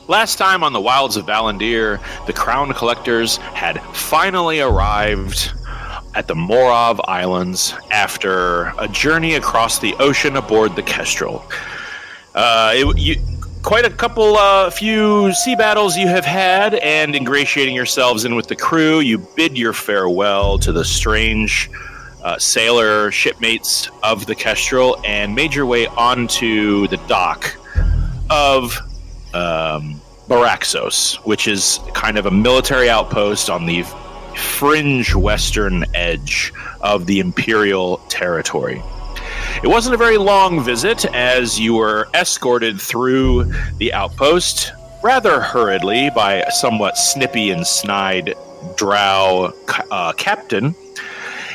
Last time on the wilds of Valandiir, the crown collectors had finally arrived at the Morov Islands after a journey across the ocean aboard the Kestrel. Quite a few sea battles you have had, and ingratiating yourselves in with the crew, you bid your farewell to the strange sailor shipmates of the Kestrel and made your way onto the dock of Boraxos, which is kind of a military outpost on the fringe western edge of the imperial territory. It wasn't a very long visit, as you were escorted through the outpost rather hurriedly by a somewhat snippy and snide drow captain,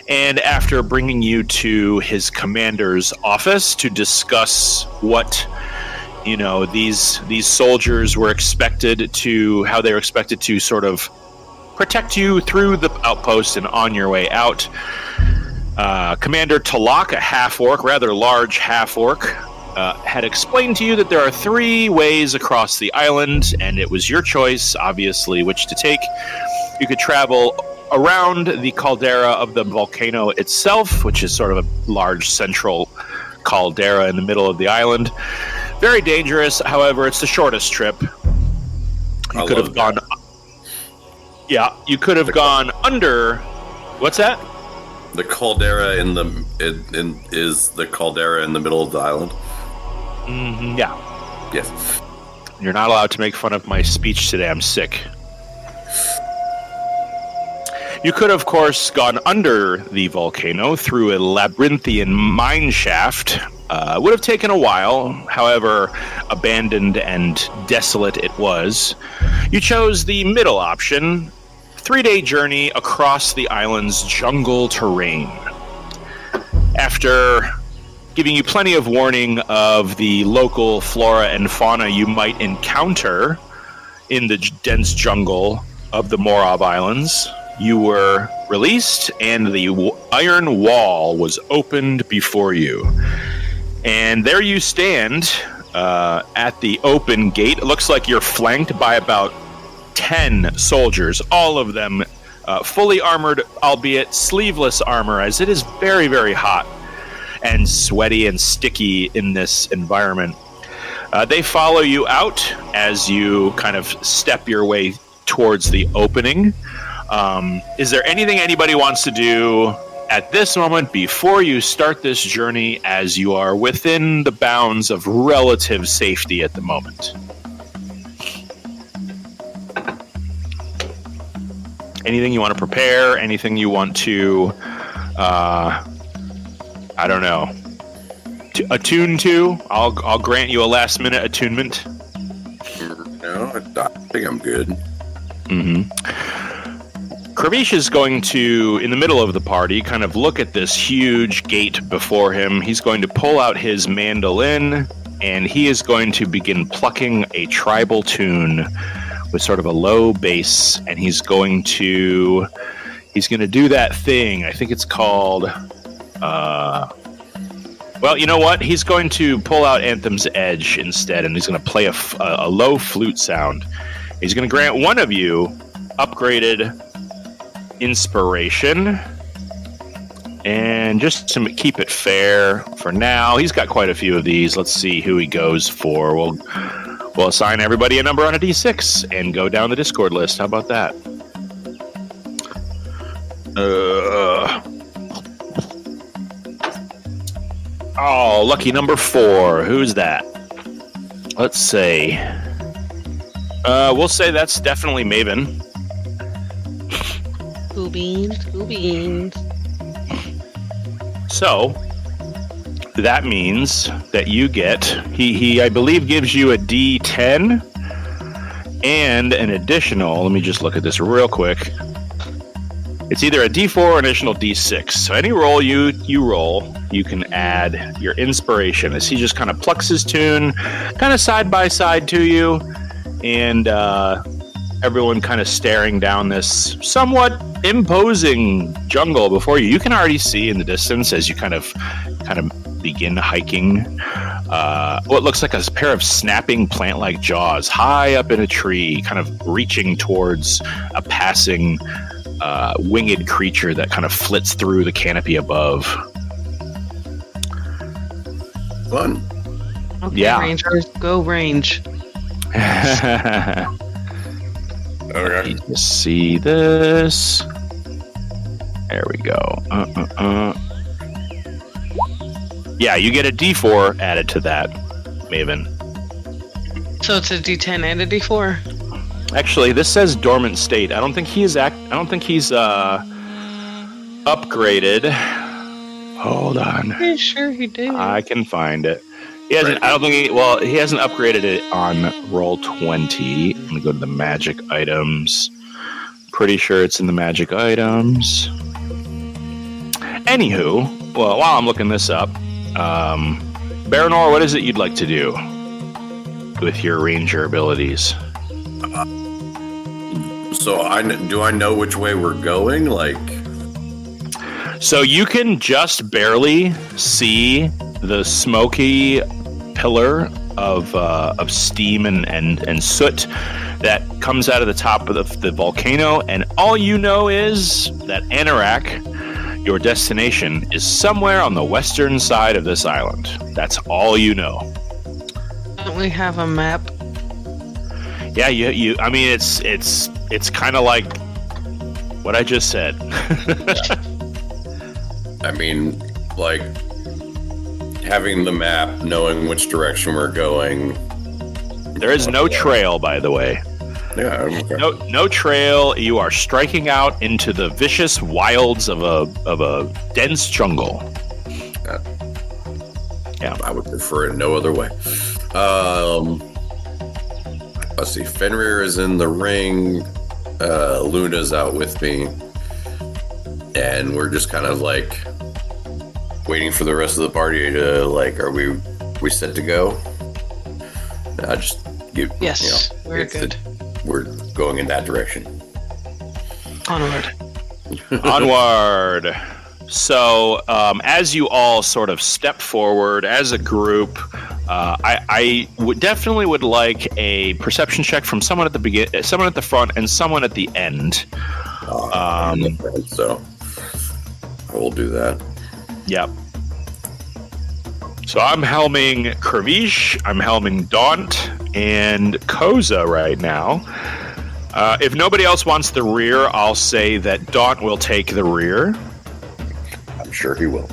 and after bringing you to his commander's office to discuss what these soldiers were expected to, how they were expected to sort of protect you through the outpost and on your way out. Commander Talak, a half-orc, rather large half-orc, had explained to you that there are 3 ways across the island, and it was your choice, obviously, which to take. You could travel around the caldera of the volcano itself, which is sort of a large central caldera in the middle of the island. Very dangerous, however, it's the shortest trip. You could have gone... Yeah, you could have gone under... What's that? The caldera is the caldera in the middle of the island. Mm-hmm, yeah. Yes. You're not allowed to make fun of my speech today. I'm sick. You could, of course, gone under the volcano through a labyrinthian mine shaft. It would have taken a while, however abandoned and desolate it was. You chose the middle option, 3-day journey across the island's jungle terrain. After giving you plenty of warning of the local flora and fauna you might encounter in the dense jungle of the Morov Islands, you were released and the iron wall was opened before you. And there you stand at the open gate. It looks like you're flanked by about 10 soldiers, all of them fully armored, albeit sleeveless armor, as it is very, very hot and sweaty and sticky in this environment. They follow you out as you kind of step your way towards the opening. Is there anything anybody wants to do at this moment before you start this journey, as you are within the bounds of relative safety at the moment? Anything you want to prepare? Anything you want to, I don't know, attune to? I'll grant you a last-minute attunement. No, I think I'm good. Mm-hmm. Kravish is going to, in the middle of the party, kind of look at this huge gate before him. He's going to pull out his mandolin, and he is going to begin plucking a tribal tune with sort of a low bass, and he's going to do that thing. I think it's called, well, you know what? He's going to pull out Anthem's Edge instead, and he's going to play a low flute sound. He's going to grant one of you upgraded inspiration, and just to keep it fair for now, he's got quite a few of these. Let's see who he goes for. We'll assign everybody a number on a d6 and go down the Discord list. How about that? Oh, lucky number 4. Who's that? Let's see. We'll say that's definitely Maven. Cool beans. So, that means that you get, he I believe gives you a D10 and an additional, let me just look at this real quick. It's either a D4 or an additional D6. So any roll you roll, you can add your inspiration, as he just kind of plucks his tune, kind of side by side to you, and everyone kind of staring down this somewhat imposing jungle before you. You can already see in the distance, as you kind of begin hiking what looks like a pair of snapping plant-like jaws high up in a tree, kind of reaching towards a passing winged creature that kind of flits through the canopy above. Fun. Okay, Yeah. Rangers, go range. Okay. Need to see this. There we go. Yeah, you get a D4 added to that, Maven. So it's a D10 and a D4. Actually, this says dormant state. I don't think he's upgraded. Hold on. Pretty sure he did. I can find it. He hasn't. I don't think. He hasn't upgraded it on roll 20. Let me go to the magic items. Pretty sure it's in the magic items. Anywho, well, while I'm looking this up, Baranor, what is it you'd like to do with your ranger abilities? So do I know which way we're going? Like, So you can just barely see the smoky pillar of steam and soot that comes out of the top of the volcano, and all you know is that Anorak, your destination, is somewhere on the western side of this island. That's all you know. Don't we have a map? Yeah, you. I mean, it's kind of like what I just said. I mean, like having the map, knowing which direction we're going. There is no trail, by the way. Yeah. Okay. No trail. You are striking out into the vicious wilds of a dense jungle. Yeah. I would prefer it no other way. Let's see. Fenrir is in the ring. Luna's out with me, and we're just kind of like waiting for the rest of the party to like. Are we set to go? I just give. Yes, we're good. We're going in that direction. Onward. Onward. So, as you all sort of step forward as a group, I definitely would like a perception check from someone at the someone at the front, and someone at the end. So I will do that. Yep. So I'm helming Kervish, I'm helming Daunt, and Koza right now. If nobody else wants the rear, I'll say that Daunt will take the rear. I'm sure he will.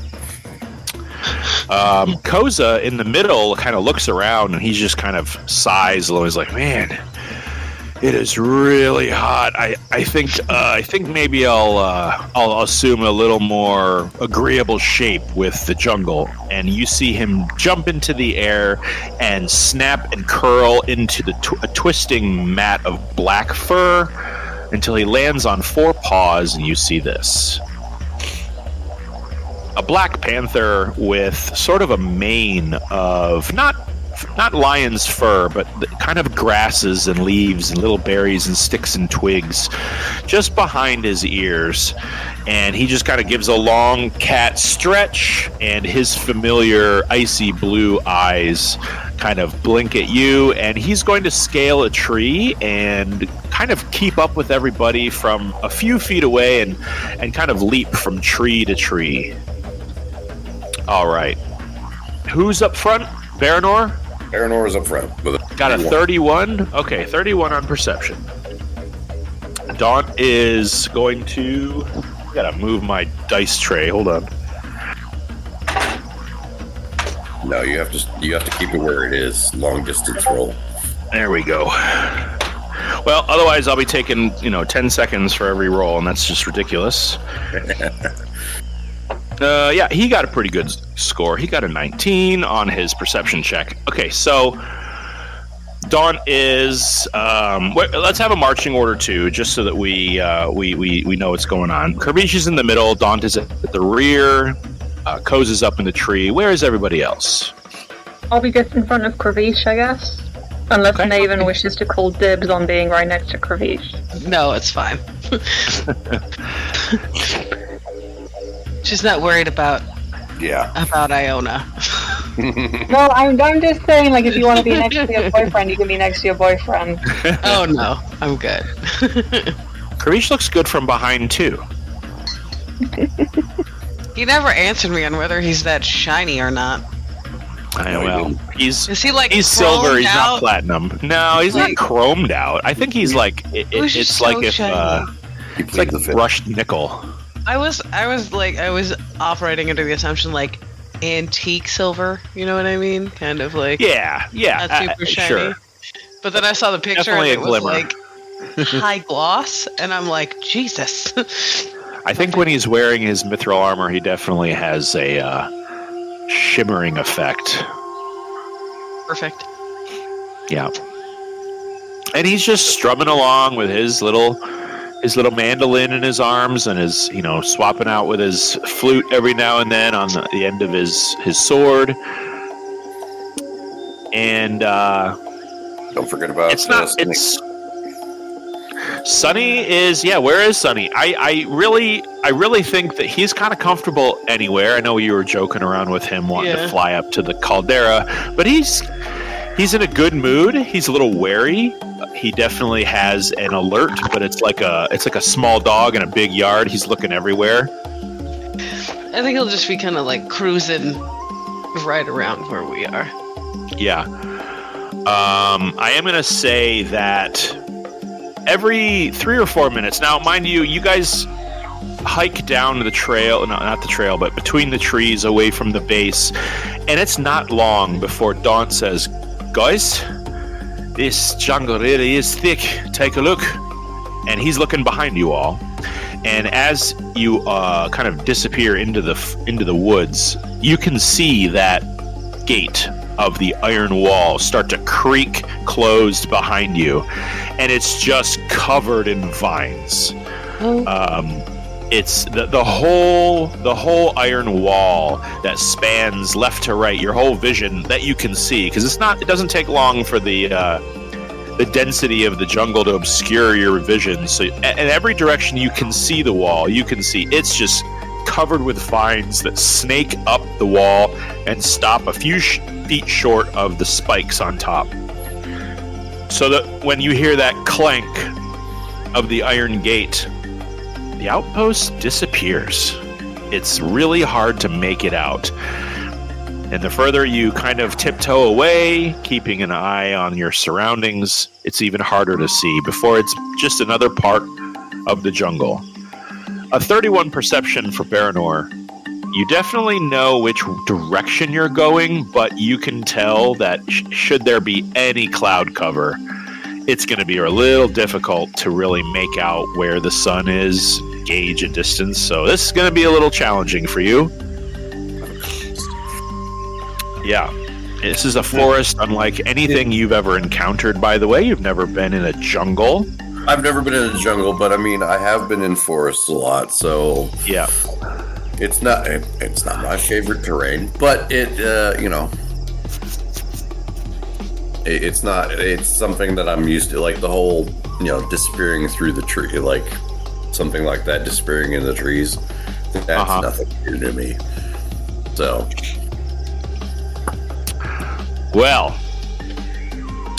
Koza in the middle kind of looks around, and he just kind of sighs a little. He's like, "Man, it is really hot. I think maybe I'll assume a little more agreeable shape with the jungle." And you see him jump into the air and snap and curl into a twisting mat of black fur until he lands on four paws, and you see this. A black panther with sort of a mane of not lion's fur, but kind of grasses and leaves and little berries and sticks and twigs just behind his ears. And he just kind of gives a long cat stretch, and his familiar icy blue eyes kind of blink at you, and he's going to scale a tree and kind of keep up with everybody from a few feet away and kind of leap from tree to tree. All right. Who's up front? Baranor? Baranor is up front. Got a 31? Okay, 31 on perception. Daunt is going to... Gotta move my dice tray. Hold on. No, you have to keep it where it is. Long distance roll. There we go. Well, otherwise I'll be taking, 10 seconds for every roll, and that's just ridiculous. Yeah, he got a pretty good score. He got a 19 on his perception check. Okay, so Daunt is. Let's have a marching order too, just so that we know what's going on. Kervish is in the middle. Daunt is at the rear. Koz is up in the tree. Where is everybody else? I'll be just in front of Kervish, I guess. Unless Okay. Maven wishes to call dibs on being right next to Kervish. No, it's fine. She's not worried about Yeah. Iona. No, I'm just saying, like, if you want to be next to your boyfriend, you can be next to your boyfriend. Oh no, I'm good. Karish looks good from behind too. He never answered me on whether he's that shiny or not. I know. Well, Is he like he's silver. chromed He's out? not platinum. No, he's not chromed out. I think he's like was it's just like so if shiny. it's like brushed nickel. I was operating under the assumption like antique silver. You know what I mean? Kind of like Yeah, not super shiny. sure. But then I saw the picture Definitely and a it was glimmer. like high gloss, and I'm like, Jesus. I think when he's wearing his mithril armor, he definitely has a shimmering effect. Perfect. Yeah. And he's just strumming along with his little mandolin in his arms and his, swapping out with his flute every now and then on the end of his sword. And Don't forget about Sunny is, where is Sunny? I really think that he's kind of comfortable anywhere. I know you were joking around with him wanting to fly up to the caldera, but he's in a good mood. He's a little wary. He definitely has an alert, but it's like a small dog in a big yard. He's looking everywhere. I think he'll just be kind of like cruising right around where we are. Yeah. I am going to say that every 3 or 4 minutes. Now, mind you, you guys hike down the trail, not the trail, but between the trees away from the base, and it's not long before Dawn says, "Guys, this jungle really is thick. Take a look." And he's looking behind you all. And as you kind of disappear into the woods, you can see that gate of the iron wall start to creak closed behind you, and it's just covered in vines. It's the whole iron wall that spans left to right, your whole vision that you can see, because it doesn't take long for the density of the jungle to obscure your vision. So in every direction you can see the wall, you can see it's just covered with vines that snake up the wall and stop a few feet short of the spikes on top. So that when you hear that clank of the iron gate, the outpost disappears. It's really hard to make it out. And the further you kind of tiptoe away, keeping an eye on your surroundings, it's even harder to see before it's just another part of the jungle. A 31 perception for Baranor. You definitely know which direction you're going, but you can tell that should there be any cloud cover, it's going to be a little difficult to really make out where the sun is, gauge a distance. So this is going to be a little challenging for you. Yeah. This is a forest unlike anything you've ever encountered, by the way. You've never been in a jungle. I've never been in a jungle, but I mean, I have been in forests a lot, so yeah, it's not my favorite terrain, but it's something that I'm used to, like the whole disappearing through the tree, like something like that, disappearing in the trees. That's nothing new to me. So, well,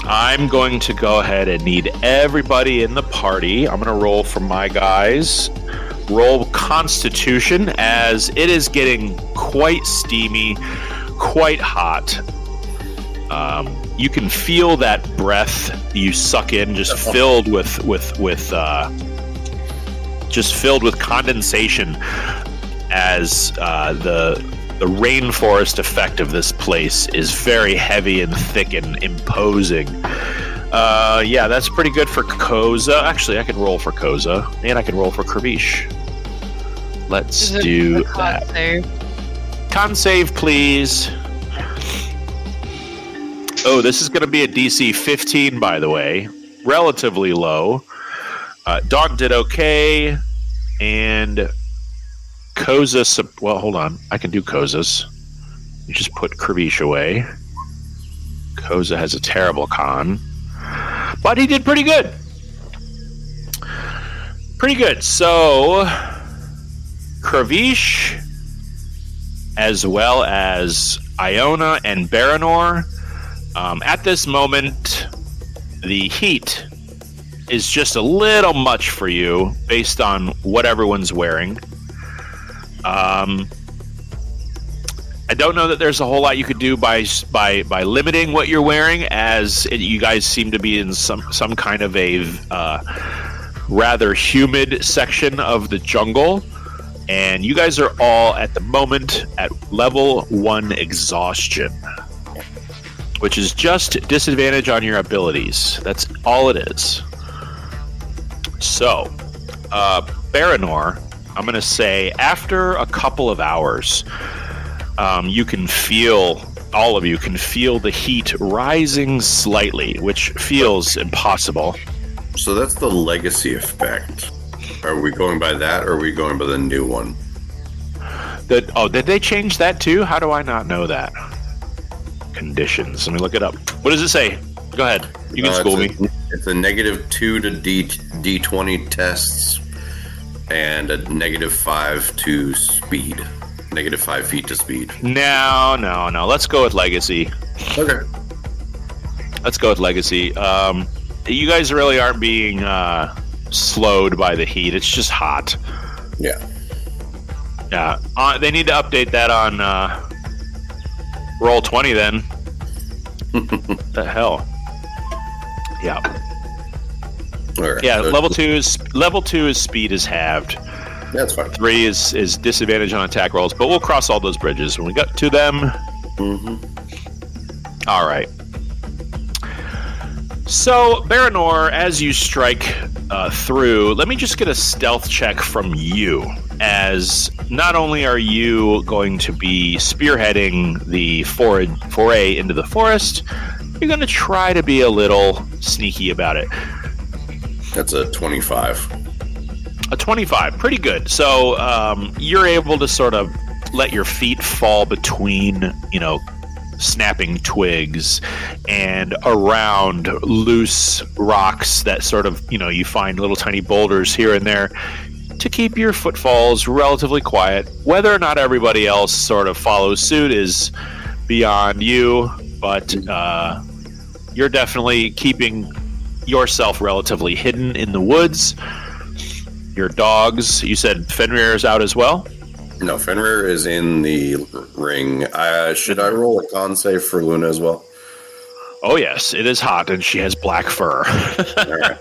I'm going to go ahead and need everybody in the party. I'm going to roll for my guys. Roll Constitution, as it is getting quite steamy, quite hot. You can feel that breath you suck in, just filled with condensation, as the rainforest effect of this place is very heavy and thick and imposing. Yeah, that's pretty good for Koza. Actually, I can roll for Koza, and I can roll for Kravish. Let's do that. Con save, please. Oh, this is going to be a DC 15, by the way. Relatively low. Dawn did okay, and Koza... Well, hold on. I can do Koza's. You just put Kravish away. Koza has a terrible con. But he did pretty good. Pretty good. So, Kravish, as well as Iona and Baranor. At this moment, the heat is just a little much for you based on what everyone's wearing. I don't know that there's a whole lot you could do by limiting what you're wearing, as you guys seem to be in some kind of a rather humid section of the jungle, and you guys are all at the moment at level 1 exhaustion, which is just disadvantage on your abilities. That's all it is. So, Baranor, I'm going to say after a couple of hours, you can feel, all of you can feel the heat rising slightly, which feels impossible. So that's the legacy effect. Are we going by that, or are we going by the new one? Did they change that too? How do I not know that? Conditions. Let me look it up. What does it say? Go ahead. You can school me. It's a -2 to D20 tests and a -5 to speed. -5 feet to speed. No. Let's go with legacy. Okay. Let's go with legacy. You guys really aren't being slowed by the heat. It's just hot. Yeah. Yeah. They need to update that on roll 20 then. The hell. Yeah. All right. Yeah. So level two is speed is halved. That's fine. 3 is disadvantage on attack rolls, but we'll cross all those bridges when we get to them. Mm-hmm. All right. So, Baranor, as you strike through, let me just get a stealth check from you, as not only are you going to be spearheading the foray into the forest, you're going to try to be a little sneaky about it. That's a 25. A 25, pretty good. So you're able to sort of let your feet fall between, snapping twigs and around loose rocks that sort of, you find little tiny boulders here and there to keep your footfalls relatively quiet. Whether or not everybody else sort of follows suit is beyond you, but you're definitely keeping yourself relatively hidden in the woods. Your dogs, you said Fenrir is out as well? No, Fenrir is in the ring. Should I roll a con save for Luna as well? Oh, yes. It is hot, and she has black fur. All right.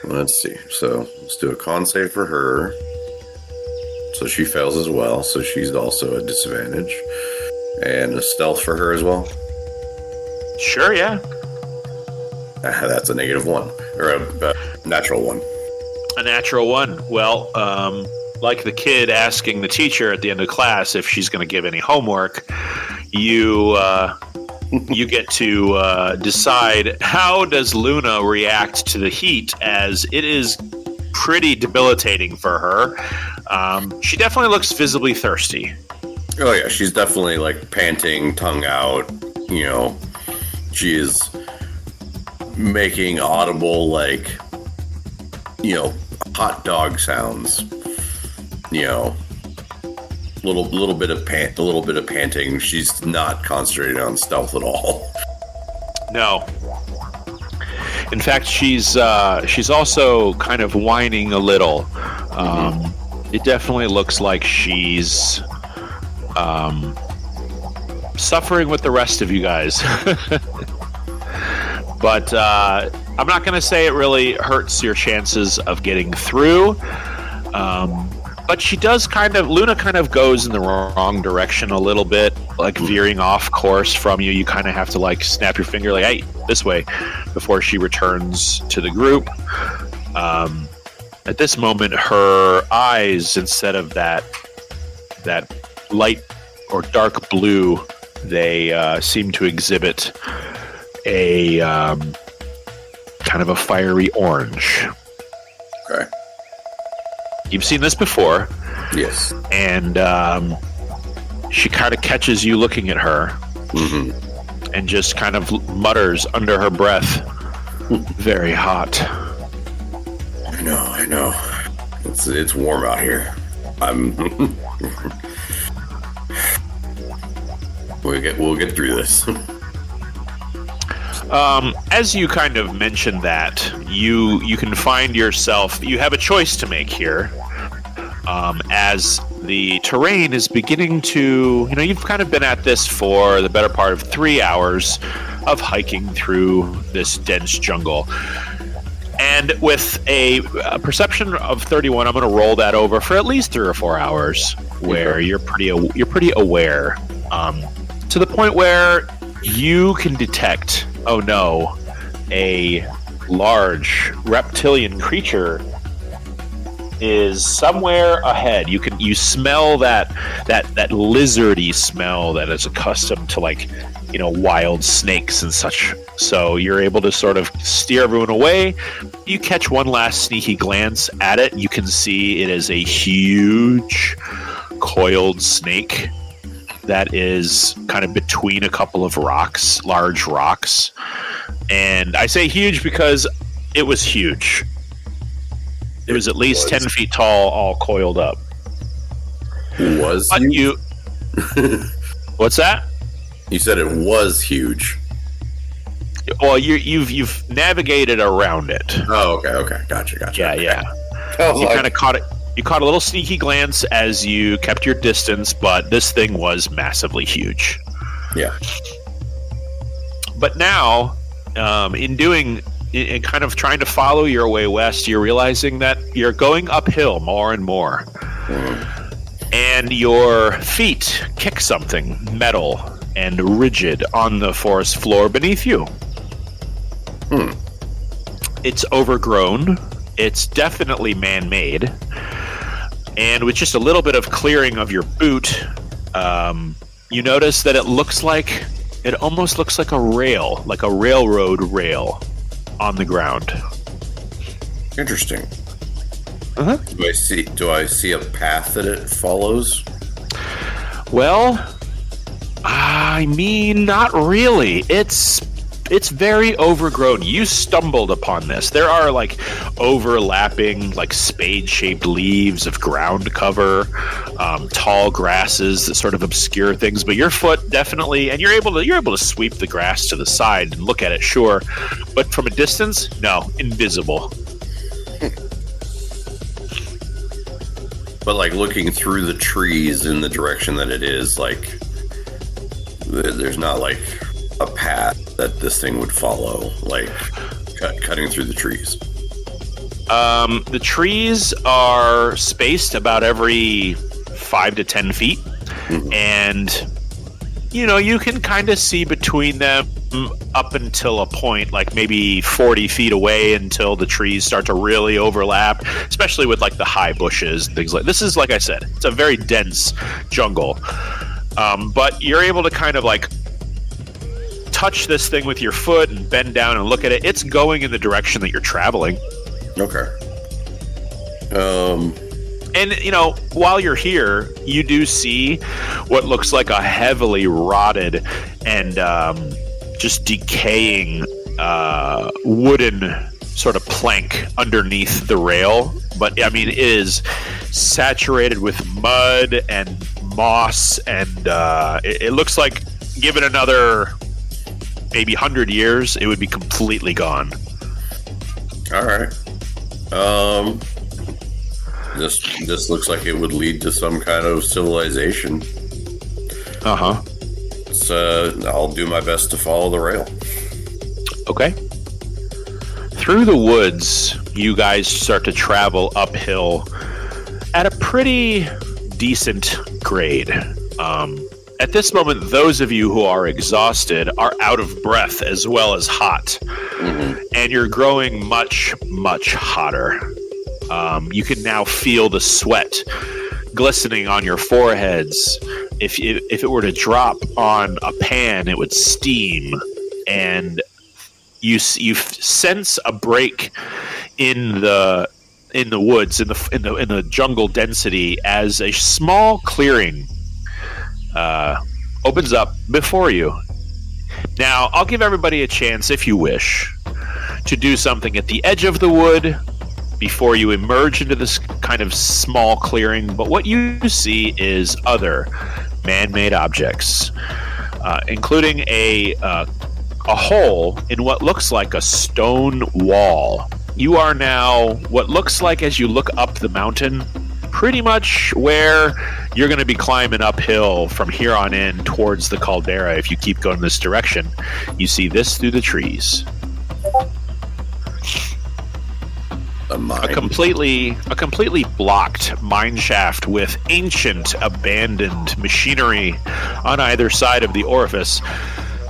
Let's see. So let's do a con save for her. So she fails as well. So she's also a disadvantage. And a stealth for her as well. Sure, yeah. That's a -1. Or a natural 1. A natural 1. Well, like the kid asking the teacher at the end of class if she's going to give any homework, you get to decide how does Luna react to the heat, as it is pretty debilitating for her. She definitely looks visibly thirsty. Oh yeah, she's definitely like panting, tongue out. She is making audible hot dog sounds. Little bit of panting. She's not concentrating on stealth at all. No. In fact, she's also kind of whining a little. It definitely looks like she's suffering with the rest of you guys. But I'm not going to say it really hurts your chances of getting through. But she does Luna kind of goes in the wrong direction a little bit, like veering off course from you. You kind of have to snap your finger hey, this way, before she returns to the group. At this moment, her eyes, instead of that light or dark blue, they seem to exhibit a kind of a fiery orange. Okay. You've seen this before. Yes. And she kind of catches you looking at her, and just kind of mutters under her breath, "Very hot." I know. It's warm out here. We'll get through this. As you kind of mentioned that, you can find yourself. You have a choice to make here. As the terrain is beginning to, you've kind of been at this for the better part of 3 hours of hiking through this dense jungle. And with a perception of 31, I'm going to roll that over for at least 3 or 4 hours, where you're pretty aware, to the point where you can detect, oh no, a large reptilian creature is somewhere ahead. You smell that lizardy smell that is accustomed to wild snakes and such. So you're able to sort of steer everyone away. You catch one last sneaky glance at it. You can see it is a huge coiled snake that is kind of between a couple of rocks, large rocks. And I say huge because it was huge. It was at least 10 feet tall, all coiled up. Was but huge? What's that? You said it was huge. Well, you've navigated around it. Oh, okay. Gotcha. Yeah, okay. yeah. You kind of caught it. You caught a little sneaky glance as you kept your distance, but this thing was massively huge. Yeah. But now, in kind of trying to follow your way west, you're realizing that you're going uphill more and more. And your feet kick something metal and rigid on the forest floor beneath you. It's overgrown. It's definitely man-made. And with just a little bit of clearing of your boot, you notice that it almost looks like a rail, like a railroad rail on the ground. Interesting. Uh-huh. Do I see a path that it follows? Well, I mean, not really. It's very overgrown. You stumbled upon this. There are overlapping spade-shaped leaves of ground cover, tall grasses that sort of obscure things. But your foot definitely, and you're able to sweep the grass to the side and look at it, sure. But from a distance, no, invisible. But looking through the trees in the direction that it is, there's not a path that this thing would follow, cutting through the trees. The trees are spaced about every 5 to 10 feet, and you can kind of see between them up until a point, maybe 40 feet away, until the trees start to really overlap, especially with the high bushes and things like this. Is, like I said, it's a very dense jungle, but you're able to kind of touch this thing with your foot and bend down and look at it. It's going in the direction that you're traveling. Okay. And, while you're here, you do see what looks like a heavily rotted and just decaying wooden sort of plank underneath the rail. But, I mean, it is saturated with mud and moss, and it looks like, given another maybe 100 years, it would be completely gone. All right. This looks like it would lead to some kind of civilization. Uh-huh. So I'll do my best to follow the rail. Okay. Through the woods, you guys start to travel uphill at a pretty decent grade. At this moment, those of you who are exhausted are out of breath as well as hot. And you're growing much, much hotter. You can now feel the sweat glistening on your foreheads. If it were to drop on a pan, it would steam. And you sense a break in the woods, in the jungle density, as a small clearing opens up before you. Now, I'll give everybody a chance, if you wish, to do something at the edge of the wood before you emerge into this kind of small clearing. But what you see is other man-made objects. including a hole in what looks like a stone wall. You are now what looks like, as you look up the mountain, pretty much where you're going to be climbing uphill from here on in towards the caldera. If you keep going this direction, you see this through the trees. A completely blocked mine shaft with ancient abandoned machinery on either side of the orifice.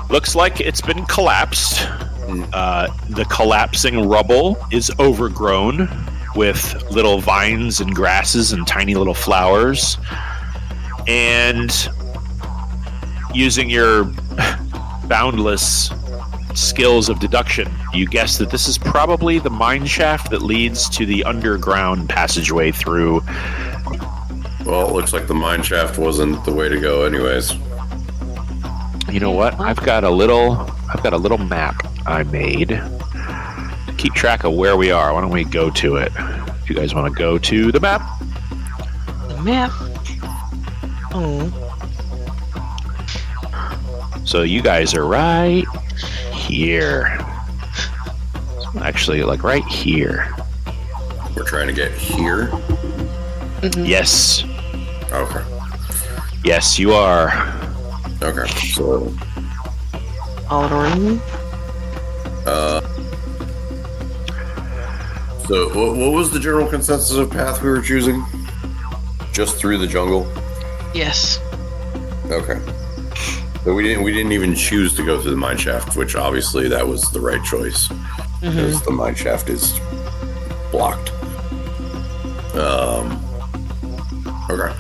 Looks like it's been collapsed. The collapsing rubble is overgrown with little vines and grasses and tiny little flowers. And using your boundless skills of deduction, you guess that this is probably the mine shaft that leads to the underground passageway through. Well, it looks like the mine shaft wasn't the way to go anyways. You know what? I've got a little map I made to keep track of where we are. Why don't we go to it? If you guys want to go to the map. The map. Oh. So you guys are right here. Actually, like right here. We're trying to get here? Mm-hmm. Yes. Okay. Yes, you are. Okay. So Alderaan. So what was the general consensus of path we were choosing? Just through the jungle? Yes. Okay. So we didn't even choose to go through the mine shaft, which obviously that was the right choice. Because the mine shaft is blocked. Okay.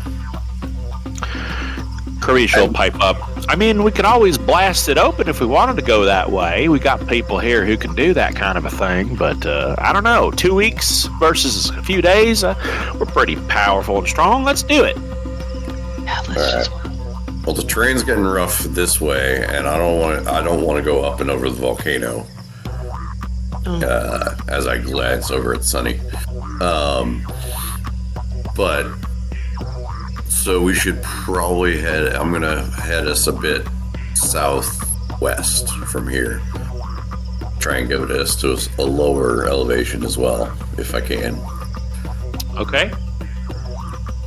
Karish will pipe up. I mean, we could always blast it open if we wanted to go that way. We got people here who can do that kind of a thing, but I don't know. 2 weeks versus a few days, we're pretty powerful and strong. Let's do it. Yeah, let's just. Well, the terrain's getting rough this way, and I don't want to go up and over the volcano. As I glance over at Sunny. But so we should probably I'm gonna head us a bit southwest from here. Try and get us to a lower elevation as well, if I can. Okay.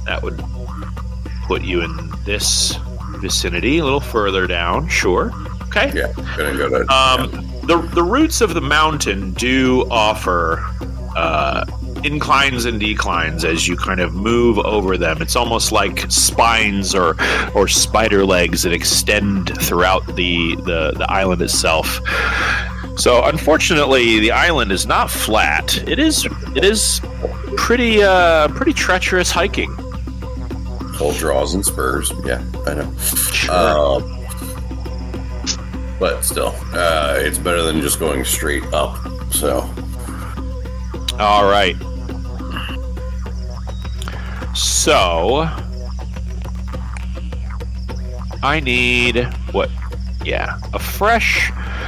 That would put you in this vicinity, a little further down. Sure. Okay. Yeah, gonna go to. The roots of the mountain do offer inclines and declines as you kind of move over them. It's almost like spines or spider legs that extend throughout the island itself. So unfortunately, the island is not flat. It is pretty treacherous hiking. Old draws and spurs. Yeah, I know. Sure. But still, it's better than just going straight up. So, all right. So, I need what? Yeah,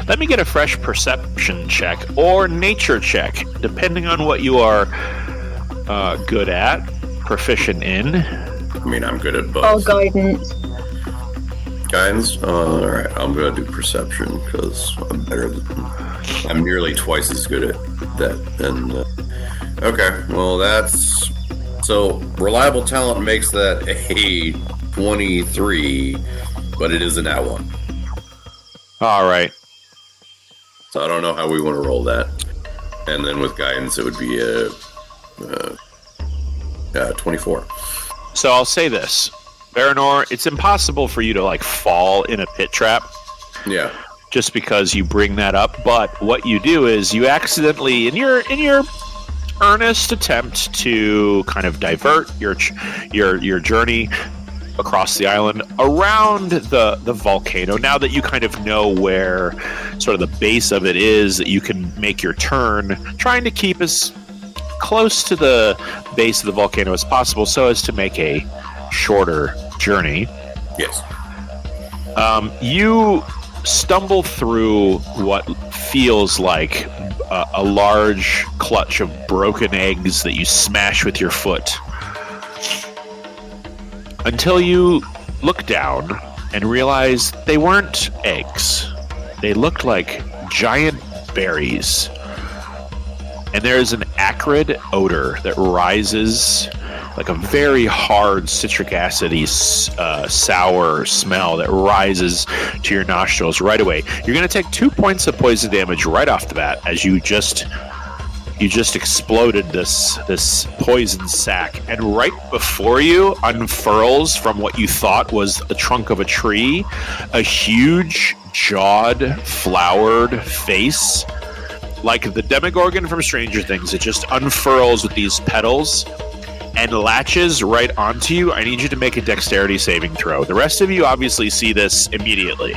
let me get a fresh perception check or nature check, depending on what you are good at, proficient in. I mean, I'm good at both. Oh, guidance. Guidance? All right, I'm going to do perception because I'm nearly twice as good at that. And okay, well, so reliable talent makes that a 23, but it is a nat 1. All right. So I don't know how we want to roll that. And then with guidance, it would be a 24. So I'll say this. Varanor, it's impossible for you to fall in a pit trap. Yeah. Just because you bring that up, but what you do is you accidentally, in your earnest attempt to kind of divert your journey across the island around the volcano, now that you kind of know where sort of the base of it is, that you can make your turn, trying to keep as close to the base of the volcano as possible so as to make a shorter journey. Yes. You stumble through what feels like a large clutch of broken eggs that you smash with your foot until you look down and realize they weren't eggs. They looked like giant berries. And there's an acrid odor that rises, like a very hard citric acid-y sour smell that rises to your nostrils right away. You're going to take 2 points of poison damage right off the bat as you just exploded this poison sac, and right before you unfurls from what you thought was the trunk of a tree a huge jawed flowered face like the Demogorgon from Stranger Things. It just unfurls with these petals and latches right onto you. I need you to make a dexterity saving throw. The rest of you obviously see this immediately.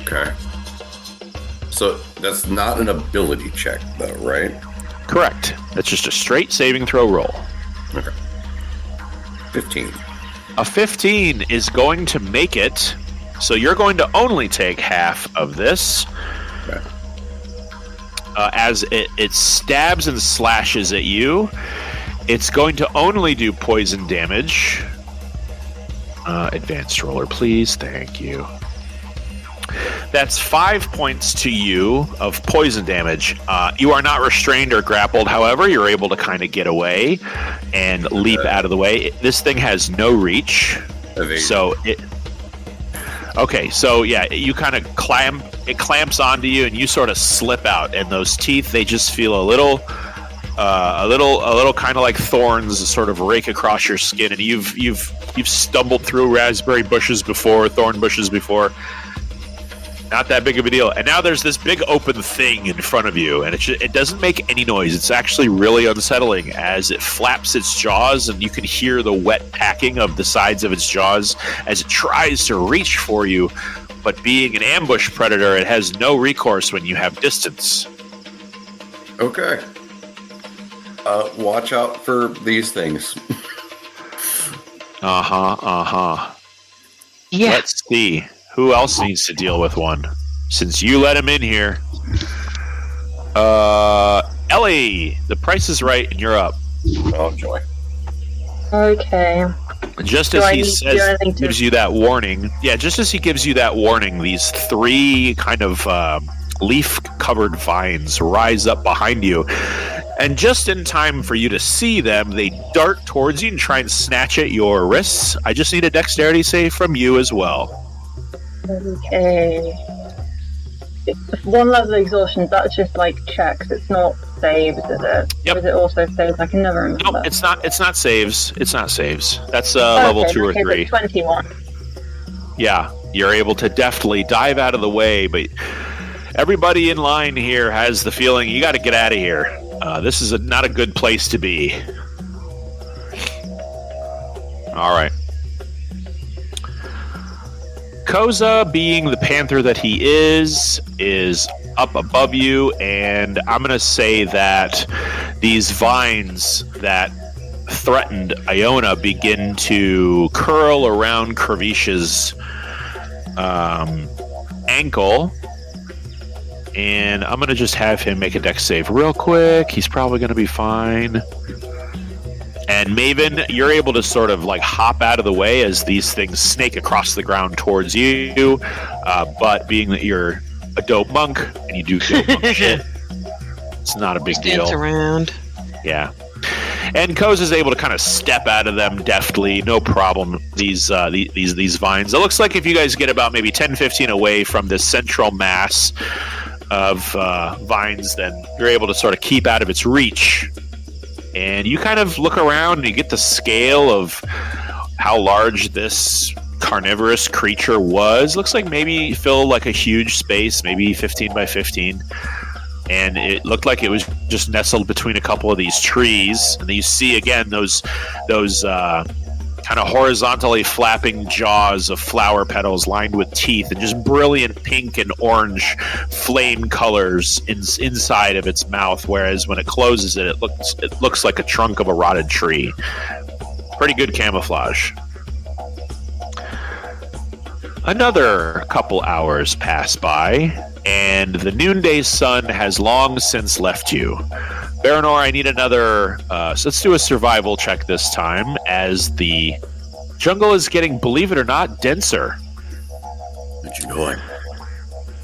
Okay. So that's not an ability check, though, right? Correct. That's just a straight saving throw roll. Okay. 15. A 15 is going to make it, so you're going to only take half of this. Okay. As it stabs and slashes at you, it's going to only do poison damage. Advanced roller, please. Thank you. That's 5 points to you of poison damage. You are not restrained or grappled. However, you're able to kind of get away and leap out of the way. This thing has no reach. So it... Okay, so yeah, you kind of it clamps onto you, and you sort of slip out. And those teeth, they just feel a little kind of like thorns, sort of rake across your skin. And you've stumbled through raspberry bushes before, thorn bushes before. Not that big of a deal. And now there's this big open thing in front of you, and it doesn't make any noise. It's actually really unsettling as it flaps its jaws, and you can hear the wet packing of the sides of its jaws as it tries to reach for you. But being an ambush predator, it has no recourse when you have distance. Okay. Watch out for these things. Yeah. Let's see. Who else needs to deal with one? Since you let him in here. Ellie, the price is right and you're up. Oh, joy. Okay. Just as he says, gives you that warning. Yeah, just as he gives you that warning, these 3 kind of leaf-covered vines rise up behind you. And just in time for you to see them, they dart towards you and try and snatch at your wrists. I just need a dexterity save from you as well. Okay. It's 1 level of exhaustion, that's just like checks, it's not saves, is it? Yep. Or is it also saves? I can never remember. Nope, it's not saves. It's not saves. That's level 2 or 3. 21. Yeah, you're able to deftly dive out of the way, but everybody in line here has the feeling you got to get out of here. This is not a good place to be. All right. Koza, being the panther that he is up above you, and I'm going to say that these vines that threatened Iona begin to curl around Kervish's ankle, and I'm going to just have him make a dex save real quick. He's probably going to be fine. And Maven, you're able to sort of like hop out of the way as these things snake across the ground towards you. But being that you're a dope monk and you do dope monk shit, it's not a big deal. Dance around. Yeah. And Koz is able to kind of step out of them deftly, no problem. These vines. It looks like if you guys get about maybe 10, 15 away from this central mass of vines, then you're able to sort of keep out of its reach. And you kind of look around and you get the scale of how large this carnivorous creature was. Looks like maybe you fill like a huge space, maybe 15 by 15. And it looked like it was just nestled between a couple of these trees. And then you see again those kind of horizontally flapping jaws of flower petals lined with teeth, and just brilliant pink and orange flame colors inside of its mouth. Whereas when it closes it looks like a trunk of a rotted tree. Pretty good camouflage. Another couple hours pass by, and the noonday sun has long since left you. Baranor, I need another... so let's do a survival check this time, as the jungle is getting, believe it or not, denser. Did you know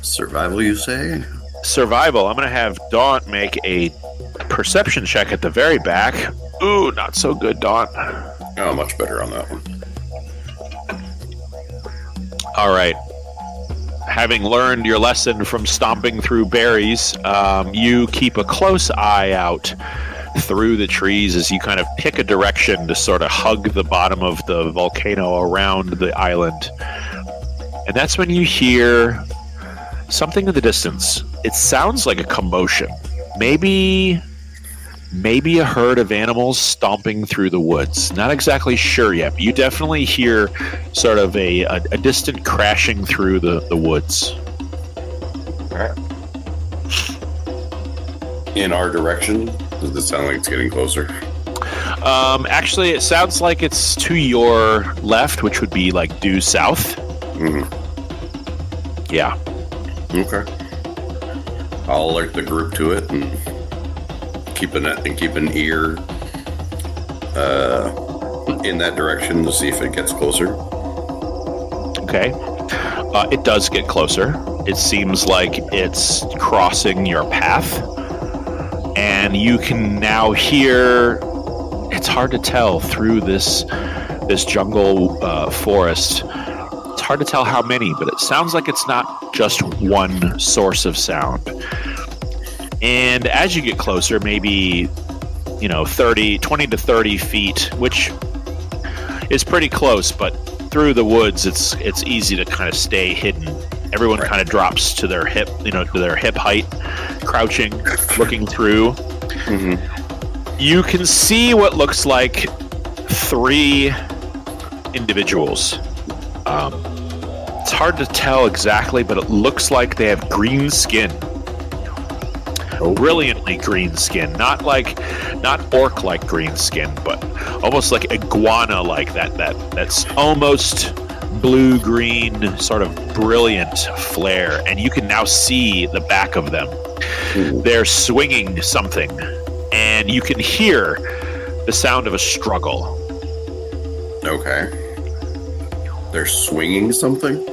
survival, you say? Survival. I'm going to have Daunt make a perception check at the very back. Ooh, not so good, Daunt. Oh, much better on that one. All right. Having learned your lesson from stomping through berries, you keep a close eye out through the trees as you kind of pick a direction to sort of hug the bottom of the volcano around the island. And that's when you hear something in the distance. It sounds like a commotion. Maybe a herd of animals stomping through the woods. Not exactly sure yet, but you definitely hear sort of a distant crashing through the woods. All right. In our direction? Does this sound like it's getting closer? Actually, it sounds like it's to your left, which would be like due south. Mm-hmm. Yeah. Okay. I'll alert the group to it and keep an ear in that direction to see if it gets closer. Okay. It does get closer. It seems like it's crossing your path. And you can now hear, it's hard to tell through this jungle forest. It's hard to tell how many, but it sounds like it's not just one source of sound. And as you get closer, maybe, 20 to 30 feet, which is pretty close, but through the woods, it's easy to kind of stay hidden. Everyone kind of drops to their hip, to their hip height, crouching, looking through. Mm-hmm. You can see what looks like 3 individuals. It's hard to tell exactly, but it looks like they have green skin. Brilliantly green skin. Not orc-like green skin, but almost like iguana like that's almost blue-green, sort of brilliant flare, and you can now see the back of them. Ooh. They're swinging something, and you can hear the sound of a struggle. Okay. They're swinging something?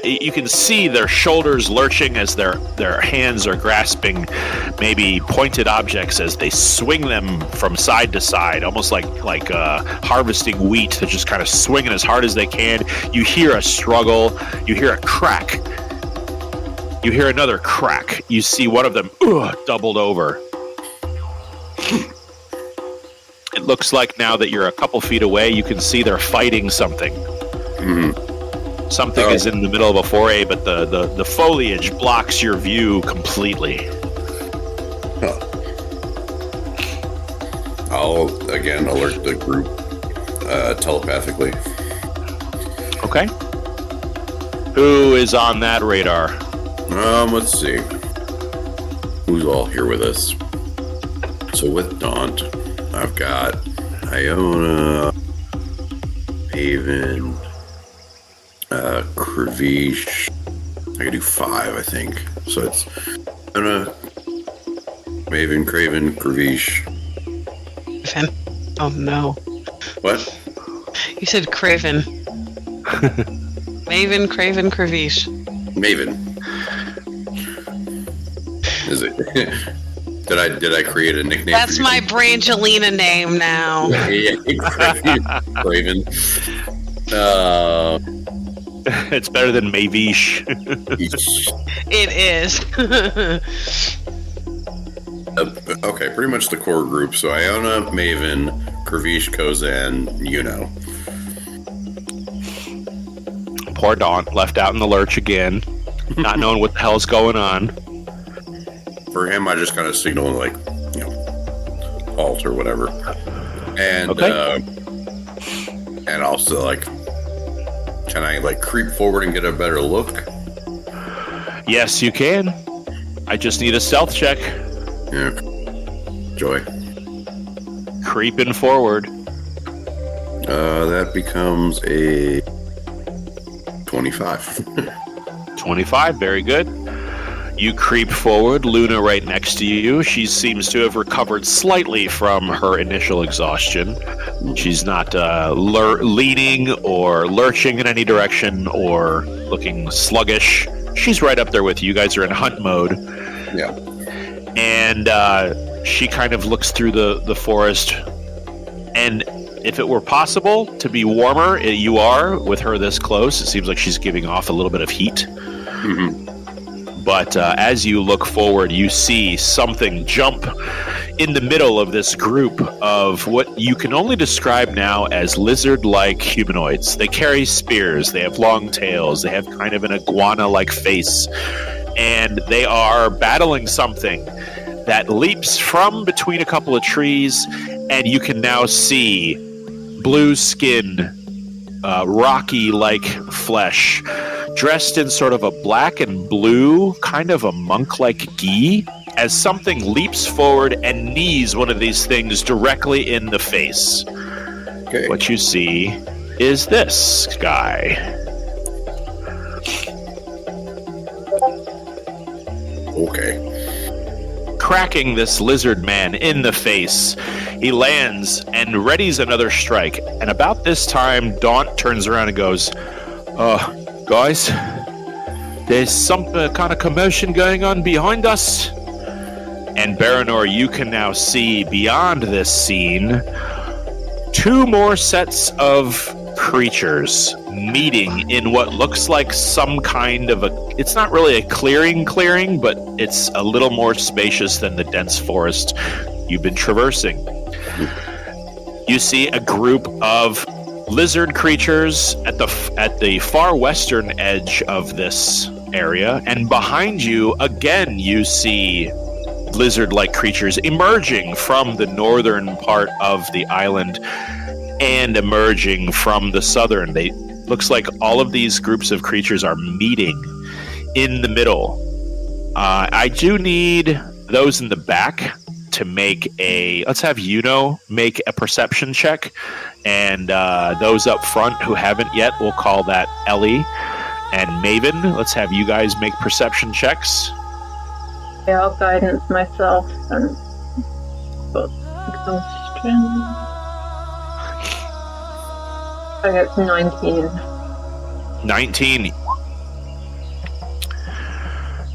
You can see their shoulders lurching as their hands are grasping maybe pointed objects as they swing them from side to side, almost like harvesting wheat. They're just kind of swinging as hard as they can. You hear a struggle. You hear a crack. You hear another crack. You see one of them doubled over. It looks like now that you're a couple feet away, you can see they're fighting something. Mm-hmm. Something is in the middle of a foray, but the foliage blocks your view completely. Huh. I'll, again, alert the group telepathically. Okay. Who is on that radar? Let's see. Who's all here with us? So with Daunt, I've got Iona, Haven, Kravish. I can do 5, I think. So it's Iona, Maven, Craven, Kravish. Craven. Oh no. What? You said Craven. Maven, Craven, Kravish. Maven. Is it? Did I create a nickname? That's my Brangelina name now. Yeah, Craven. It's better than Mavish. It is. Okay, pretty much the core group. So Iona, Maven, Kravish, Kozan, Poor Daunt, left out in the lurch again, not knowing what the hell's going on. For him, I just kind of signal like, halt or whatever. And Okay. And also like, can I like creep forward and get a better look? Yes, you can. I just need a stealth check. Yeah. Joy. Creeping forward. That becomes a 25. 25, very good. You creep forward, Luna right next to you. She seems to have recovered slightly from her initial exhaustion. She's not leaning or lurching in any direction or looking sluggish. She's right up there with you. You guys are in hunt mode. Yeah. And she kind of looks through the forest. And if it were possible to be warmer, you are with her this close. It seems like she's giving off a little bit of heat. Mm-hmm. But as you look forward, you see something jump in the middle of this group of what you can only describe now as lizard-like humanoids. They carry spears, they have long tails, they have kind of an iguana-like face, and they are battling something that leaps from between a couple of trees, and you can now see blue skin, rocky-like flesh, dressed in sort of a black and blue, kind of a monk-like gi, as something leaps forward and knees one of these things directly in the face. Okay. What you see is this guy. Okay. Cracking this lizard man in the face, he lands and readies another strike. And about this time, Daunt turns around and goes, guys, there's some kind of commotion going on behind us. And Baranor, you can now see beyond this scene 2 more sets of creatures meeting in what looks like some kind of it's not really a clearing, but it's a little more spacious than the dense forest you've been traversing. You see a group of lizard creatures at the far western edge of this area, and behind you again you see lizard-like creatures emerging from the northern part of the island and emerging from the southern. Looks like all of these groups of creatures are meeting in the middle. I do need those in the back to make let's have Yuno make a perception check, and those up front who haven't yet, we'll call that Ellie and Maven. Let's have you guys make perception checks. Yeah, I'll guidance myself and got exhaustion. I got 19. 19.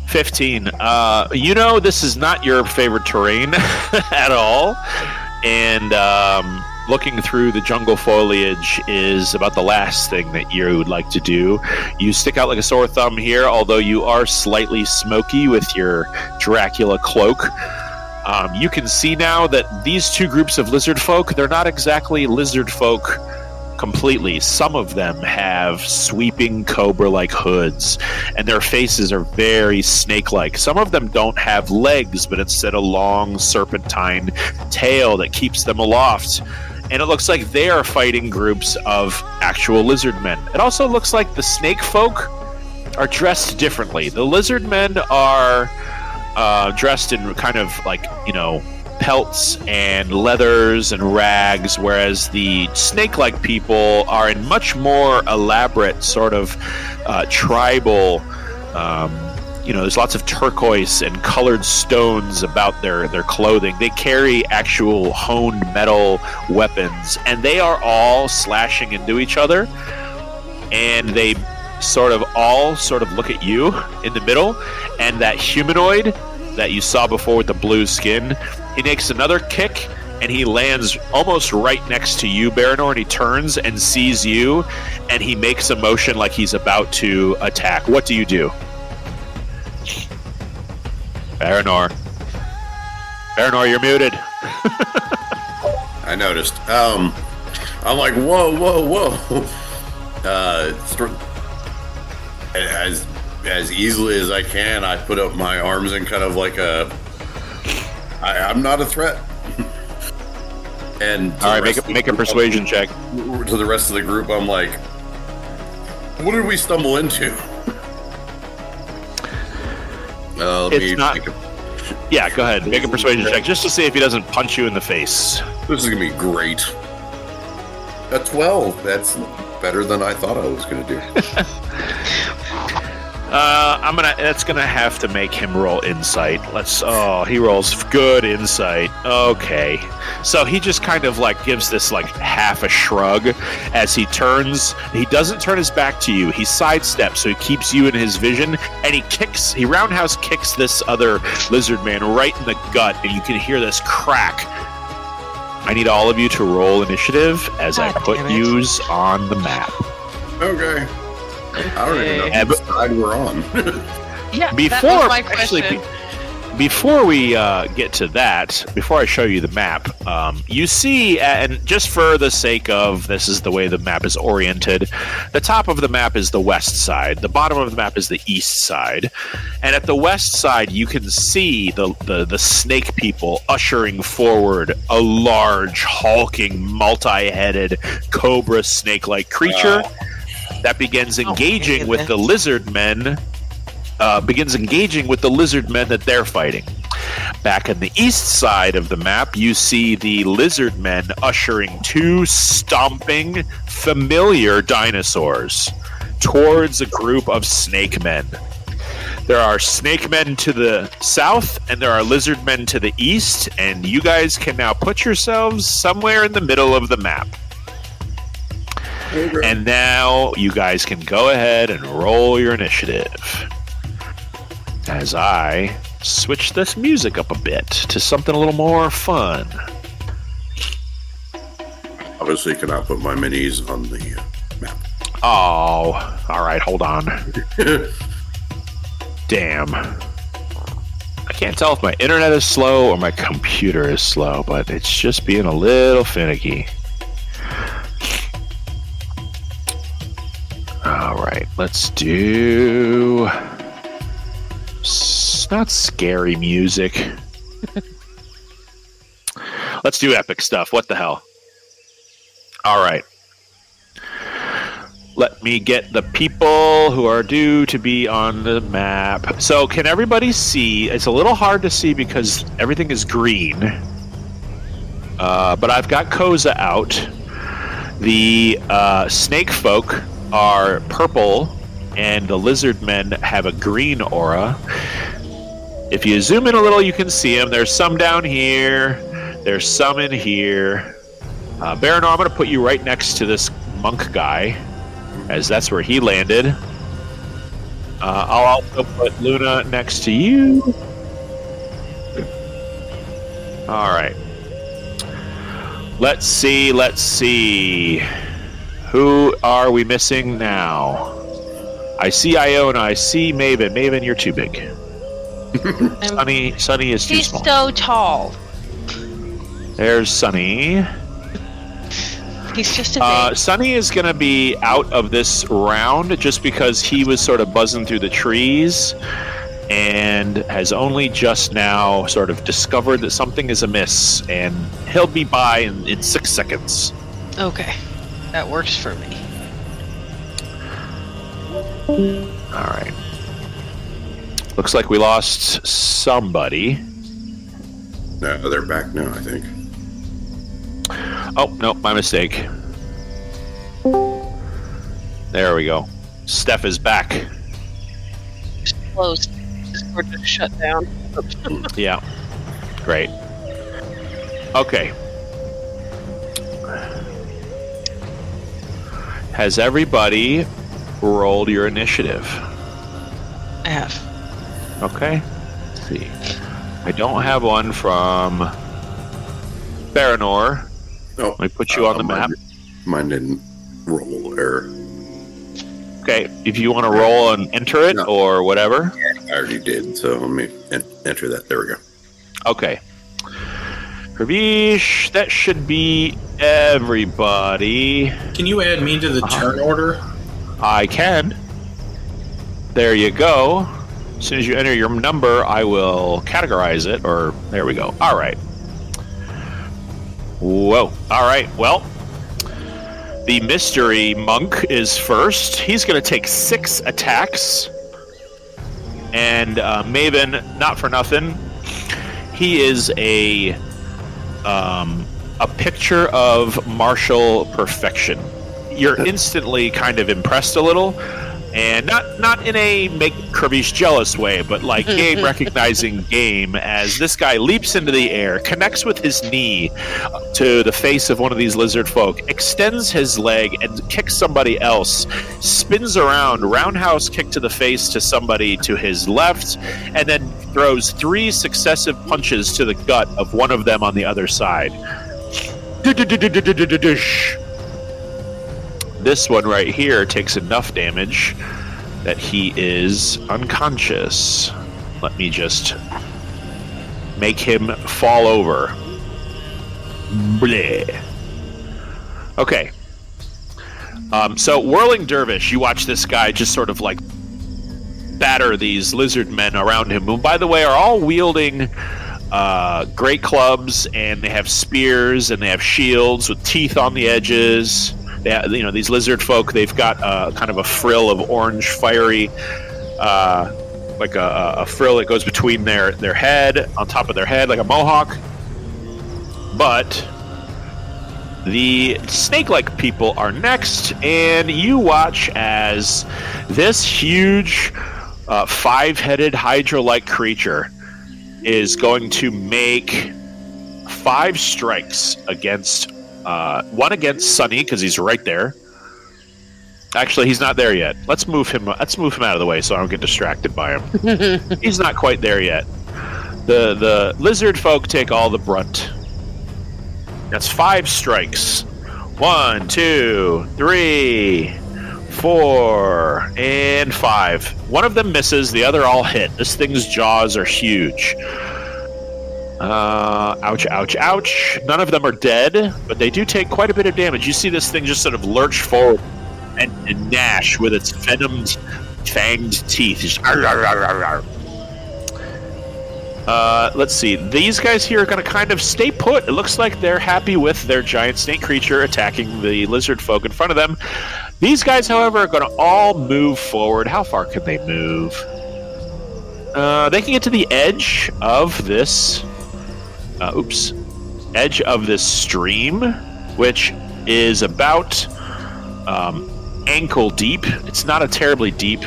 15. This is not your favorite terrain at all. And looking through the jungle foliage is about the last thing that you would like to do. You stick out like a sore thumb here, although you are slightly smoky with your Dracula cloak. You can see now that these 2 groups of lizard folk, they're not exactly lizard folk completely. Some of them have sweeping cobra-like hoods, and their faces are very snake-like. Some of them don't have legs, but instead a long serpentine tail that keeps them aloft. And it looks like they are fighting groups of actual lizard men. It also looks like the snake folk are dressed differently. The lizard men are dressed in kind of like, pelts and leathers and rags, whereas the snake-like people are in much more elaborate sort of tribal, there's lots of turquoise and colored stones about their clothing. They carry actual honed metal weapons, and they are all slashing into each other, and they all look at you in the middle, and that humanoid that you saw before with the blue skin, he makes another kick, and he lands almost right next to you, Baranor, and he turns and sees you, and he makes a motion like he's about to attack. What do you do? Baranor, you're muted. I noticed. I'm like, whoa. As easily as I can, I put up my arms in kind of like I'm not a threat. And all right, make a persuasion check. To the rest of the group, I'm like, what did we stumble into? Yeah, go ahead. Make a persuasion check just to see if he doesn't punch you in the face. This is going to be great. A 12. That's better than I thought I was going to do. That's gonna have to make him roll insight. He rolls good insight. Okay. So he just kind of like gives this like half a shrug as he turns. He doesn't turn his back to you. He sidesteps, so he keeps you in his vision, and he roundhouse kicks this other lizard man right in the gut, and you can hear this crack. I need all of you to roll initiative as I put yous on the map. Okay. I don't even know which side we're on. Yeah, that was my question. Before we get to that, before I show you the map, you see, and just for the sake of this is the way the map is oriented, the top of the map is the west side, the bottom of the map is the east side, and at the west side you can see the snake people ushering forward a large, hulking, multi-headed cobra snake-like creature that begins engaging with the lizard men. That they're fighting. Back on the east side of the map, you see the lizard men ushering two stomping, familiar dinosaurs towards a group of snake men. There are snake men to the south, and there are lizard men to the east, and you guys can now put yourselves somewhere in the middle of the map. Okay. And now you guys can go ahead and roll your initiative. As I switch this music up a bit to something a little more fun. Obviously, cannot put my minis on the map. Oh, all right, hold on. Damn. I can't tell if my internet is slow or my computer is slow, but it's just being a little finicky. All right, let's do... not scary music. Let's do epic stuff. What the hell? All right. Let me get the people who are due to be on the map. So can everybody see? It's a little hard to see because everything is green. But I've got Koza out. The snake folk are purple, and the lizard men have a green aura. If you zoom in a little, you can see them. There's some down here. There's some in here. Baronor, I'm going to put you right next to this monk guy, as that's where he landed. I'll also put Luna next to you. All right. Let's see. Who are we missing now? I see Iona. I see Maven. Maven, you're too big. Sunny is too small. He's so tall. There's Sunny. He's just a baby. Sunny is going to be out of this round just because he was sort of buzzing through the trees and has only just now sort of discovered that something is amiss, and he'll be by in 6 seconds. Okay. That works for me. All right. Looks like we lost somebody. No, they're back now, I think. Oh, no, my mistake. There we go. Steph is back. It's closed. Discord just shut down. Yeah. Great. Okay. Has everybody rolled your initiative? I have. Okay. Let's see. I don't have one from Baronor. Oh, let me put you on the map. Mine didn't roll or... Okay, if you want to roll and enter it or whatever. I already did, so let me enter that. There we go. Okay. Pravish, that should be everybody. Can you add me to the turn order? I can. There you go. As soon as you enter your number, I will categorize it, or there we go. All right. Whoa. All right. Well, the mystery monk is first. He's going to take 6 attacks. And Maven, not for nothing, he is a picture of martial perfection. You're instantly kind of impressed a little, And not in a make Kirby's jealous way, but like game recognizing game, as this guy leaps into the air, connects with his knee to the face of one of these lizard folk, extends his leg and kicks somebody else, spins around, roundhouse kick to the face to somebody to his left, and then throws 3 successive punches to the gut of one of them on the other side. This one right here takes enough damage that he is unconscious. Let me just make him fall over. Bleh. Okay. So Whirling Dervish, you watch this guy just sort of like batter these lizard men around him, who, by the way, are all wielding great clubs, and they have spears, and they have shields with teeth on the edges. These lizard folk, they've got kind of a frill of orange, fiery, like a frill that goes between their head, on top of their head, like a mohawk. But the snake-like people are next, and you watch as this huge 5-headed hydra-like creature is going to make 5 strikes against one against Sunny, because he's right there. Actually, he's not there yet. Let's move him out of the way so I don't get distracted by him. He's not quite there yet. The lizard folk take all the brunt. That's 5 strikes. 1, 2, 3, 4, and 5. One of them misses, the other all hit. This thing's jaws are huge. Ouch, ouch, ouch. None of them are dead, but they do take quite a bit of damage. You see this thing just sort of lurch forward and gnash with its venomed, fanged teeth. Just, arr, arr, arr, arr. Let's see. These guys here are going to kind of stay put. It looks like they're happy with their giant snake creature attacking the lizard folk in front of them. These guys, however, are going to all move forward. How far can they move? They can get to the edge of this... edge of this stream, which is about ankle deep. It's not a terribly deep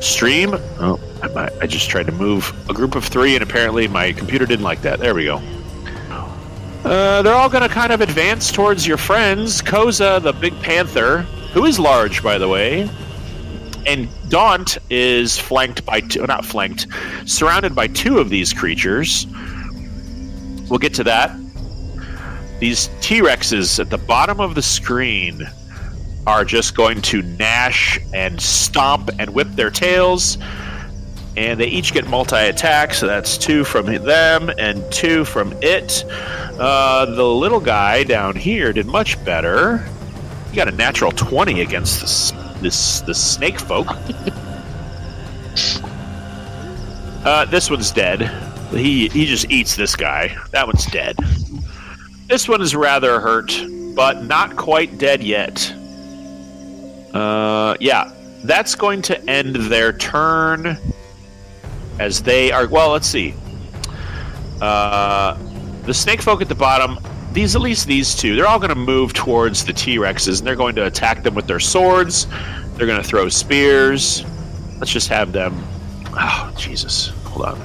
stream. Oh, I just tried to move a group of 3, and apparently my computer didn't like that. There we go. They're all going to kind of advance towards your friends. Koza, the big panther, who is large, by the way. And Daunt is surrounded by 2 of these creatures. We'll get to that. These T-Rexes at the bottom of the screen are just going to gnash and stomp and whip their tails. And they each get multi-attack, so that's 2 from them and 2 from it. The little guy down here did much better. He got a natural 20 against the snake folk. This one's dead. He just eats this guy. That one's dead. This one is rather hurt, but not quite dead yet. Yeah, that's going to end their turn. As they are, well, let's see. The snake folk at the bottom, at least these 2, they're all going to move towards the T-Rexes, and they're going to attack them with their swords. They're going to throw spears. Let's just have them... Oh, Jesus. Hold on.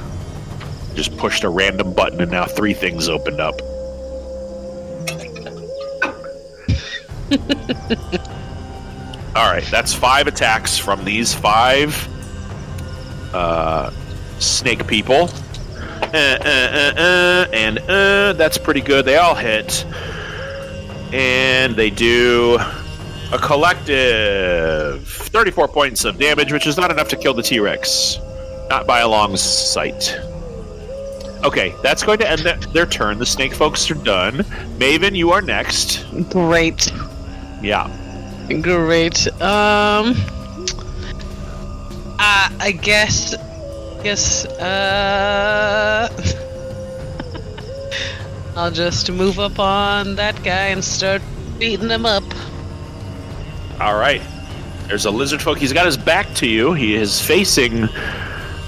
Just pushed a random button, and now 3 things opened up. All right, that's 5 attacks from these 5 snake people. And that's pretty good. They all hit. And they do a collective 34 points of damage, which is not enough to kill the T-Rex. Not by a long sight. Okay, that's going to end their turn. The snake folks are done. Maven, you are next. Great. Yeah. Great. I guess. I'll just move up on that guy and start beating him up. All right. There's a lizard folk. He's got his back to you. He is facing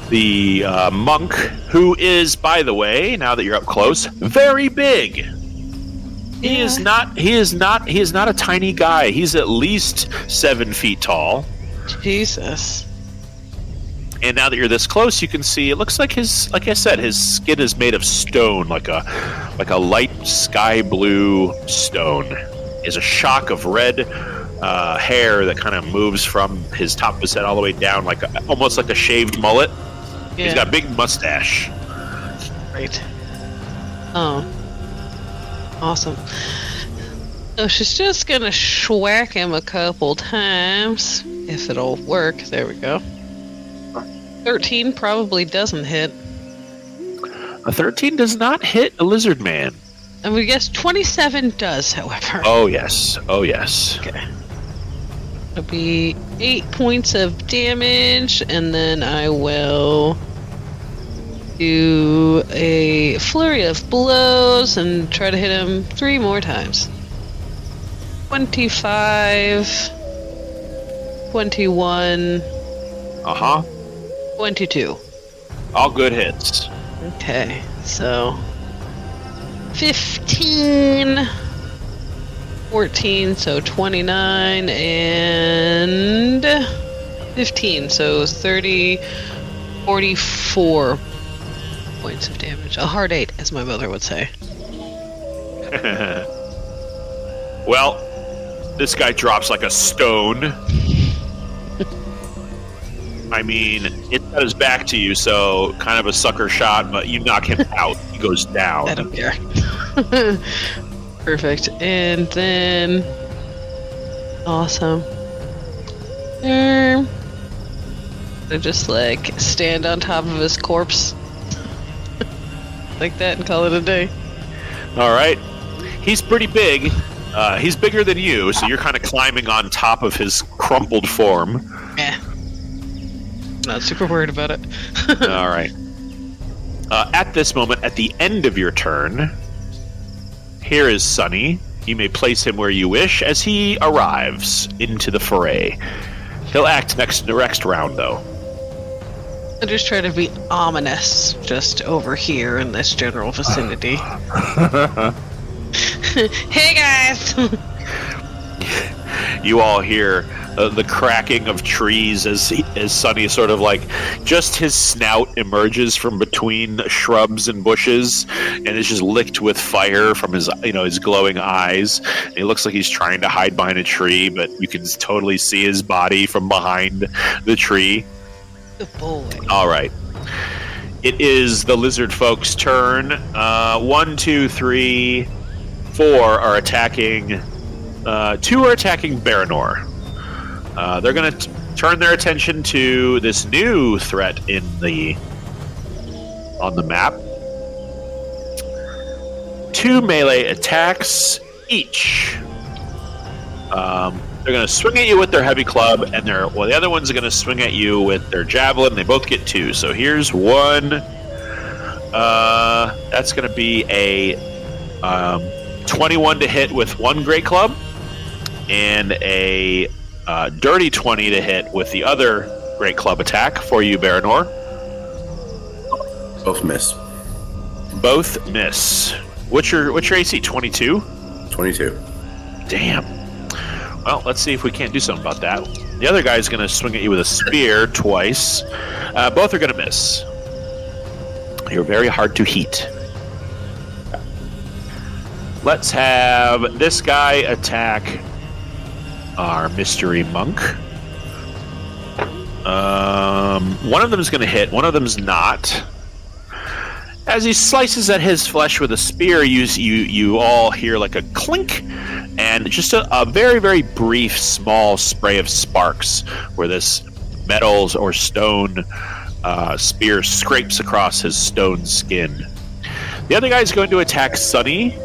the monk, who is, by the way, now that you're up close, very big. He is not a tiny guy. He's at least 7 feet tall. Jesus. And now that you're this close, you can see it looks like like I said, his skin is made of stone, like a light sky blue stone. Is a shock of red hair that kind of moves from his top of his head all the way down, almost like a shaved mullet. Yeah. He's got a big mustache. Right. Oh. Awesome. So she's just gonna schwack him a couple times. If it'll work. There we go. 13 probably doesn't hit. A 13 does not hit a lizard man. And we guess 27 does, however. Oh, yes. Oh, yes. Okay. It'll be 8 points of damage, and then I will do a flurry of blows and try to hit him 3 more times. 25, 21, Uh-huh. 22. All good hits. Okay, so 15, 14, so 29, and 15, so 30, 44 points of damage. A hard 8, as my mother would say. Well, this guy drops like a stone. I mean, it's got his back to you, so kind of a sucker shot, but you knock him out. He goes down. I don't care. Perfect. And then... Awesome. I just, stand on top of his corpse. Like that and call it a day. All right. He's pretty big. He's bigger than you, so you're kind of climbing on top of his crumpled form. Yeah. Not super worried about it. All right. At this moment, at the end of your turn, here is Sunny. You may place him where you wish as he arrives into the foray. He'll act next round, though. I just try to be ominous just over here in this general vicinity. Hey guys! You all hear the cracking of trees as Sunny sort of just his snout emerges from between shrubs and bushes, and it's just licked with fire from his his glowing eyes. And he looks like he's trying to hide behind a tree, but you can totally see his body from behind the tree. Good boy. All right. It is the lizard folks' turn. 1, 2, 3, 4 are attacking. 2 are attacking Baranor. They're going to turn their attention to this new threat on the map. 2 melee attacks each. They're going to swing at you with their heavy club, and the other ones are going to swing at you with their javelin. They both get 2. So here's one. That's going to be a 21 to hit with one great club, and a dirty 20 to hit with the other great club attack for you, Baranor. Both miss. Both miss. What's your AC? 22? 22. Damn. Well, let's see if we can't do something about that. The other guy's going to swing at you with a spear twice. Both are going to miss. You're very hard to heat. Let's have this guy attack our mystery monk. One of them is going to hit. One of them's not. As he slices at his flesh with a spear, you all hear like a clink, and just a very, very brief, small spray of sparks where this metals or stone spear scrapes across his stone skin. The other guy is going to attack Sunny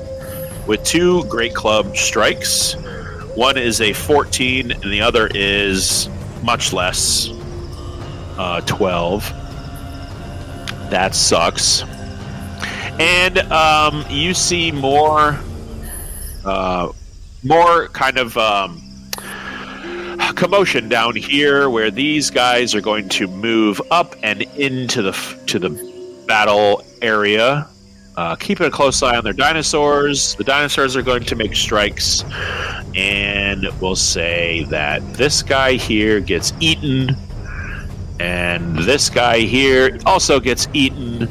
with 2 great club strikes. One is a 14, and the other is much less, 12. That sucks. And you see more kind of commotion down here, where these guys are going to move up and into the battle area. keeping a close eye on their dinosaurs. The dinosaurs are going to make strikes, and we'll say that this guy here gets eaten, and this guy here also gets eaten.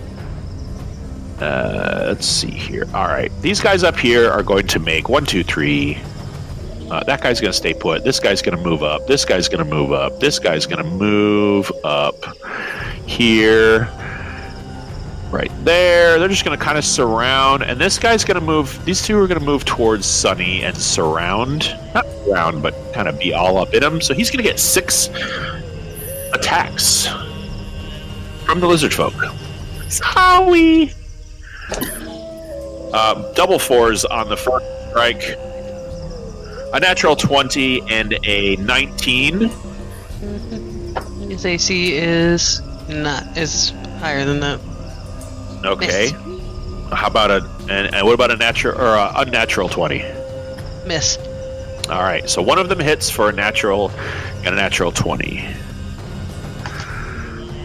Let's see here. All right, these guys up here are going to make 1, 2, 3. That guy's going to stay put. This guy's going to move up. This guy's going to move up. This guy's going to move up here. Right there. They're just going to kind of surround. And this guy's going to move. These two are going to move towards Sunny and surround. Not surround, but kind of be all up in him. So he's going to get 6 attacks from the lizard folk. Sorry. Double 4s on the first strike. A natural 20 and a 19. His AC is higher than that. Okay. Miss. How about and what about a natural or a unnatural 20? Miss. All right. So one of them hits for a natural and a natural 20.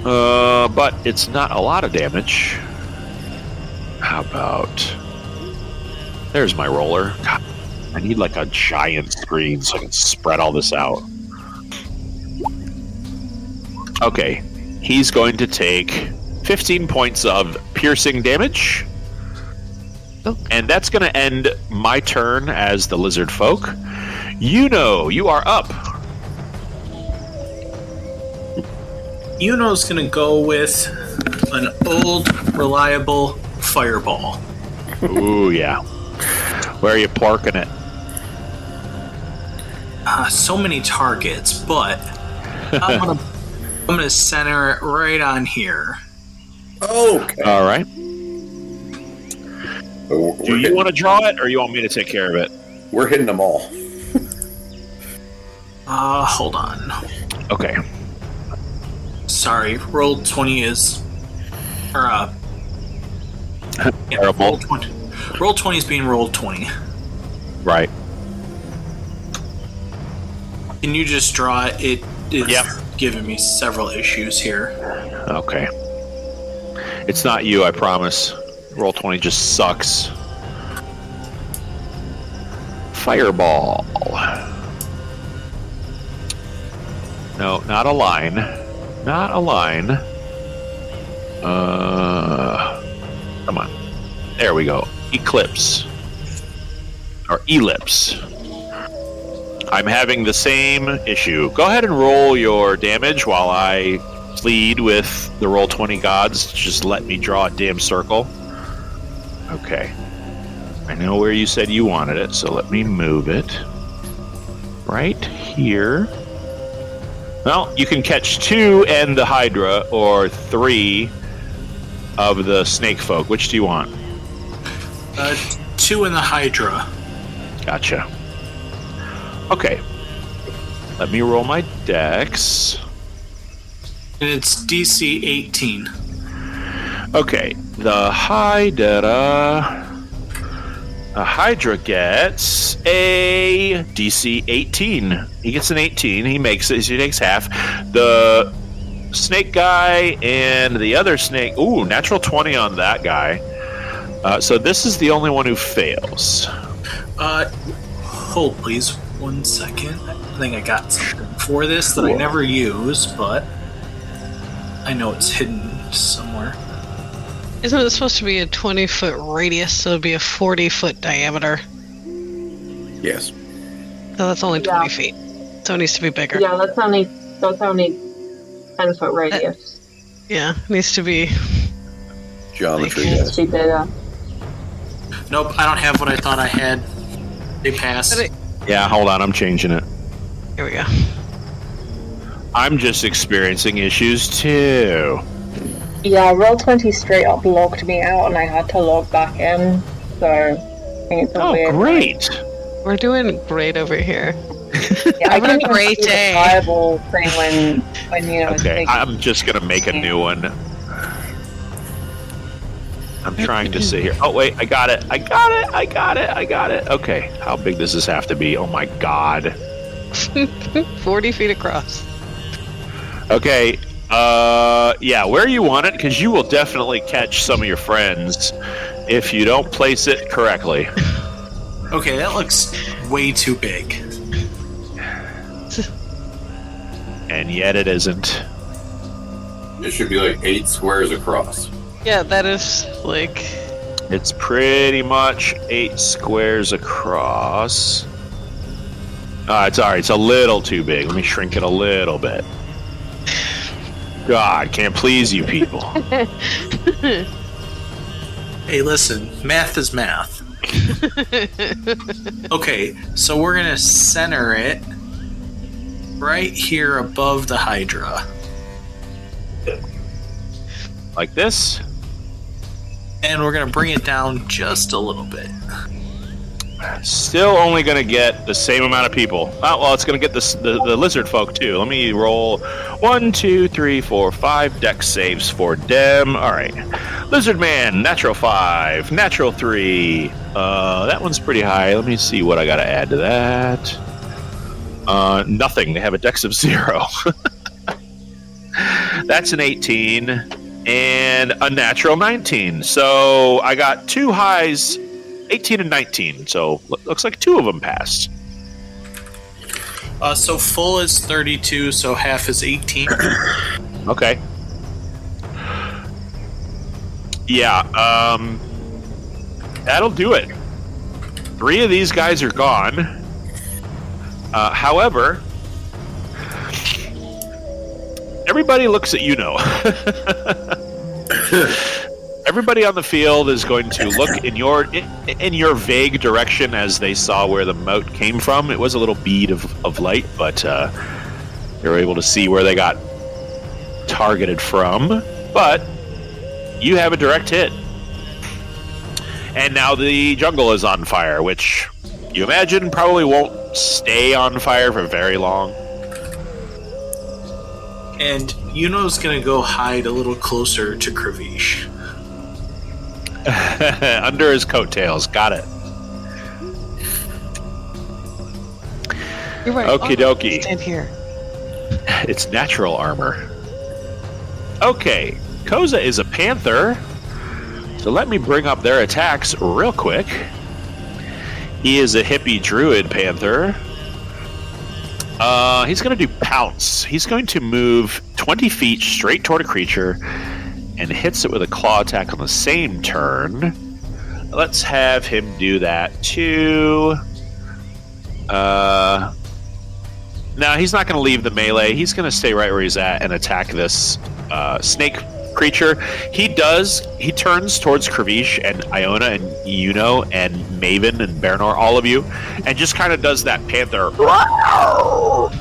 But it's not a lot of damage. How about? There's my roller. God, I need like a giant screen so I can spread all this out. Okay. He's going to take 15 points of piercing damage. Oh. And that's going to end my turn as the lizard folk. You are up. Yuno's gonna go with an old, reliable fireball. Ooh, yeah. Where are you parking it? So many targets, but I'm gonna center it right on here. Okay. All right. We're Do you want to draw it, or you want me to take care of it? We're hitting them all. Hold on. Okay. Sorry, roll 20 is... yeah, Terrible. roll 20. Roll 20 is being rolled 20. Right. Can you just draw it? It is Yep. giving me several issues here. Okay. It's not you, I promise. Roll 20 just sucks. Fireball. No, not a line. Not a line. Come on. There we go. Eclipse. Or ellipse. I'm having the same issue. Go ahead and roll your damage while I plead with the roll 20 gods. Just let me draw a damn circle. Okay. I know where you said you wanted it, so let me move it. Right here. Well, you can catch 2 and the Hydra, or 3 of the snake folk. Which do you want? 2 in the Hydra. Gotcha. Okay. Let me roll my dex. And it's DC 18. Okay. The Hydra gets a DC 18. He gets an 18. He makes it. He takes half. The snake guy and the other snake. Ooh, natural 20 on that guy. So this is the only one who fails. Hold please 1 second. I think I got something for this that I never use, but I know it's hidden somewhere. Isn't it supposed to be a 20-foot radius, so it'd be a 40-foot diameter? Yes. So that's only 20 Yeah. feet. So it needs to be bigger. Yeah, that's only 10-foot radius. Yeah, it needs to be... Geometry, Like, yes. Be bigger. Nope, I don't have what I thought I had. They passed. But Yeah, hold on. I'm changing it. Here we go. I'm just experiencing issues too. Yeah, Roll20 straight up logged me out and I had to log back in, so I think it's a Oh, weird... great. We're doing great over here. Yeah, I Having a couldn't even great see the day. fireball thing when you know... Okay, it's I'm just gonna make a new one. I'm trying to see here. Oh wait, I got it. Okay, how big does this have to be? Oh my god. 40 feet across. Okay, Yeah, where you want it, because you will definitely catch some of your friends if you don't place it correctly. Okay, that looks way too big. And yet it isn't. It should be like 8 squares across. Yeah, that is like. It's pretty much 8 squares across. It's alright, it's a little too big. Let me shrink it a little bit. God, can't please you people. Hey, listen, math is math. Okay, so we're gonna center it right here above the Hydra. Like this? And we're gonna bring it down just a little bit. Still only going to get the same amount of people. Oh, well, it's going to get the lizard folk, too. Let me roll 1, 2, 3, 4, 5 dex saves for them. All right. Lizard man, natural 5, natural 3. That one's pretty high. Let me see what I got to add to that. Nothing. They have a dex of 0. That's an 18 and a natural 19. So I got 2 highs, 18 and 19. So looks like 2 of them passed. So full is 32, so half is 18. Okay. Yeah, that'll do it. 3 of these guys are gone. However, everybody looks at Everybody on the field is going to look in your vague direction as they saw where the moat came from. It was a little bead of light, but they were able to see where they got targeted from. But you have a direct hit. And now the jungle is on fire, which you imagine probably won't stay on fire for very long. And Yuno's gonna go hide a little closer to Kravish. Under his coattails. Got it. You're right. Okie dokie. Stand here. It's natural armor. Okay. Koza is a panther. So let me bring up their attacks real quick. He is a hippie druid panther. He's going to do pounce. He's going to move 20 feet straight toward a creature and hits it with a claw attack on the same turn. Let's have him do that too. No, he's not going to leave the melee. He's going to stay right where he's at and attack this snake creature. He turns towards Kravish and Iona and Yuno and Maven and Bernor, all of you, and just kind of does that panther.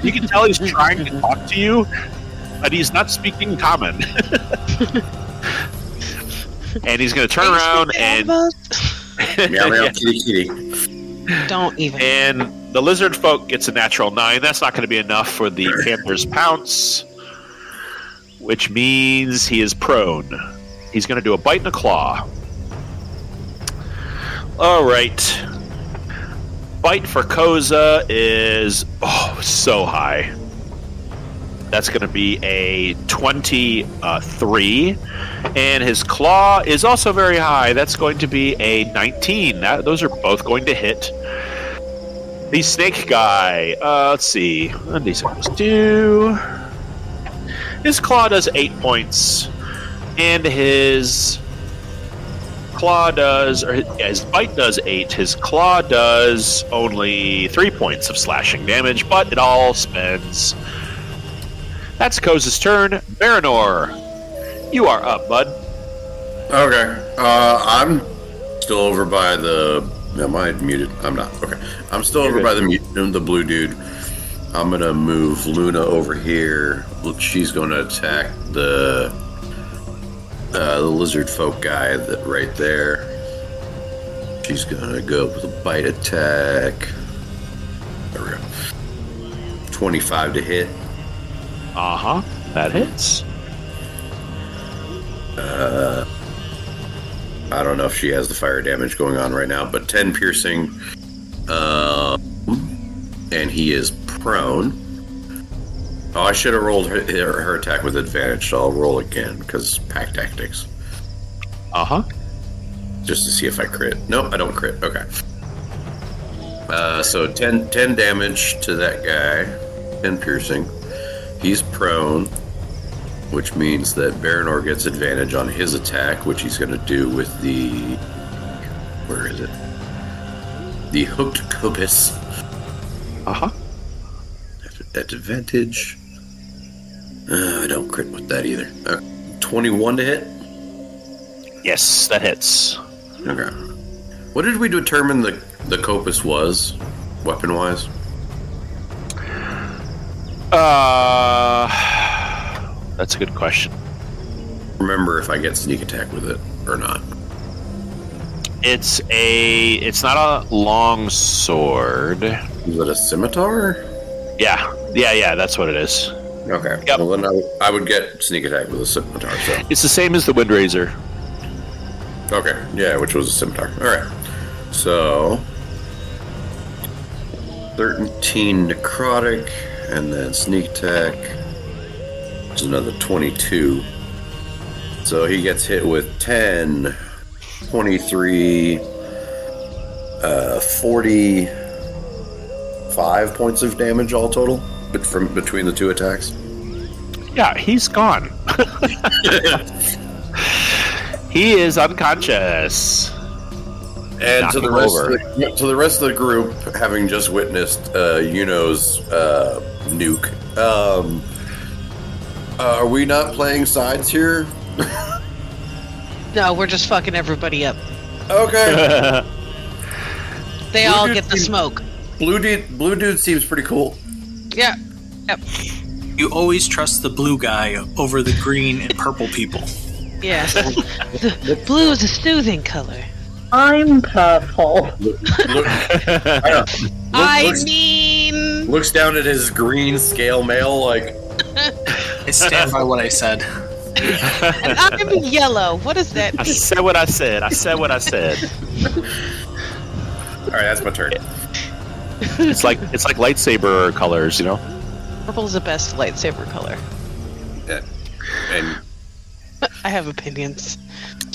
You can tell he's trying to talk to you, but he's not speaking common. And he's going to turn around and... Meow, meow, kitty, kitty. Don't even. And the lizard folk gets a natural 9. That's not going to be enough for the panther's pounce, which means he is prone. He's going to do a bite and a claw. All right. Bite for Koza is so high. That's going to be a 23. And his claw is also very high. That's going to be a 19. Those are both going to hit. The snake guy, let's see. His claw does 8 points. And his claw does, or his bite does 8. His claw does only 3 points of slashing damage, but it all spends. That's Koza's turn. Baranor, you are up, bud. Okay. I'm still over by the... Am I muted? I'm not. Okay. I'm still over by the blue dude. I'm going to move Luna over here. Look, she's going to attack the lizard folk guy right there. She's going to go with a bite attack. There we go. 25 to hit. Uh-huh. That hits. I don't know if she has the fire damage going on right now, but 10 piercing. And he is prone. Oh, I should have rolled her attack with advantage, so I'll roll again, because pack tactics. Uh-huh. Just to see if I crit. Nope, I don't crit. Okay. So 10 damage to that guy. 10 piercing. He's prone, which means that Baranor gets advantage on his attack, which he's going to do with the... Where is it? The hooked copus. Uh-huh. At advantage. I don't crit with that either. 21 to hit? Yes, that hits. Okay. What did we determine the copus was, weapon-wise? That's a good question. Remember if I get sneak attack with it or not. It's not a long sword. Is it a scimitar? Yeah, that's what it is. Okay. Yep. Well, then I would get sneak attack with a scimitar, so. It's the same as the Wind Razor. Okay, yeah, which was a scimitar. Alright. So 13 necrotic, and then sneak attack, which is another 22. So he gets hit with 10, 23, 45 points of damage all total between the two attacks. Yeah, he's gone. He is unconscious. And Knock to the rest of the group, having just witnessed Yuno's nuke, are we not playing sides here? No, we're just fucking everybody up. Okay. They all get the smoke. Blue dude seems pretty cool. Yeah. Yep. You always trust the blue guy over the green and purple people. Yes. The blue is a soothing color. I'm purple. Looks down at his green scale mail like. I stand by what I said. And I'm yellow. What is that? I said what I said. All right, that's my turn. It's like lightsaber colors, you know. Purple is the best lightsaber color. Yeah. And I have opinions.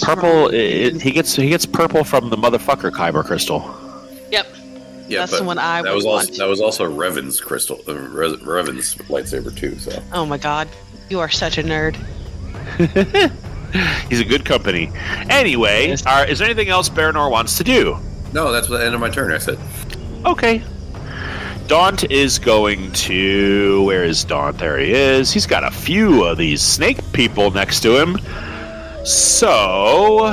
Purple. He gets purple from the motherfucker kyber crystal. Yep. yeah, That's but the one I that would was want. also that was also Revan's crystal, Revan's lightsaber too. So Oh my god. You are such a nerd. He's a good company. Anyway, is there anything else Baranor wants to do? no, that's the end of my turn. I said. Okay. Daunt is going to... Where is Daunt? There he is. He's got a few of these snake people next to him. So...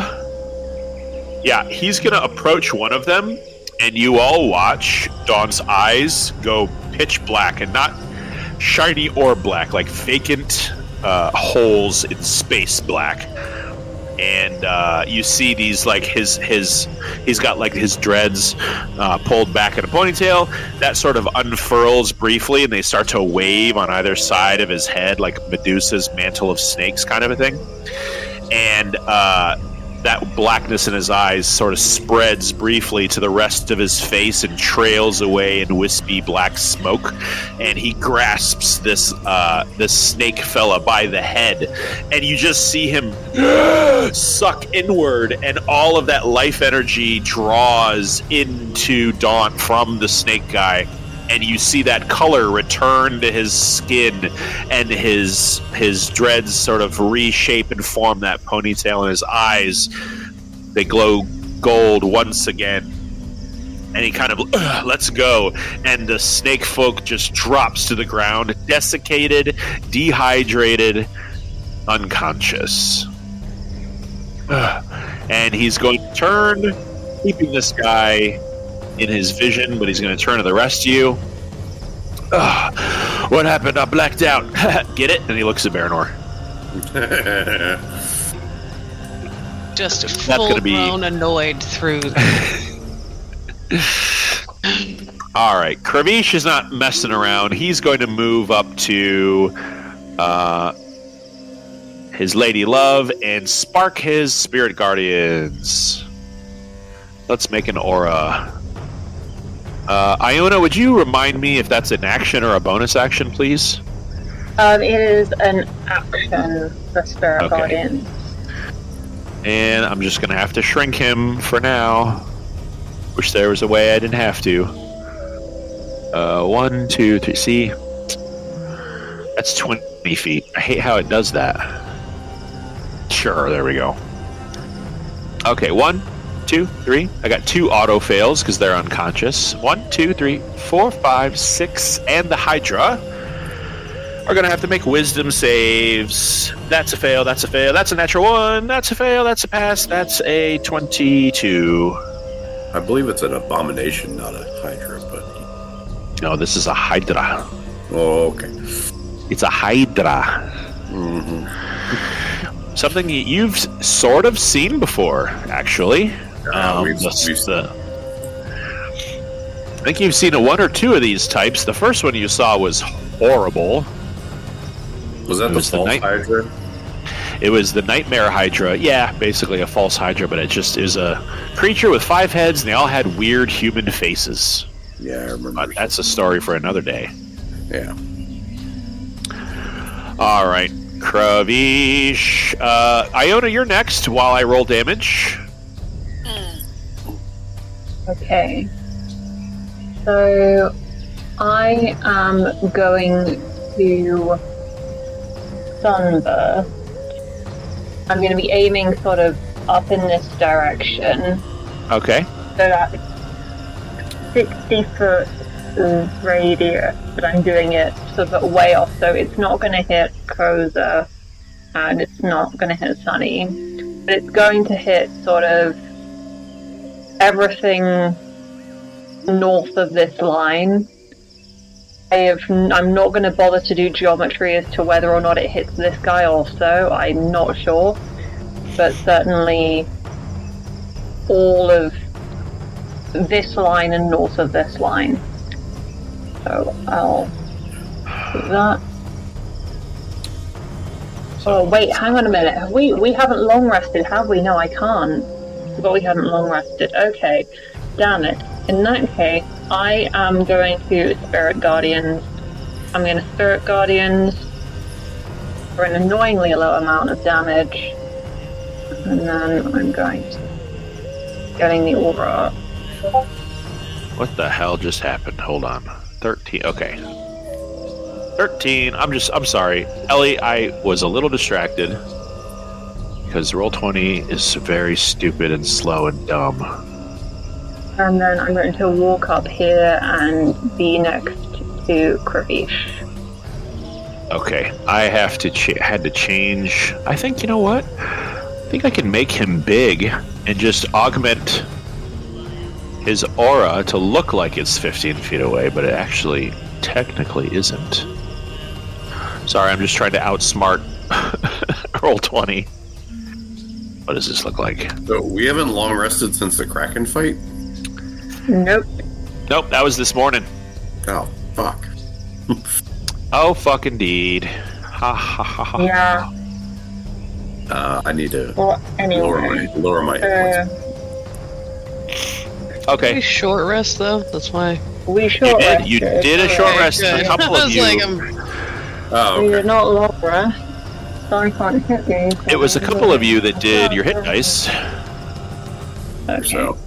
Yeah, he's going to approach one of them, and you all watch Daunt's eyes go pitch black, and not shiny or black, like vacant holes in space black. And you see these, like, he's got like his dreads pulled back in a ponytail that sort of unfurls briefly, and they start to wave on either side of his head like Medusa's mantle of snakes kind of a thing. And that blackness in his eyes sort of spreads briefly to the rest of his face and trails away in wispy black smoke. And he grasps this snake fella by the head, and you just see him suck inward, and all of that life energy draws into Daunt from the snake guy. And you see that color return to his skin, and his dreads sort of reshape and form that ponytail, and his eyes, they glow gold once again. And he kind of lets go, and the snake folk just drops to the ground, desiccated, dehydrated, unconscious. And he's going to turn, keeping this guy in his vision, but he's going to turn to the rest of you. What happened? I blacked out. Get it? And he looks at Baranor. Just full-blown annoyed through. All right. Kravish is not messing around. He's going to move up to his lady love and spark his spirit guardians. Let's make an aura. Iona, would you remind me if that's an action or a bonus action, please? It is an action for Spirit Okay. Guardian. And I'm just going to have to shrink him for now. Wish there was a way I didn't have to. 1, 2, 3. See? That's 20 feet. I hate how it does that. Sure, there we go. Okay, 1, 2, 3. I got 2 auto fails because they're unconscious. 1, 2, 3, 4, 5, 6, and the Hydra are going to have to make wisdom saves. That's a fail, that's a fail, that's a natural 1, that's a fail, that's a pass, that's a 22. I believe it's an abomination, not a Hydra, but... No, this is a Hydra. Oh, okay. It's a Hydra. Mm-hmm. Something you've sort of seen before, actually. We've I think you've seen 1 or 2 of these types. The first one you saw was horrible. Was that the false Hydra? It was the Nightmare Hydra. Yeah, basically a false Hydra, but it just is a creature with 5 heads, and they all had weird human faces. Yeah, I remember. But that's a story for another day. Yeah. All right, Kravish. Iona, you're next while I roll damage. Okay. So I am going to Sunburst. I'm going to be aiming sort of up in this direction. Okay. So that's 60-foot radius, but I'm doing it sort of way off, so it's not going to hit Koza, and it's not going to hit Sunny, but it's going to hit sort of everything north of this line. I'm not going to bother to do geometry as to whether or not it hits this guy also, I'm not sure, but certainly all of this line and north of this line. So I'll do that. Oh wait, hang on a minute. We haven't long rested, have we? No, I can't. But we haven't long rested. Okay, damn it. In that case, I am going to Spirit Guardians. I'm going to Spirit Guardians for an annoyingly low amount of damage. And then I'm going to getting the aura. What the hell just happened? Hold on. 13. Okay. 13. I'm sorry. Ellie, I was a little distracted because roll 20 is very stupid and slow and dumb. And then I'm going to walk up here and be next to Kravish. Okay. I had to change. I think, you know what? I think I can make him big and just augment his aura to look like it's 15 feet away, but it actually technically isn't. Sorry, I'm just trying to outsmart roll 20. What does this look like? So we haven't long rested since the Kraken fight? Nope. Nope, that was this morning. Oh, fuck. Oh, fuck indeed. Ha ha ha ha. Yeah. I need to Well, anyway. lower my hit points. Okay. Pretty short rest though. That's why. We short rested. You did a short Okay, rest. good. A couple I of was you. like, Oh, We okay. did not long rest. So I can't hit you. It was a couple of you that did your hit dice. Okay. So,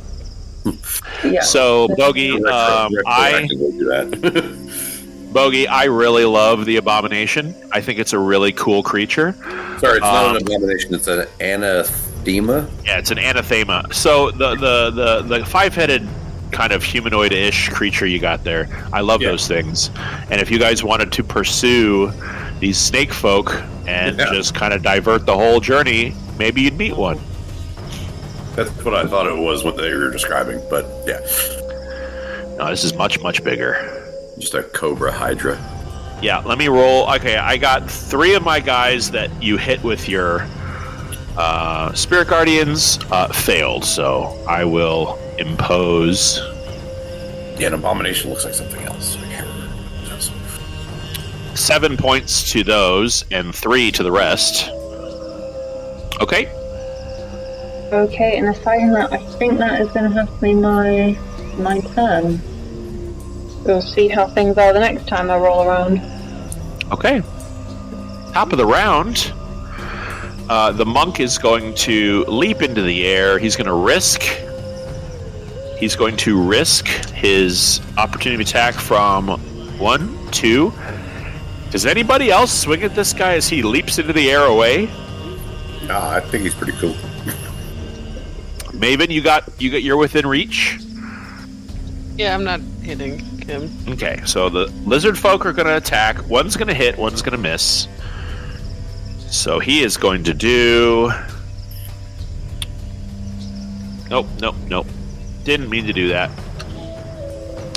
Yeah. So, Bogey, I can go do that. Bogey, I really love the Abomination. I think it's a really cool creature. Sorry, it's not an abomination. It's an anathema. Yeah, it's an anathema. So the 5-headed kind of humanoid-ish creature you got there, I love those things. And if you guys wanted to pursue these snake folk and just kind of divert the whole journey, maybe you'd meet one. That's what I thought it was, what they were describing. But yeah, No, this is much, much bigger. just a cobra hydra. Yeah, let me roll. Okay, I got 3 of my guys that you hit with your Spirit Guardians failed, so I will impose. Yeah, an abomination looks like something else. I can't remember what it is. 7 points to those and 3 to the rest. Okay. Okay, and aside from that, I think that is going to have to be my turn. We'll see how things are the next time I roll around. Okay. Top of the round, the monk is going to leap into the air. He's going to risk his opportunity attack from 1, 2. Does anybody else swing at this guy as he leaps into the air away? Nah, I think he's pretty cool. Maven, you're within reach. Yeah, I'm not hitting him. Okay, so the lizard folk are going to attack. One's going to hit, one's going to miss. So he is going to do... Nope. Didn't mean to do that.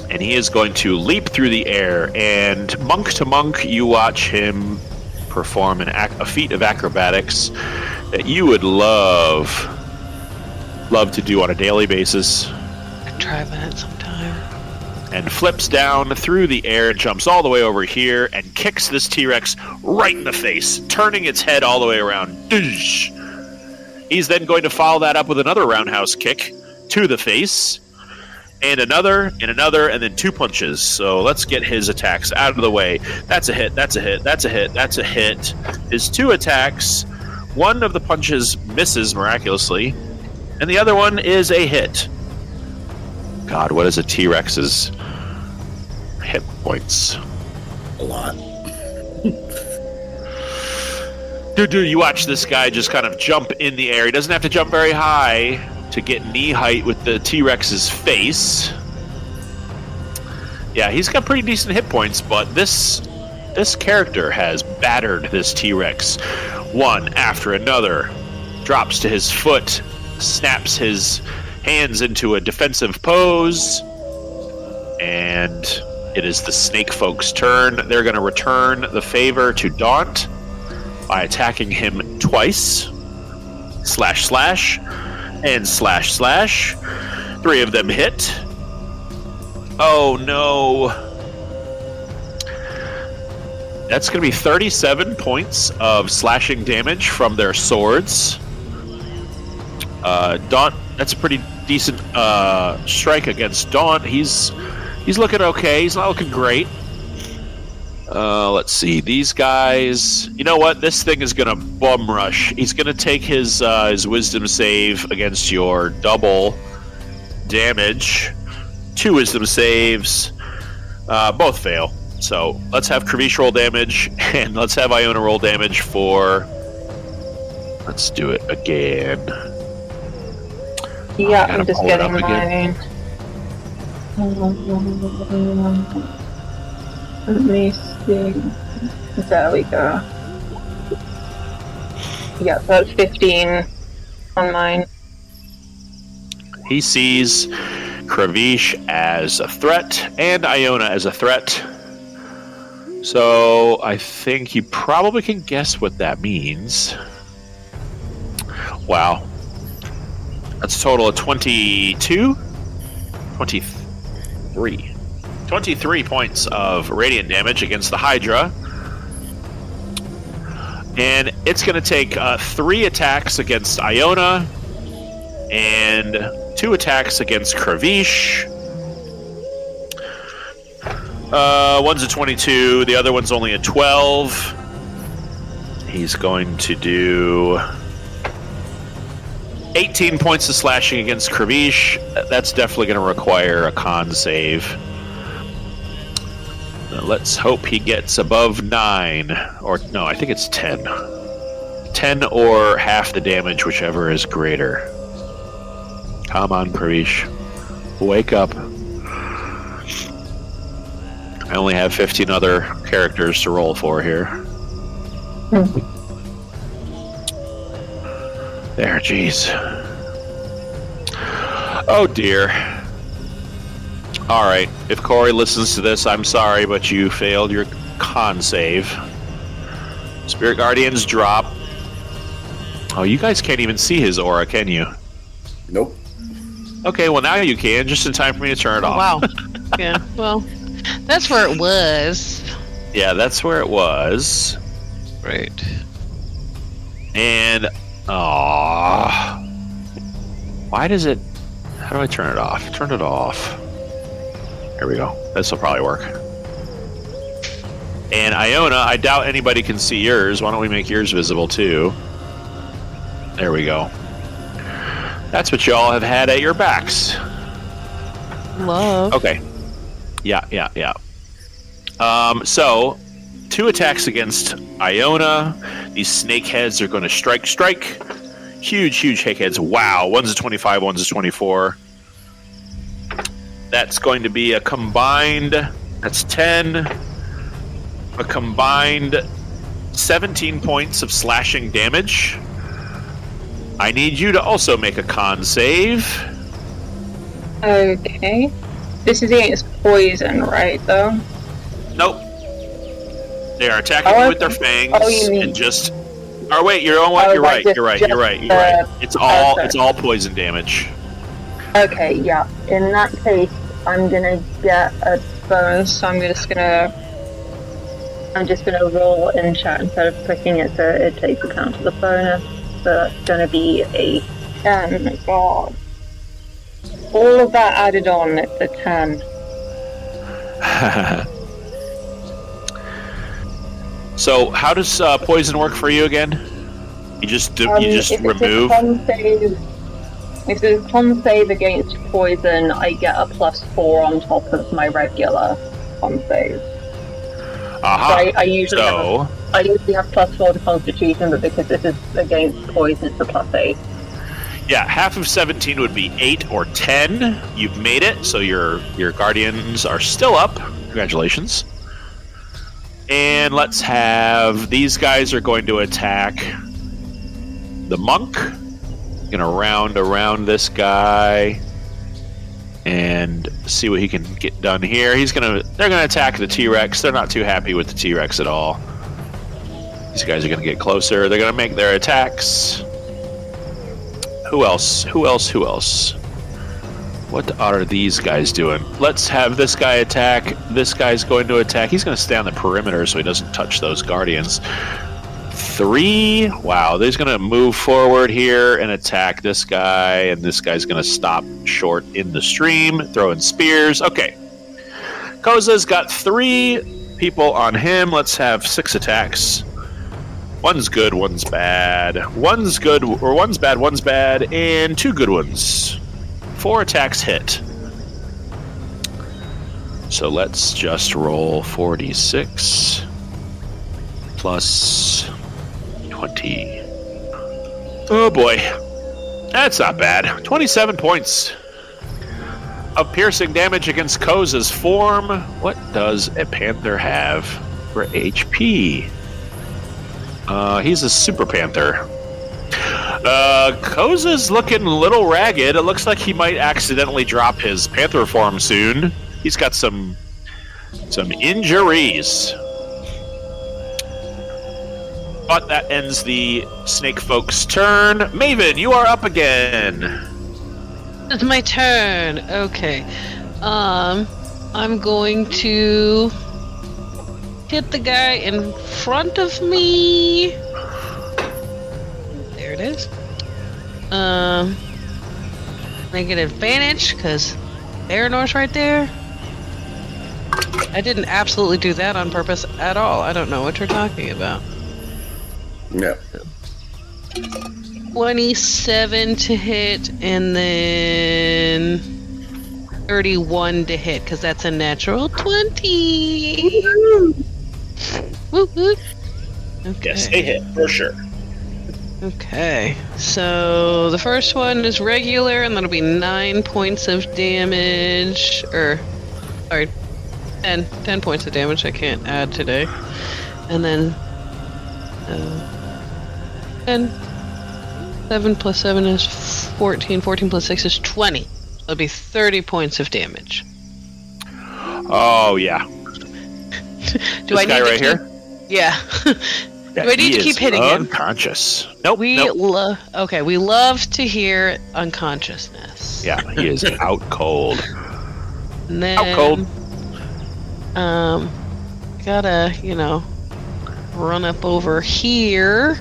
And he is going to leap through the air, and monk to monk, you watch him perform a feat of acrobatics that you would love to do on a daily basis. I'd try that sometime. And flips down through the air, jumps all the way over here, and kicks this T-Rex right in the face, turning its head all the way around. He's then going to follow that up with another roundhouse kick to the face, and another, and then 2 punches. So let's get his attacks out of the way. That's a hit, that's a hit, that's a hit, that's a hit. His 2 attacks, one of the punches misses miraculously, and the other one is a hit. God, what is a T-Rex's hit points? A lot. Dude, you watch this guy just kind of jump in the air. He doesn't have to jump very high to get knee height with the T-Rex's face. Yeah, he's got pretty decent hit points, but this character has battered this T-Rex one after another. Drops to his foot, snaps his hands into a defensive pose, and it is the snake folks' turn. They're going to return the favor to Daunt by attacking him twice. Slash, slash, and slash, slash. 3 of them hit. Oh, no. That's going to be 37 points of slashing damage from their swords. Daunt, that's a pretty decent strike against Daunt. He's looking okay. He's not looking great. Let's see. These guys... You know what? This thing is going to bum rush. He's going to take his wisdom save against your double damage. 2 wisdom saves. Both fail. So let's have Kravish roll damage, and let's have Iona roll damage for... Let's do it again. Yeah, I'm just getting mine. Let me see. There we go. Yeah, that's 15 on mine. He sees Kravish as a threat and Iona as a threat. So I think you probably can guess what that means. Wow. That's a total of 23. 23 points of radiant damage against the Hydra. And it's going to take 3 attacks against Iona and 2 attacks against Kravish. One's a 22, the other one's only a 12. He's going to do 18 points of slashing against Kravish. That's definitely going to require a con save. Let's hope he gets above 9. Or, no, I think it's 10. 10 or half the damage, whichever is greater. Come on, Kravish. Wake up. I only have 15 other characters to roll for here. There, jeez. Oh, dear. Alright, if Corey listens to this, I'm sorry, but you failed your con save. Spirit Guardians drop. Oh, you guys can't even see his aura, can you? Nope. Okay, well now you can, just in time for me to turn it off. Wow. Yeah, well, that's where it was. Yeah, that's where it was. Right. And, why does it... How do I turn it off? Turn it off. There we go. This will probably work. And Iona, I doubt anybody can see yours. Why don't we make yours visible too? There we go. That's what y'all have had at your backs. Love. Okay. Yeah. So, 2 attacks against Iona. These snake heads are going to strike. Huge snake heads. Wow. One's a 25, one's a 24. That's going to be a combined... That's 10. A combined 17 points of slashing damage. I need you to also make a con save. Okay. This is against poison, right, though? Nope. They are attacking you with their fangs and just... Oh, wait, you're right. You're right. It's all poison damage. Okay, yeah. In that case, I'm gonna get a bonus, so I'm just gonna roll in chat instead of clicking it so it takes account of the bonus. So that's gonna be a 10. God. All of that added on, it's a 10. So, how does poison work for you again? You just remove. If it's a con save against poison, I get a +4 on top of my regular con save. Uh-huh. So I usually have +4 to Constitution, but because this is against poison, it's a +8. Yeah, half of 17 would be 8 or 10. You've made it, so your guardians are still up. Congratulations. And let's have... These guys are going to attack the monk. Gonna round around this guy and see what he can get done here. They're gonna attack the T-Rex. They're not too happy with the T-Rex at all. These guys are gonna get closer. They're gonna make their attacks. Who else? What are these guys doing? Let's have this guy attack. This guy's going to attack. He's going to stay on the perimeter so he doesn't touch those guardians. 3. Wow, he's going to move forward here and attack this guy, and this guy's going to stop short in the stream, throwing spears. Okay. Koza's got 3 people on him. Let's have 6 attacks. One's good, one's bad. One's good, or one's bad, and 2 good ones. 4 attacks hit. So let's just roll 4d6 plus 20. Oh boy. That's not bad. 27 points of piercing damage against Koza's form. What does a panther have for HP? He's a super panther. Koza's looking a little ragged. It looks like he might accidentally drop his panther form soon. He's got some injuries. But that ends the snake folks' turn. Maven, you are up again. It's my turn. Okay. I'm going to hit the guy in front of me. There it is. Make an advantage because Aranor's right there. I didn't absolutely do that on purpose at all. I don't know what you're talking about. Yeah. 27 to hit, and then 31 to hit, because that's a natural 20. Woo woo. Okay. Yes, they hit for sure. Okay, so the first one is regular, and that'll be 9 points of damage, or, sorry, 10 points of damage. I can't add today. And then 10. 7 plus 7 is 14. 14 plus 6 is 20. That'll be 30 points of damage. Oh, yeah. Do I need guy to right keep... here? Yeah. Do I need to keep hitting him? Unconscious. Nope. We love to hear unconsciousness. Yeah, he is out cold. And then, out cold. Gotta, run up over here.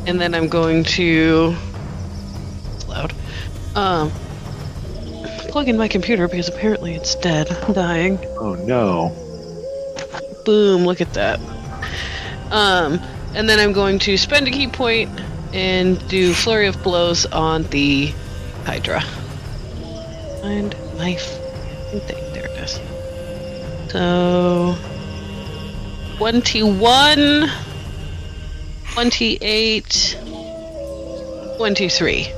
And then I'm going to... It's loud. Plug in my computer because apparently it's dead. I'm dying. Oh no. Boom! Look at that. And then I'm going to spend a key point and do flurry of blows on the Hydra. Find my thing. There it is. So 21, 28, 23.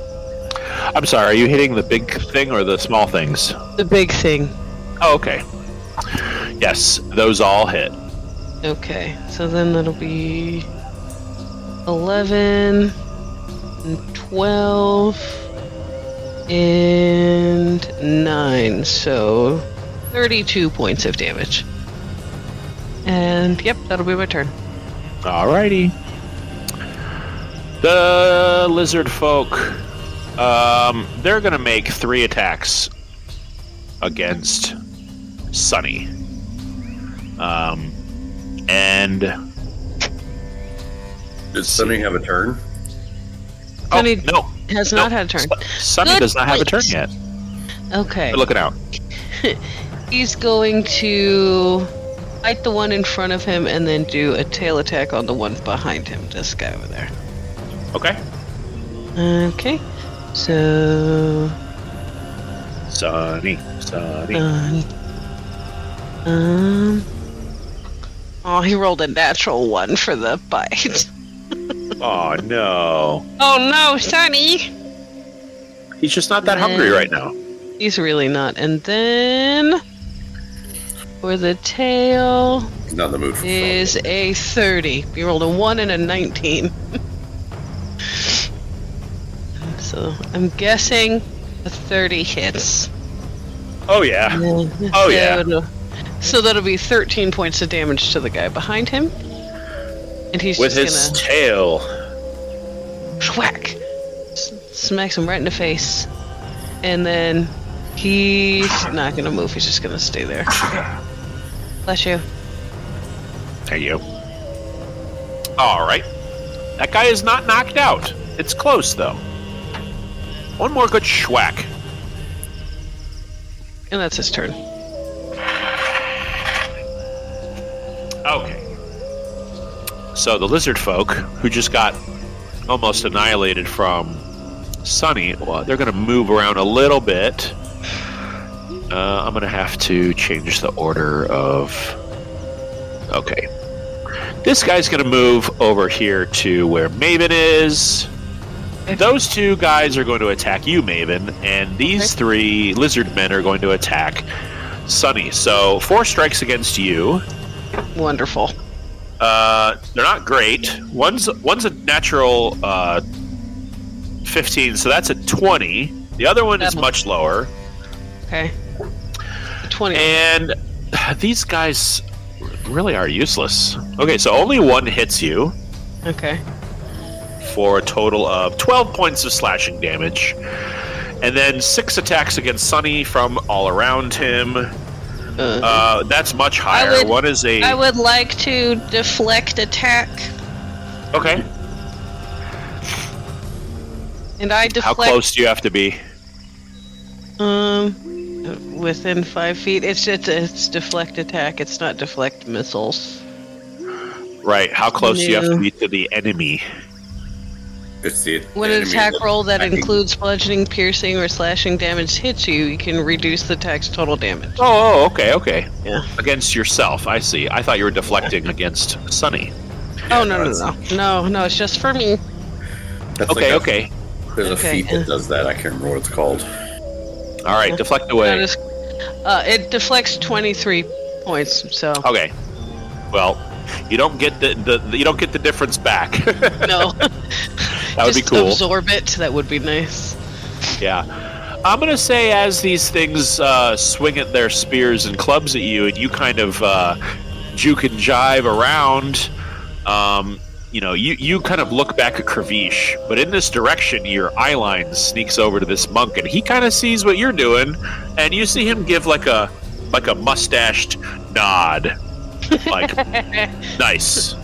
I'm sorry, are you hitting the big thing or the small things? The big thing. Oh, okay. Yes, those all hit. Okay, so then that'll be 11, and 12, and 9. So 32 points of damage. And yep, that'll be my turn. Alrighty. The lizard folk, they're gonna make 3 attacks against Sunny. And Does Sunny have a turn? Sunny no, has not had a turn. Sunny Good does not have a turn point. yet. Okay. Good looking out. He's going to bite the one in front of him and then do a tail attack on the one behind him, this guy over there. Okay. Okay. So Sunny. oh, he rolled a natural 1 for the bite. Oh no. Oh no, Sonny! He's just not that hungry right now. He's really not. And then for the tail He's not in the mood for is a 30. You rolled a 1 and a 19. So I'm guessing a 30 hits. Oh yeah. Oh yeah. So that'll be 13 points of damage to the guy behind him. And he's With just his tail. whack, smacks him right in the face, and then he's not gonna move. He's just gonna stay there. Bless you. Thank you. All right. That guy is not knocked out. It's close though. One more good schwack. And that's his turn. Okay. So the lizard folk, who just got almost annihilated from Sunny, well, they're going to move around a little bit. I'm going to have to change the order of... Okay. This guy's going to move over here to where Maven is. Those 2 guys are going to attack you, Maven, and these 3 lizard men are going to attack Sunny. So 4 strikes against you. Wonderful. They're not great. One's a natural 15, so that's a 20. The other one is much lower. Okay. 20. And these guys really are useless. Okay, so only 1 hits you Okay. for a total of 12 points of slashing damage. And then 6 attacks against Sunny from all around him. That's much higher. One is a... I would like to deflect attack. Okay. And I deflect... How close do you have to be? Within 5 feet. It's deflect attack. It's not deflect missiles. Right. How close do you have to be to the enemy? It's the When an enemy attack that's roll that attacking. includes bludgeoning, piercing, or slashing damage hits you, you can reduce the attack's total damage. Oh, okay. Yeah. Against yourself, I see. I thought you were deflecting against Sunny. Oh, no, it's just for me. That's Okay, like okay. There's a Okay, feat that does that. I can't remember what it's called. All right, deflect away. It deflects 23 points, so... Okay. Well, you don't get the difference back. No. That would be Just cool. absorb it. That would be nice. Yeah. I'm going to say as these things swing at their spears and clubs at you, and you kind of juke and jive around, you kind of look back at Kravish, but in this direction, your eye line sneaks over to this monk, and he kind of sees what you're doing, and you see him give like a mustached nod. Like, nice.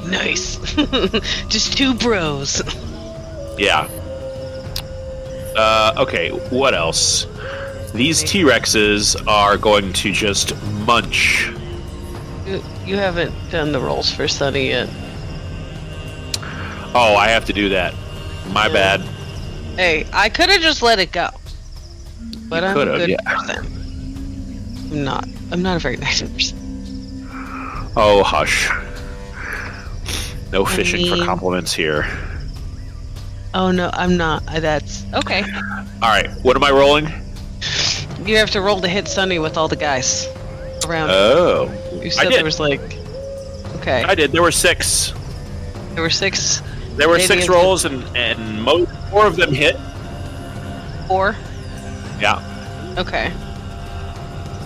Nice. Just 2 bros. Yeah. Okay, what else? These T-Rexes are going to just munch You haven't done the rolls for Sunny yet. Oh, I have to do that. My bad. Hey, I could have just let it go. But You I'm could've, a good yeah. person. I'm not a very nice person. Oh, hush. No fishing for mean- compliments here. Oh no, I'm not. That's okay. All right, what am I rolling? You have to roll to hit Sunny with all the guys around. Oh, You said did. there was like. Okay. I did. There were 6. There were 6. There were Canadians 6 rolls, and 4 of them hit. 4. Yeah, Okay.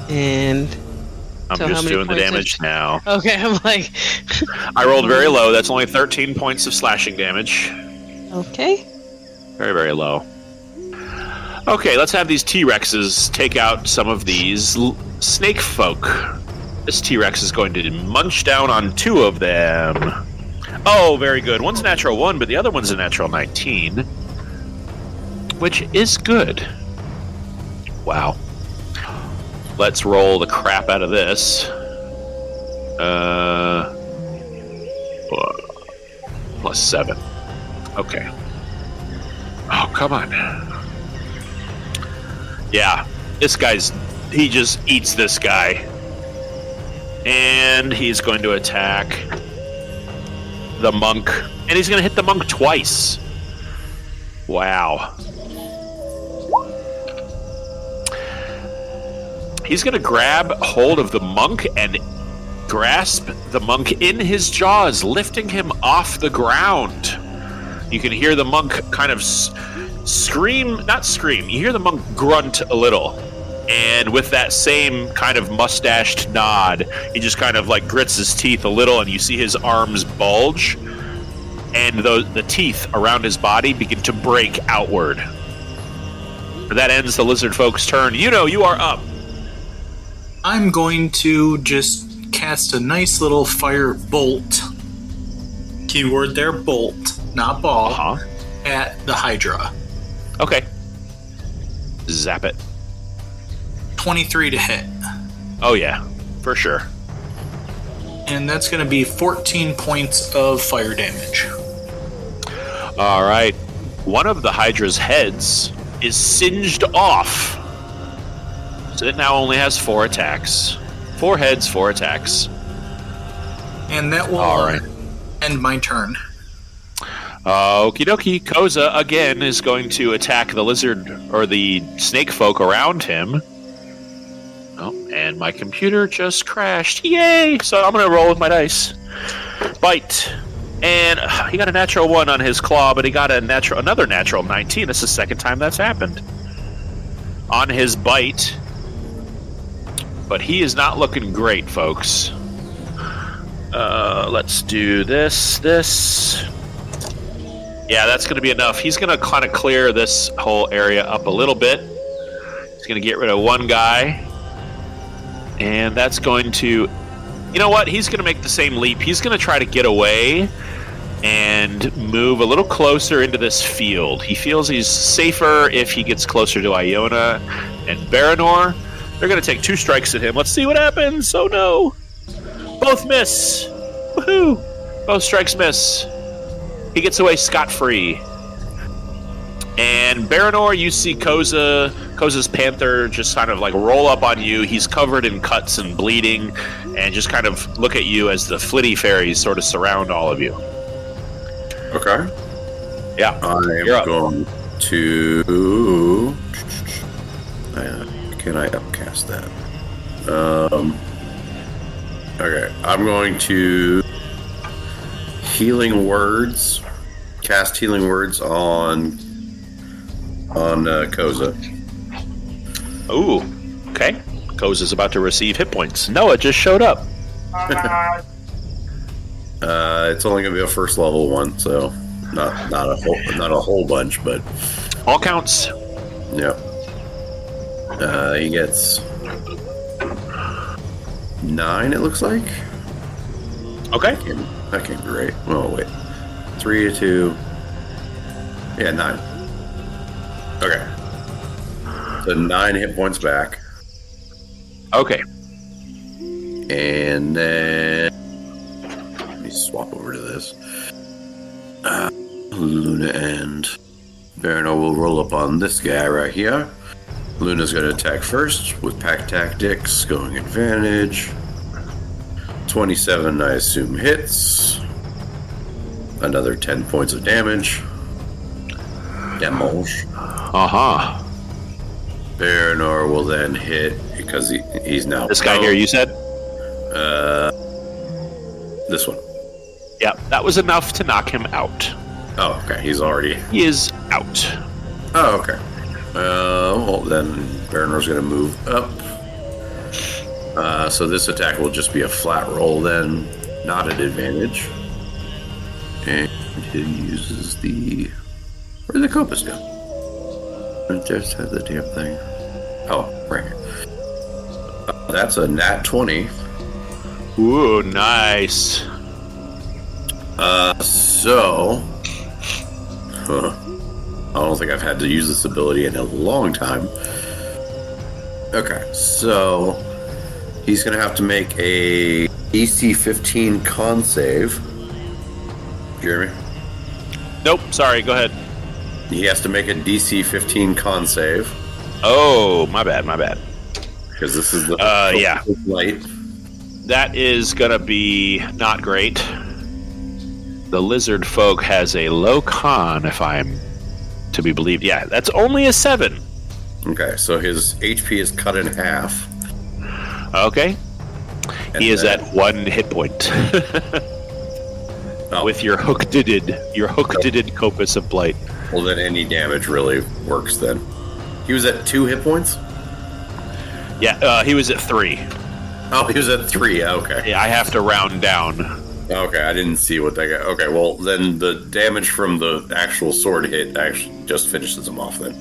And I'm So how just many doing the points damage now. okay, I'm like. I rolled very low. That's only 13 points of slashing damage. Okay. Very, very low. Okay, let's have these T-Rexes take out some of these snake folk. This T-Rex is going to munch down on 2 of them. Oh, very good. One's a natural 1, but the other one's a natural 19. Which is good. Wow. Let's roll the crap out of this. Plus 7. Okay. Oh, come on. Yeah, he just eats this guy. And he's going to attack the monk. And he's going to hit the monk twice. Wow. He's going to grab hold of the monk and grasp the monk in his jaws, lifting him off the ground. You can hear the monk kind of not scream. You hear the monk grunt a little. And with that same kind of mustached nod, he just kind of like grits his teeth a little, and you see his arms bulge. And the teeth around his body begin to break outward. That ends the lizard folk's turn. You are up. I'm going to just cast a nice little fire bolt. Keyword there, bolt, not ball, Uh-huh. at the Hydra. Okay. Zap it. 23 to hit. Oh, yeah. For sure. And that's going to be 14 points of fire damage. All right. One of the Hydra's heads is singed off. So it now only has 4 attacks. 4 heads, 4 attacks. And that will All right. end my turn. Okie dokie. Koza again is going to attack the lizard or the snake folk around him. Oh, and my computer just crashed. Yay! So I'm going to roll with my dice. Bite. And he got a natural 1 on his claw, but he got another natural 19. This is the second time that's happened. On his bite. But he is not looking great, folks. Let's do this. Yeah, that's going to be enough. He's going to kind of clear this whole area up a little bit. He's going to get rid of one guy. And that's going to... You know what? He's going to make the same leap. He's going to try to get away and move a little closer into this field. He feels he's safer if he gets closer to Iona and Baranor. They're going to take 2 strikes at him. Let's see what happens. Oh, no. Both miss. Woohoo. Both strikes miss. He gets away scot-free. And Baranor, you see Koza's panther just kind of like roll up on you. He's covered in cuts and bleeding, and just kind of look at you as the flitty fairies sort of surround all of you. Okay. Yeah. I am going to... can I upcast that? Okay. I'm going to cast healing words on Koza. Ooh. Okay. Koza's about to receive hit points. Noah just showed up. It's only going to be a first level one, so not a whole bunch, but All counts. yeah. He gets 9. It looks like. Okay. That can't be right. Oh wait, 3 to 2. Yeah, 9. Okay. So 9 hit points back. Okay. And then let me swap over to this. Luna and Baronor will roll up on this guy right here. Luna's going to attack first with pack tactics, going advantage. 27, I assume, hits. Another 10 points of damage. Damage. Uh-huh. Baronor will then hit because he's now. This guy here, you said? This one. Yeah, that was enough to knock him out. Oh, okay. He's already. He is out. Oh, okay. Well, then Baranor's going to move up. So this attack will just be a flat roll then, not an advantage. And he uses the... Where'd the compass go? I just had the damn thing. Oh, right here. That's a nat 20. Ooh, nice. So... Huh. I don't think I've had to use this ability in a long time. Okay, so... He's going to have to make a DC 15 con save. Jeremy? Nope, sorry, go ahead. He has to make a DC 15 con save. Oh, my bad. Because this is the yeah. light. That is going to be not great. The lizard folk has a low con, if I'm to be believed. Yeah, that's only a 7. Okay, so his HP is cut in half. Okay. And He is at 1 hit point. With your hooked-did Copus of Blight. Well, then any damage really works then. He was at 2 hit points? Yeah, he was at 3. Oh, he was at 3, okay. Yeah, I have to round down. Okay, I didn't see what that got. Okay, well, then the damage from the actual sword hit actually just finishes him off then.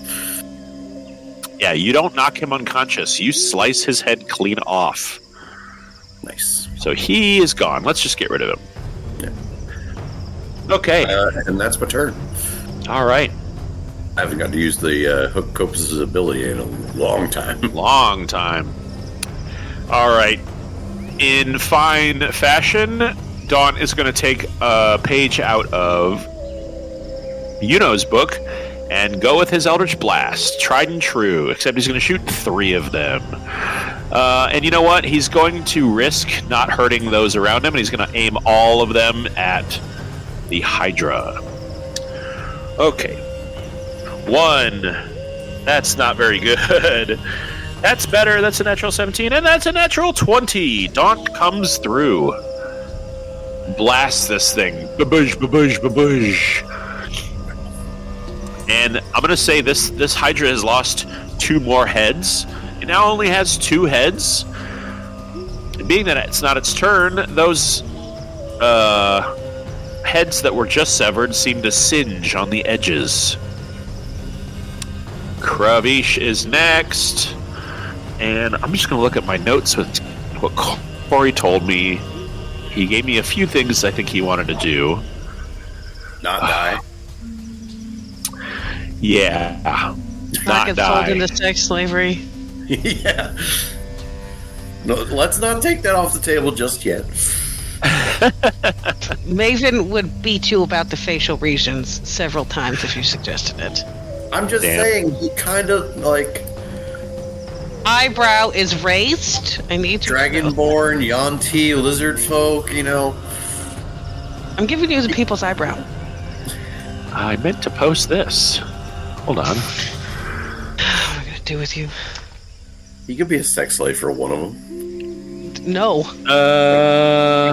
Yeah, you don't knock him unconscious. You slice his head clean off. Nice. So he is gone. Let's just get rid of him. Yeah. Okay. And that's my turn. All right. I haven't got to use the Hook Copus' ability in a long time. Long time. All right. In fine fashion, Dawn is going to take a page out of Yuno's book and go with his Eldritch Blast. Tried and true, except he's going to shoot 3 of them. And you know what? He's going to risk not hurting those around him, and he's going to aim all of them at the Hydra. Okay. 1. That's not very good. That's better. That's a natural 17, and that's a natural 20. Daunt comes through. Blast this thing. Babush, babush, babush. And I'm going to say this Hydra has lost 2 more heads. It now only has 2 heads. And being that it's not its turn, those heads that were just severed seem to singe on the edges. Kravish is next. And I'm just going to look at my notes with what Corey told me. He gave me a few things I think he wanted to do. Not die. Yeah. Not get sold die. into sex slavery. Yeah. No, let's not take that off the table just yet. Maven would beat you about the facial regions several times if you suggested it. I'm just saying, he kind of, like... Eyebrow is raised. I need to... Dragonborn, Yuan-Ti, lizard folk, you know. I'm giving you the people's eyebrow. I meant to post this. Hold on. What am I going to do with you? He could be a sex slave for one of them. No. Could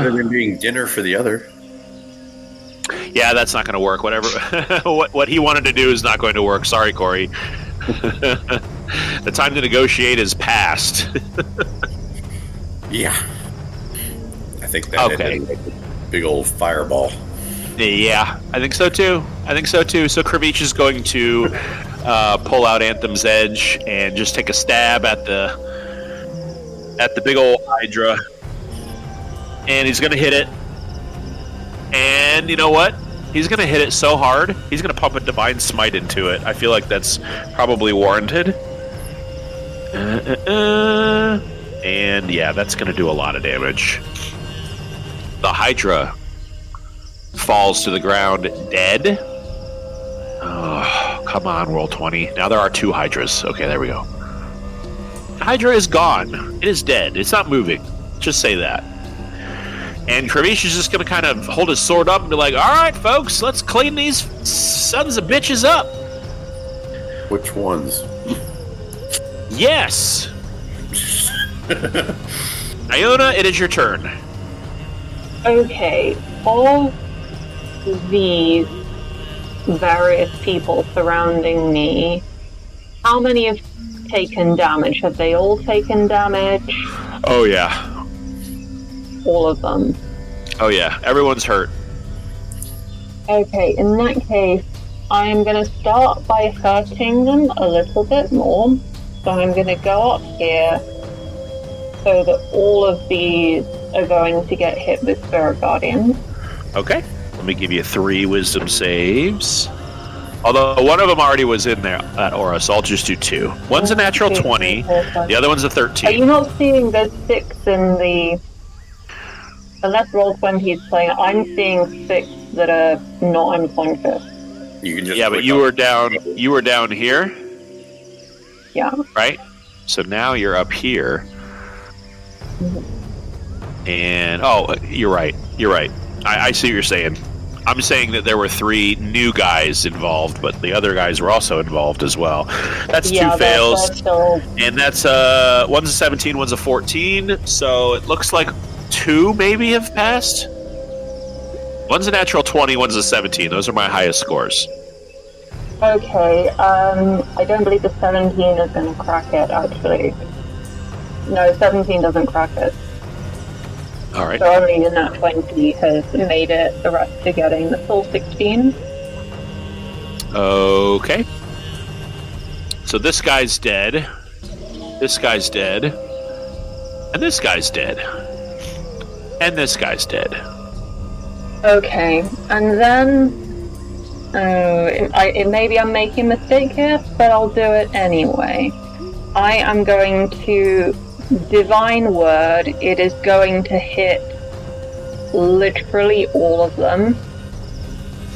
have been being dinner for the other. Yeah, that's not going to work. Whatever. what he wanted to do is not going to work. Sorry, Corey. The time to negotiate is past. Yeah. I think that Okay. hit like a big old fireball. Yeah, I think so too. So Kravich is going to pull out Anthem's Edge and just take a stab at the big old Hydra. And he's going to hit it. And you know what? He's going to hit it so hard, he's going to pump a Divine Smite into it. I feel like that's probably warranted. And yeah, that's going to do a lot of damage. The Hydra falls to the ground dead. Oh, come on, roll 20. Now there are 2 Hydras. Okay, there we go. The Hydra is gone. It is dead. It's not moving. Just say that. And Kravish is just going to kind of hold his sword up and be like, all right, folks, let's clean these sons of bitches up. Which ones? Yes. Iona, it is your turn. Okay, all these various people surrounding me, how many have taken damage? Have they all taken damage? Oh, yeah. All of them. Oh, yeah. Everyone's hurt. Okay, in that case, I am going to start by hurting them a little bit more. So I'm going to go up here so that all of these are going to get hit with Spirit Guardians. Okay. Let me give you 3 wisdom saves. Although one of them already was in there at Aura, so I'll just do 2. One's a natural 20. The other one's a 13. Are you not seeing the 6 in the... Unless Roll20 is playing, I'm seeing 6 that are not unconscious. You can just but you were down here, Yeah. right? So now you're up here. And you're right. I see what you're saying. I'm saying that there were 3 new guys involved, but the other guys were also involved as well. That's 2 fails. And that's one's a 17, one's a 14. So it looks like 2 maybe have passed. One's a natural 20, one's a 17. Those are my highest scores. Okay, I don't believe the 17 is going to crack it, actually. No, 17 doesn't crack it. All right. So only the nat 20 has made it, the rest are getting the full 16. Okay. So this guy's dead. This guy's dead. And this guy's dead. And this guy's dead. Okay, and then... maybe I'm making a mistake here, but I'll do it anyway. I am going to Divine Word. It is going to hit literally all of them.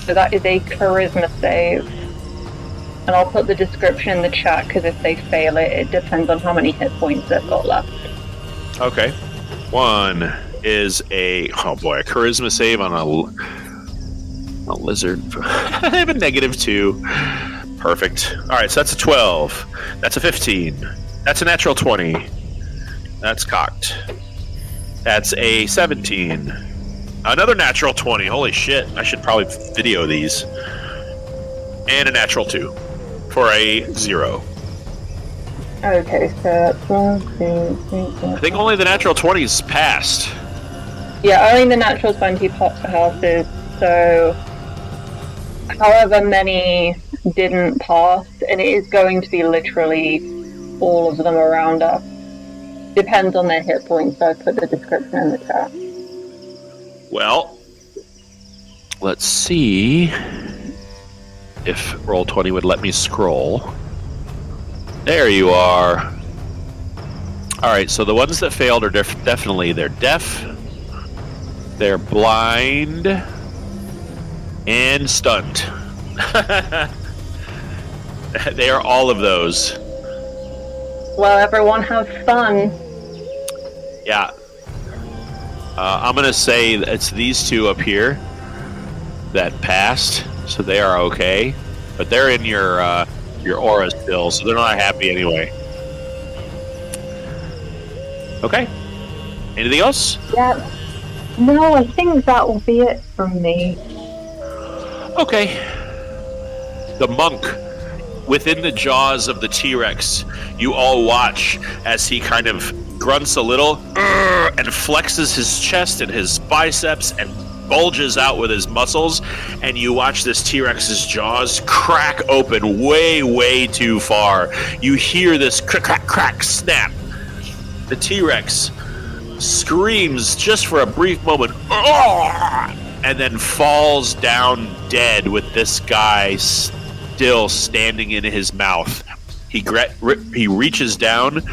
So that is a Charisma save. And I'll put the description in the chat, because if they fail it, it depends on how many hit points they've got left. Okay. 1 is a charisma save on a lizard. I have a -2. Perfect. All right, so that's a 12. That's a 15. That's a natural 20. That's cocked. That's a 17. Another natural 20. Holy shit. I should probably video these. And a natural 2 for a 0. Okay, so that's 1, 2, 3, 4. I think only the natural 20s passed. Yeah, only the natural 20 passes, so however many didn't pass, and it is going to be literally all of them around us. Depends on their hit points, so I put the description in the chat. Well, let's see if Roll20 would let me scroll. There you are. All right, so the ones that failed are definitely they're deaf, they're blind, and stunned. They are all of those. Well, everyone have fun. Yeah. I'm going to say it's these 2 up here that passed, so they are okay. But they're in your aura still, so they're not happy anyway. Okay. Anything else? Yeah. No, I think that will be it from me. Okay. The monk within the jaws of the T-Rex, you all watch as he kind of grunts a little and flexes his chest and his biceps and bulges out with his muscles, and you watch this T-Rex's jaws crack open way, way too far. You hear this crack, crack, crack, snap. The T-Rex screams just for a brief moment, and then falls down dead with this guy still standing in his mouth. He reaches down,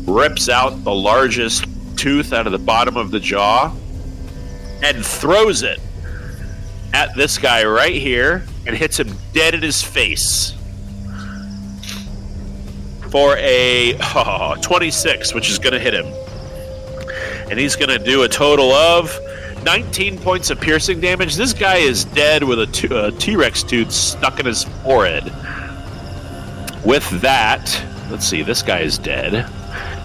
rips out the largest tooth out of the bottom of the jaw and throws it at this guy right here and hits him dead in his face for a 26, which is going to hit him. And he's going to do a total of 19 points of piercing damage. This guy is dead with a T-Rex tooth stuck in his forehead. With that, let's see, this guy is dead.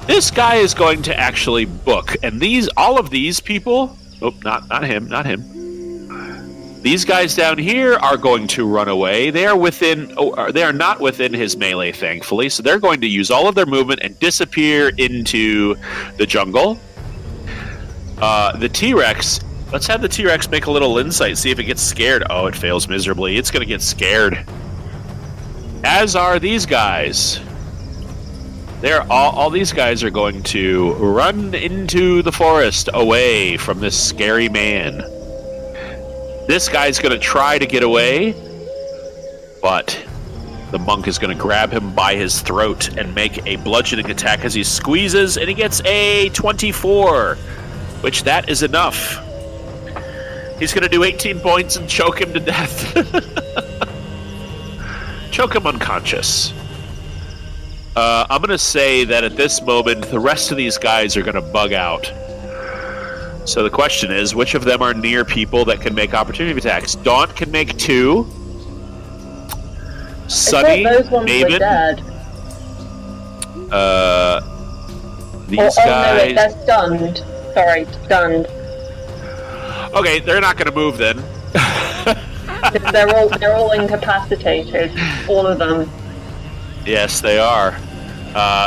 This guy is going to actually book. And all of these people, not him. These guys down here are going to run away. They are not within his melee, thankfully. So they're going to use all of their movement and disappear into the jungle. The T-Rex, let's have the T-Rex make a little insight, see if it gets scared. Oh, it fails miserably. It's going to get scared. As are these guys. All these guys are going to run into the forest away from this scary man. This guy's going to try to get away, but the monk is going to grab him by his throat and make a bludgeoning attack as he squeezes, and he gets a 24, which that is enough. He's going to do 18 points and choke him to death. Choke him unconscious. I'm going to say that at this moment, the rest of these guys are going to bug out. So the question is, which of them are near people that can make opportunity attacks? Daunt can make 2. Sunny, those ones Maven. were dead. These No, guys. they're stunned. Sorry, stunned. Okay, they're not going to move then. They're all incapacitated. All of them. Yes, they are.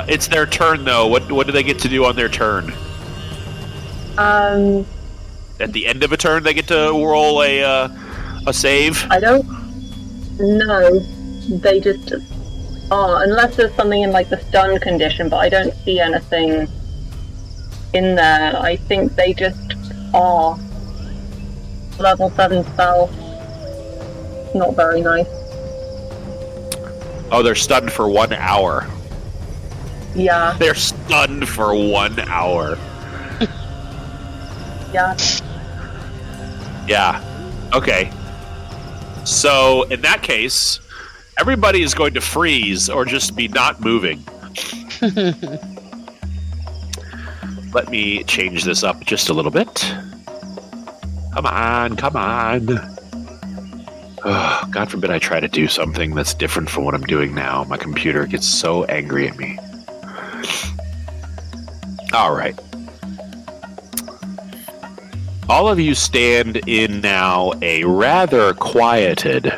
It's their turn, though. What do they get to do on their turn? At the end of a turn, they get to roll a save. I don't know. They just are, unless there's something in like the stun condition, but I don't see anything in there. I think they just are. Level 7 spell. Not very nice. Oh, they're stunned for 1 hour. Yeah. They're stunned for 1 hour. Yeah. Yeah. Okay. So, in that case, everybody is going to freeze or just be not moving. Let me change this up just a little bit. Come on, come on. Oh, God forbid I try to do something that's different from what I'm doing now. My computer gets so angry at me. All right. All of you stand in now a rather quieted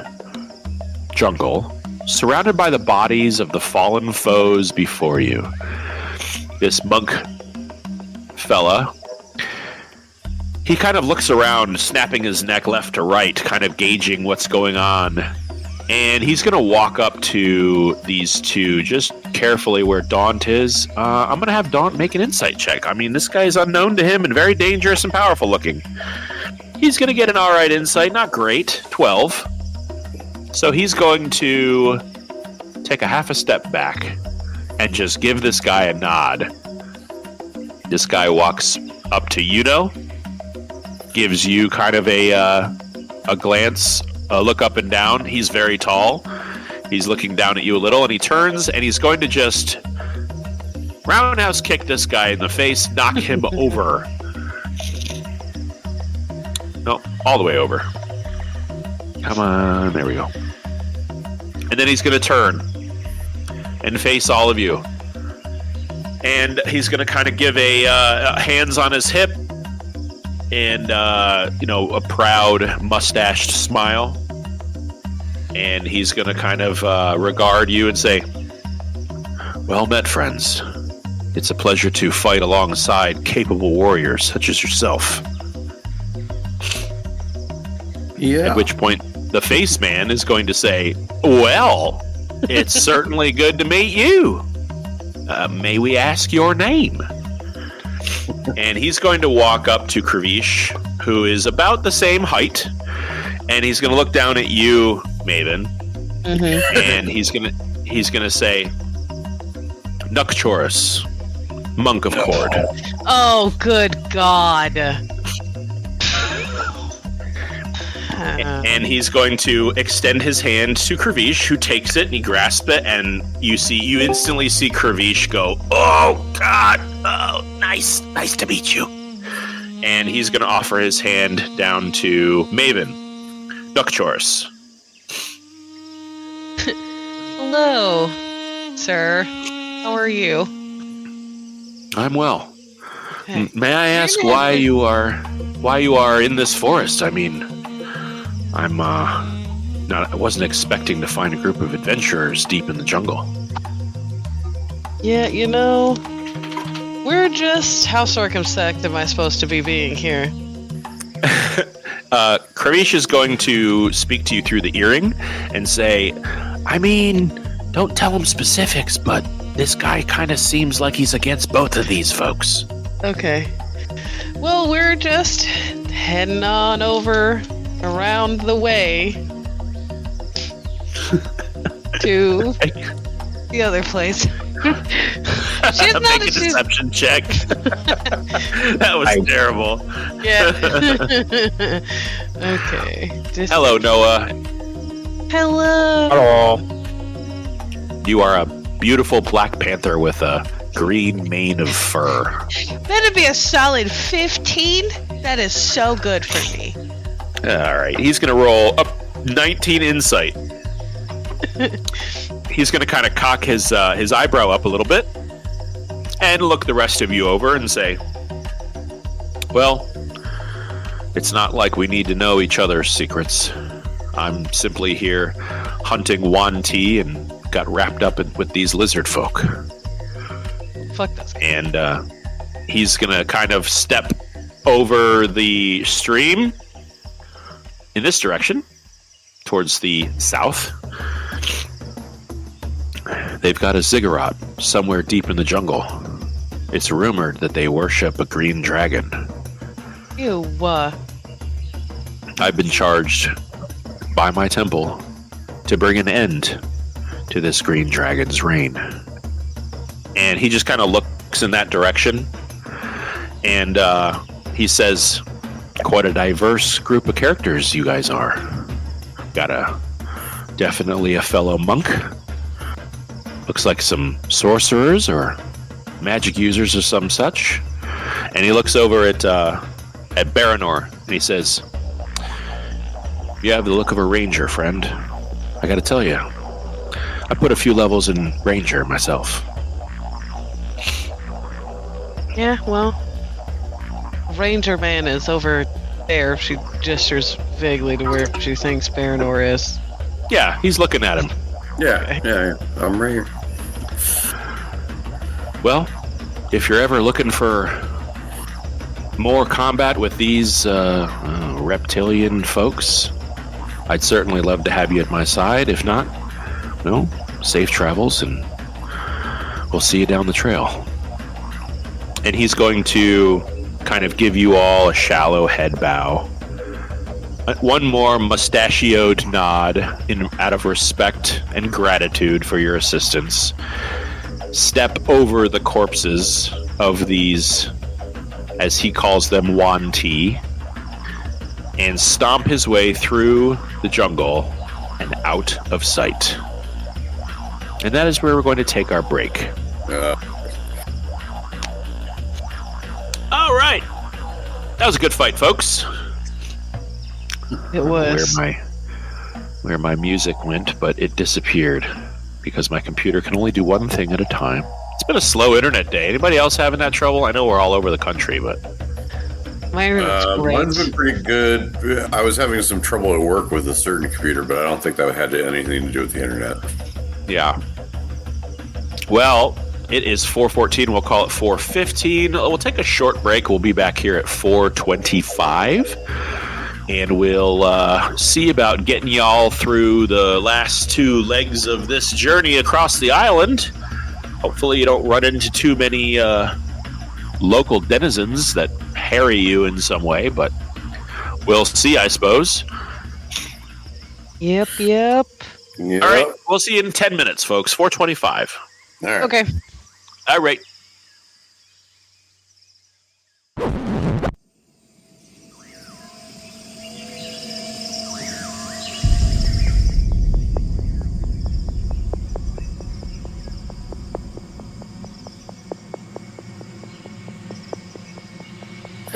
jungle, surrounded by the bodies of the fallen foes before you. This monk fella, he kind of looks around, snapping his neck left to right, kind of gauging what's going on. And he's going to walk up to these two just carefully where Daunt is. I'm going to have Daunt make an insight check. I mean, this guy is unknown to him and very dangerous and powerful looking. He's going to get an alright insight. Not great. 12. So he's going to take a half a step back and just give this guy a nod. This guy walks up to Yuno, gives you kind of a glance, a look up and down. He's very tall. He's looking down at you a little, and he turns, and he's going to just roundhouse kick this guy in the face, knock him over. No, all the way over. Come on, there we go. And then he's going to turn and face all of you. And he's going to kind of give a hands on his hip and, a proud mustached smile. And he's going to kind of regard you and say, "Well met, friends. It's a pleasure to fight alongside capable warriors such as yourself." Yeah. At which point, the face man is going to say, "Well, it's certainly good to meet you. May we ask your name?" And he's going to walk up to Kravish, who is about the same height, and he's going to look down at you, Maven, and he's gonna say, "Nukchoris, Monk of Cord. Oh, good God. And he's going to extend his hand to Kravish, who takes it and he grasps it, and you instantly see Kravish go, "Oh God, oh nice to meet you." And he's going to offer his hand down to Maven, Duckchorus. Hello, sir. How are you? I'm well. Okay. May I ask why you are in this forest? I mean, I wasn't expecting to find a group of adventurers deep in the jungle. Yeah, we're just... How circumspect am I supposed to be being here? Kravish is going to speak to you through the earring and say, I mean, don't tell him specifics, but this guy kind of seems like he's against both of these folks. Okay. Well, we're just heading on over around the way to the other place. She's not Make a deception check. That was terrible. Yeah. Okay. Hello, Noah. Hello. Hello. You are a beautiful black panther with a green mane of fur. That'd be a solid 15. That is so good for me. All right. He's going to roll up 19 insight. He's going to kind of cock his eyebrow up a little bit and look the rest of you over and say, well, it's not like we need to know each other's secrets. I'm simply here hunting Wan Ti and got wrapped up with these lizard folk. Fuck this guy. And he's going to kind of step over the stream in this direction towards the south. They've got a ziggurat somewhere deep in the jungle. It's rumored that they worship a green dragon. Ew. I've been charged by my temple to bring an end to this green dragon's reign. And he just kind of looks in that direction, and he says, quite a diverse group of characters you guys are. Got definitely a fellow monk. Looks like some sorcerers or magic users or some such. And he looks over at Baranor and he says, you have the look of a ranger, friend. I gotta tell you, I put a few levels in ranger myself. Yeah, well, Ranger Man is over there. She gestures vaguely to where she thinks Baranor is. Yeah, he's looking at him. Yeah, I'm right here. Well, if you're ever looking for more combat with these reptilian folks, I'd certainly love to have you at my side. If not, no, safe travels, and we'll see you down the trail. And he's going to kind of give you all a shallow head bow. One more mustachioed nod out of respect and gratitude for your assistance. Step over the corpses of these, as he calls them, Wan Ti, and stomp his way through the jungle and out of sight. And that is where we're going to take our break. All right. That was a good fight, folks. It was. Where my music went, but it disappeared because my computer can only do one thing at a time. It's been a slow internet day. Anybody else having that trouble? I know we're all over the country, but Mine's great. Mine's been pretty good. I was having some trouble at work with a certain computer, but I don't think that had anything to do with the internet. yeah. Well, it is 4:14. We'll call it 4:15. We'll take a short break. We'll be back here at 4:25. And we'll see about getting y'all through the last two legs of this journey across the island. Hopefully you don't run into too many local denizens that harry you in some way, but we'll see, I suppose. Yep. Yeah. All right, we'll see you in 10 minutes, folks. 4:25. All right. Okay. All right.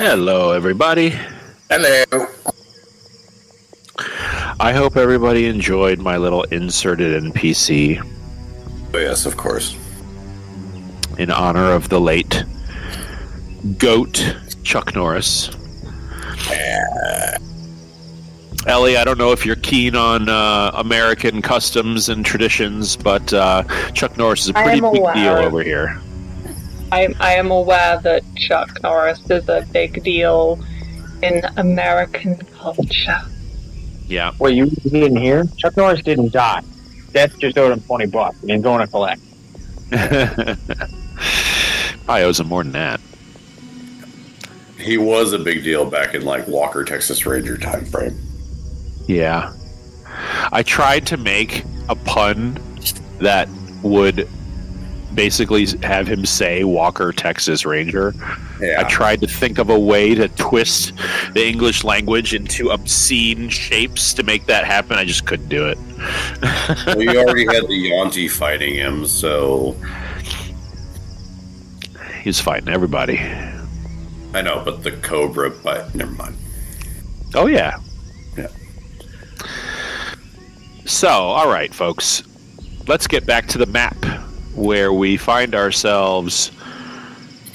Hello, everybody. Hello. I hope everybody enjoyed my little inserted NPC Oh, yes, of course. in honor of the late GOAT, Chuck Norris. Ellie, I don't know if you're keen on American customs and traditions, but Chuck Norris is a pretty big deal over here. I am aware that Chuck Norris is a big deal in American culture. Yeah. Wait, you didn't hear? Chuck Norris didn't die. Death just owed him $20 and he's going to collect. I owes him more than that. He was a big deal back in like Walker, Texas Ranger time frame. Yeah. I tried to make a pun that would basically have him say Walker, Texas Ranger. Yeah. I tried to think of a way to twist the English language into obscene shapes to make that happen. I just couldn't do it. Well, you already had the Yonti fighting him, so He's fighting everybody. I know, but the Cobra, but never mind. Oh, yeah. Yeah. So, all right, folks. Let's get back to the map where we find ourselves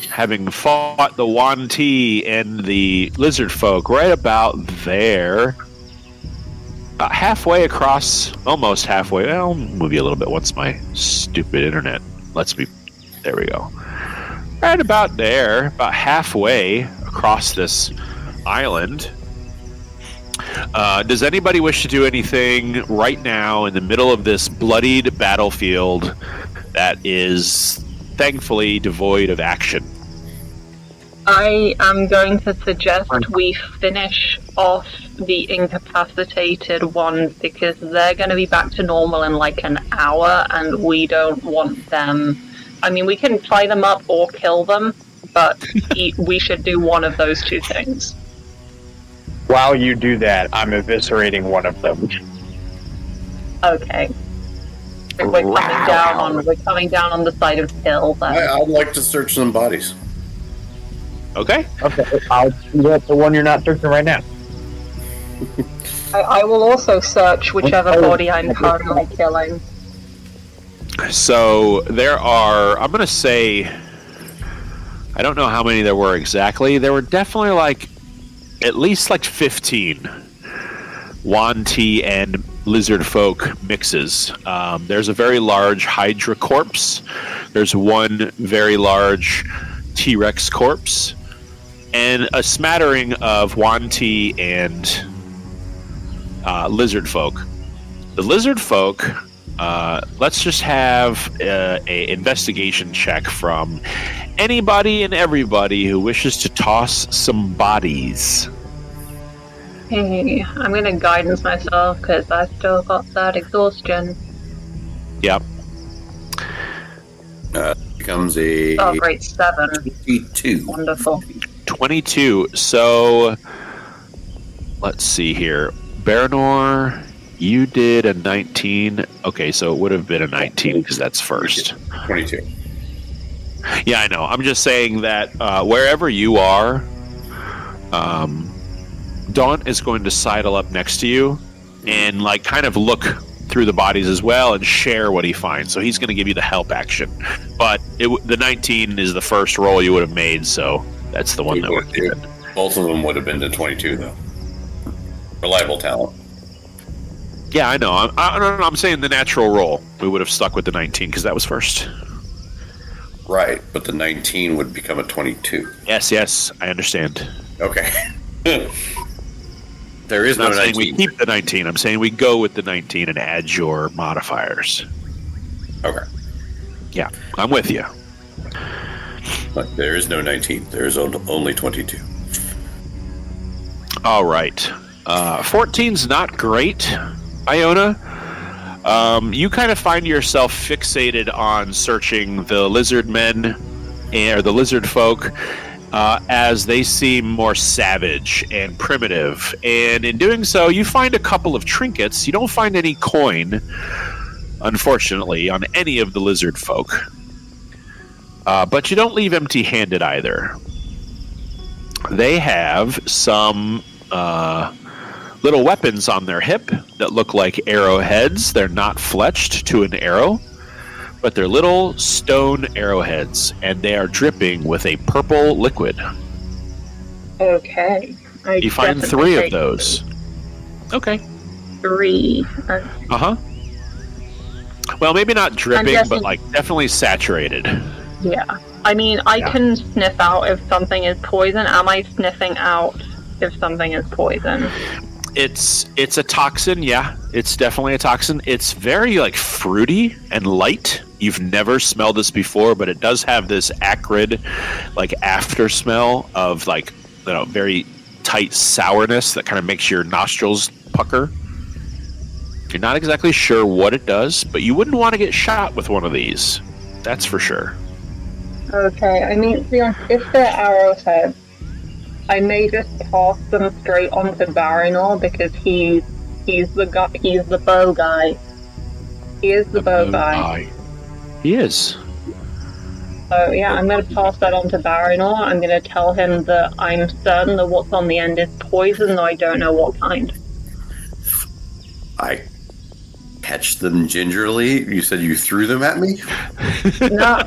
having fought the Wanti and the lizard folk right about there. About halfway across, almost halfway. Well, I'll move you a little bit once my stupid internet lets me. There we go. Right about there, about halfway across this island. Does anybody wish to do anything right now in the middle of this bloodied battlefield that is thankfully devoid of action? I am going to suggest we finish off the incapacitated ones because they're going to be back to normal in like an hour and we don't want them. I mean, we can tie them up or kill them, but we should do one of those two things. While you do that, I'm eviscerating one of them. Okay. We're coming down on the side of hill then. I'd like to search some bodies. Okay. Okay, I'll do that the one you're not searching right now. I will also search whichever body I'm currently killing. So there are, I'm going to say, I don't know how many there were exactly. There were definitely like at least like 15 Wanti and lizard folk mixes. There's a very large Hydra corpse. There's one very large T-Rex corpse. And a smattering of Wanti and lizard folk. The lizard folk, let's just have a investigation check from anybody and everybody who wishes to toss some bodies. Hey, I'm going to guidance myself because I still got that exhaustion. Yep. Becomes a Oh, great, 7. 22. Wonderful. 22. So, let's see here. Baranor, you did a 19. Okay, so it would have been a 19 because that's first. 22. Yeah, I know. I'm just saying that wherever you are, Daunt is going to sidle up next to you and like kind of look through the bodies as well and share what he finds. So he's going to give you the help action. But the 19 is the first roll you would have made, so that's the one that we're given. Both of them would have been to 22, though. Reliable talent. Yeah, I know. I'm saying the natural roll. We would have stuck with the 19 because that was first. Right, but the 19 would become a 22. Yes, I understand. Okay. There is I'm no not saying 19. we keep the 19. I'm saying we go with the 19 and add your modifiers. Okay. Yeah, I'm with you. But there is no 19. There is only 22. All right. 14's not great, Iona. You kind of find yourself fixated on searching the lizard men or the lizard folk as they seem more savage and primitive. And in doing so, you find a couple of trinkets. You don't find any coin, unfortunately, on any of the lizard folk. But you don't leave empty-handed either. they have some little weapons on their hip that look like arrowheads. They're not fletched to an arrow, but they're little stone arrowheads, and they are dripping with a purple liquid. Okay. You find 3 of those. Okay. 3. Uh-huh. Well, maybe not dripping, but like definitely saturated. Yeah. I mean, I can sniff out if something is poison. Am I sniffing out if something is poison? It's a toxin, yeah. It's definitely a toxin. It's very like fruity and light. You've never smelled this before, but it does have this acrid, like after smell of like, you know, very tight sourness that kind of makes your nostrils pucker. You're not exactly sure what it does, but you wouldn't want to get shot with one of these. That's for sure. Okay, I mean, to be honest, if they're arrowheads, I may just toss them straight onto Valinor because he's the bow guy. He is the bow guy. He is. So yeah, I'm going to pass that on to Valinor. I'm going to tell him that I'm certain that what's on the end is poison, though I don't know what kind. I catch them gingerly. You said you threw them at me? No.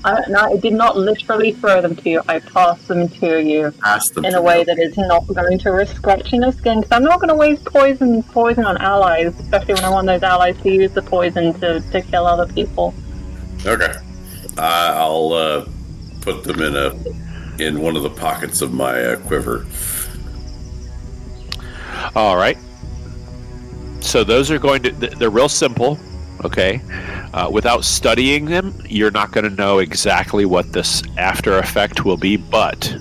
I did not literally throw them to you. I passed them to you in a way that is not going to risk scratching your skin. Because I'm not going to waste poison on allies, especially when I want those allies to use the poison to kill other people. Okay, I'll put them in one of the pockets of my quiver. All right. So those are going to, they're real simple, okay? Without studying them, you're not going to know exactly what this after effect will be, but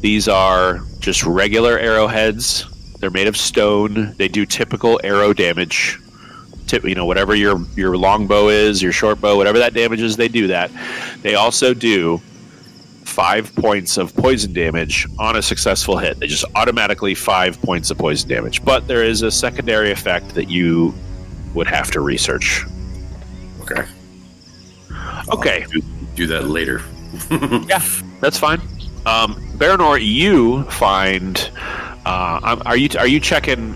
these are just regular arrowheads. They're made of stone. They do typical arrow damage. Whatever your longbow is, your short bow, whatever that damage is, they do that. They also do 5 points of poison damage on a successful hit. They just automatically 5 points of poison damage. But there is a secondary effect that you would have to research. Okay. Okay. Do that later. Yeah, that's fine. Baranor, you find. Are you checking?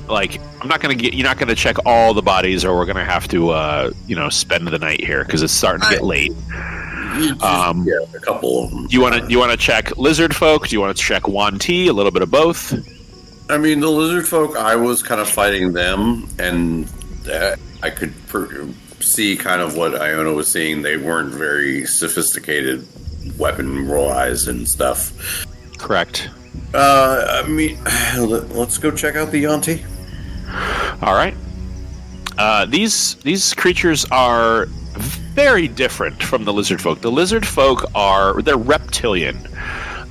Like, you're not gonna check all the bodies, or we're gonna have to, spend the night here because it's starting to get late. A couple of them. You want to check lizard folk? Do you want to check Wanti? A little bit of both. I mean, the lizard folk. I was kind of fighting them, and I could see kind of what Iona was seeing. They weren't very sophisticated weapon-wise and stuff. Correct. I mean, let's go check out the Yanti. All right. These creatures are very different from the lizard folk. The lizard folk they're reptilian,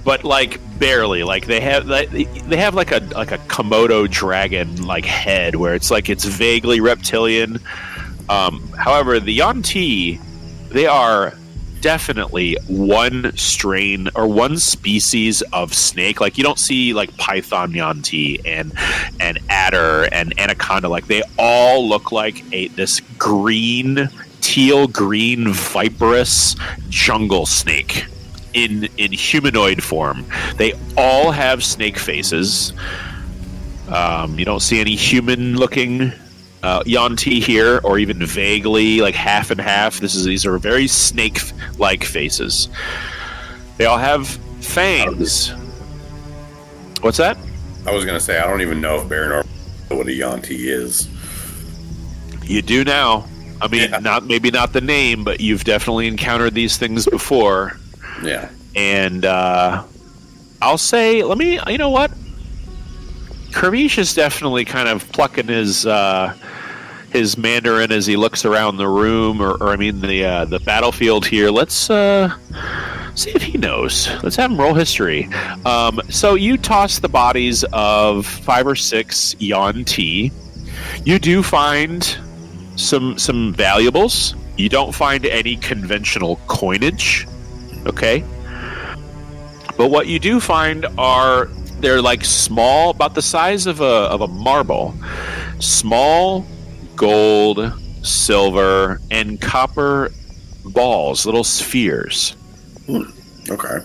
but like barely. Like they have like a Komodo dragon like head where it's vaguely reptilian. However, the Yanti, they are definitely one strain or one species of snake. Like, you don't see like python Yanti and adder and anaconda. Like, they all look like this teal green viperous jungle snake in humanoid form. They all have snake faces. You don't see any human looking Yanti here, or even vaguely like half and half. These are very snake-like faces. They all have fangs. What's that? I was gonna say, I don't even know if Baranor knows what a Yanti is. You do now. I mean, maybe not the name, but you've definitely encountered these things before. Yeah. And I'll say, you know what? Kirvish is definitely kind of plucking his Mandarin as he looks around the room, or the battlefield here. Let's see if he knows. Let's have him roll history. So you toss the bodies of 5 or 6 Yanti. You do find some valuables. You don't find any conventional coinage. Okay. But what you do find they're like small, about the size of a marble, small gold, silver, and copper balls, little spheres. Okay.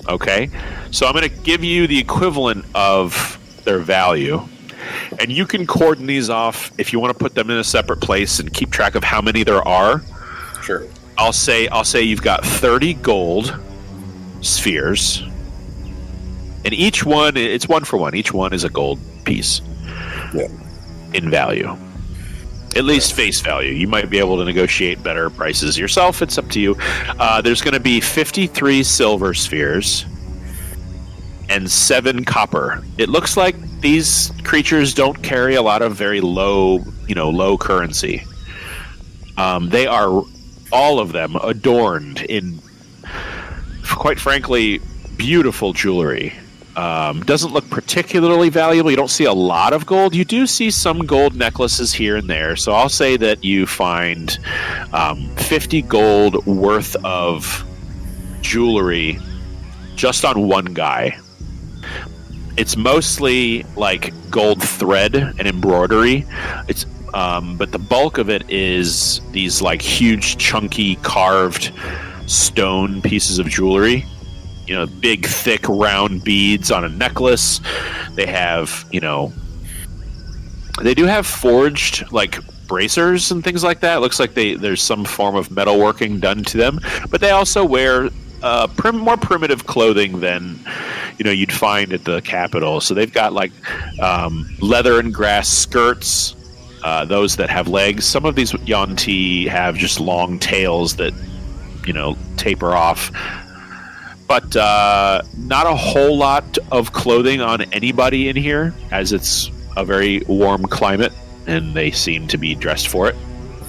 Okay, so I'm going to give you the equivalent of their value, and you can cordon these off if you want to put them in a separate place and keep track of how many there are. Sure. I'll say you've got 30 gold spheres, and each one, it's 1 for 1. Each one is a gold piece. Yeah. In value. At least face value. You might be able to negotiate better prices yourself. It's up to you. There's going to be 53 silver spheres and 7 copper. It looks like these creatures don't carry a lot of very low currency. They are, all of them, adorned in, quite frankly, beautiful jewelry. Doesn't look particularly valuable. You don't see a lot of gold. You do see some gold necklaces here and there. So I'll say that you find 50 gold worth of jewelry just on one guy. It's mostly like gold thread and embroidery. It's but the bulk of it is these like huge, chunky, carved stone pieces of jewelry. Big, thick, round beads on a necklace. They have, they do have forged, like, bracers and things like that. It looks like there's some form of metalworking done to them. But they also wear more primitive clothing than, you'd find at the capital. So they've got, like, leather and grass skirts, those that have legs. Some of these Yuan-ti have just long tails that, taper off. But not a whole lot of clothing on anybody in here, as it's a very warm climate, and they seem to be dressed for it.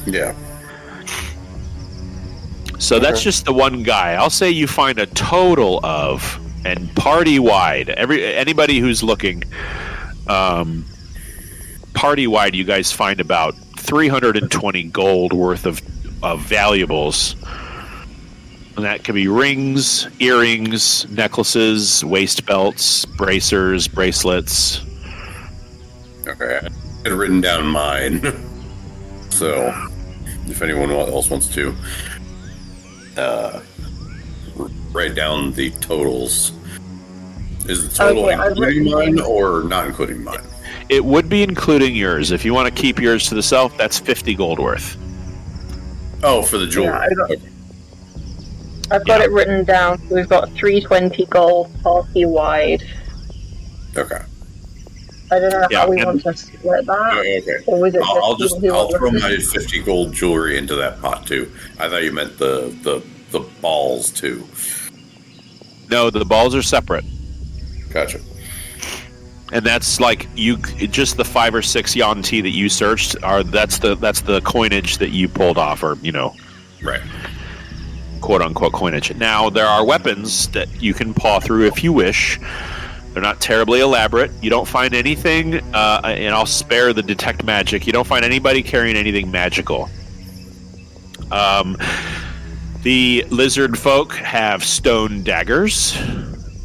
Yeah. So that's just the one guy. I'll say you find a total of, and party-wide, anybody who's looking, party-wide, you guys find about 320 gold worth of valuables. And that could be rings, earrings, necklaces, waist belts, bracers, bracelets. Okay, I had written down mine. So, if anyone else wants to write down the totals. Is the total including mine or not including mine? It would be including yours. If you want to keep yours to the self, that's 50 gold worth. Oh, for the jewelry. Yeah, I've got it written down. We've got 320 gold party-wide. Okay. I don't know how we want to split that. Okay. Or was it I'll throw my 50 gold jewelry into that pot too. I thought you meant the balls too. No, the balls are separate. Gotcha. And that's like just the 5 or 6 Yuan-ti that you searched that's the coinage that you pulled off, or right. Quote unquote coinage. Now there are weapons that you can paw through if you wish. They're not terribly elaborate. You don't find anything, and I'll spare the detect magic. You don't find anybody carrying anything magical. The lizard folk have stone daggers.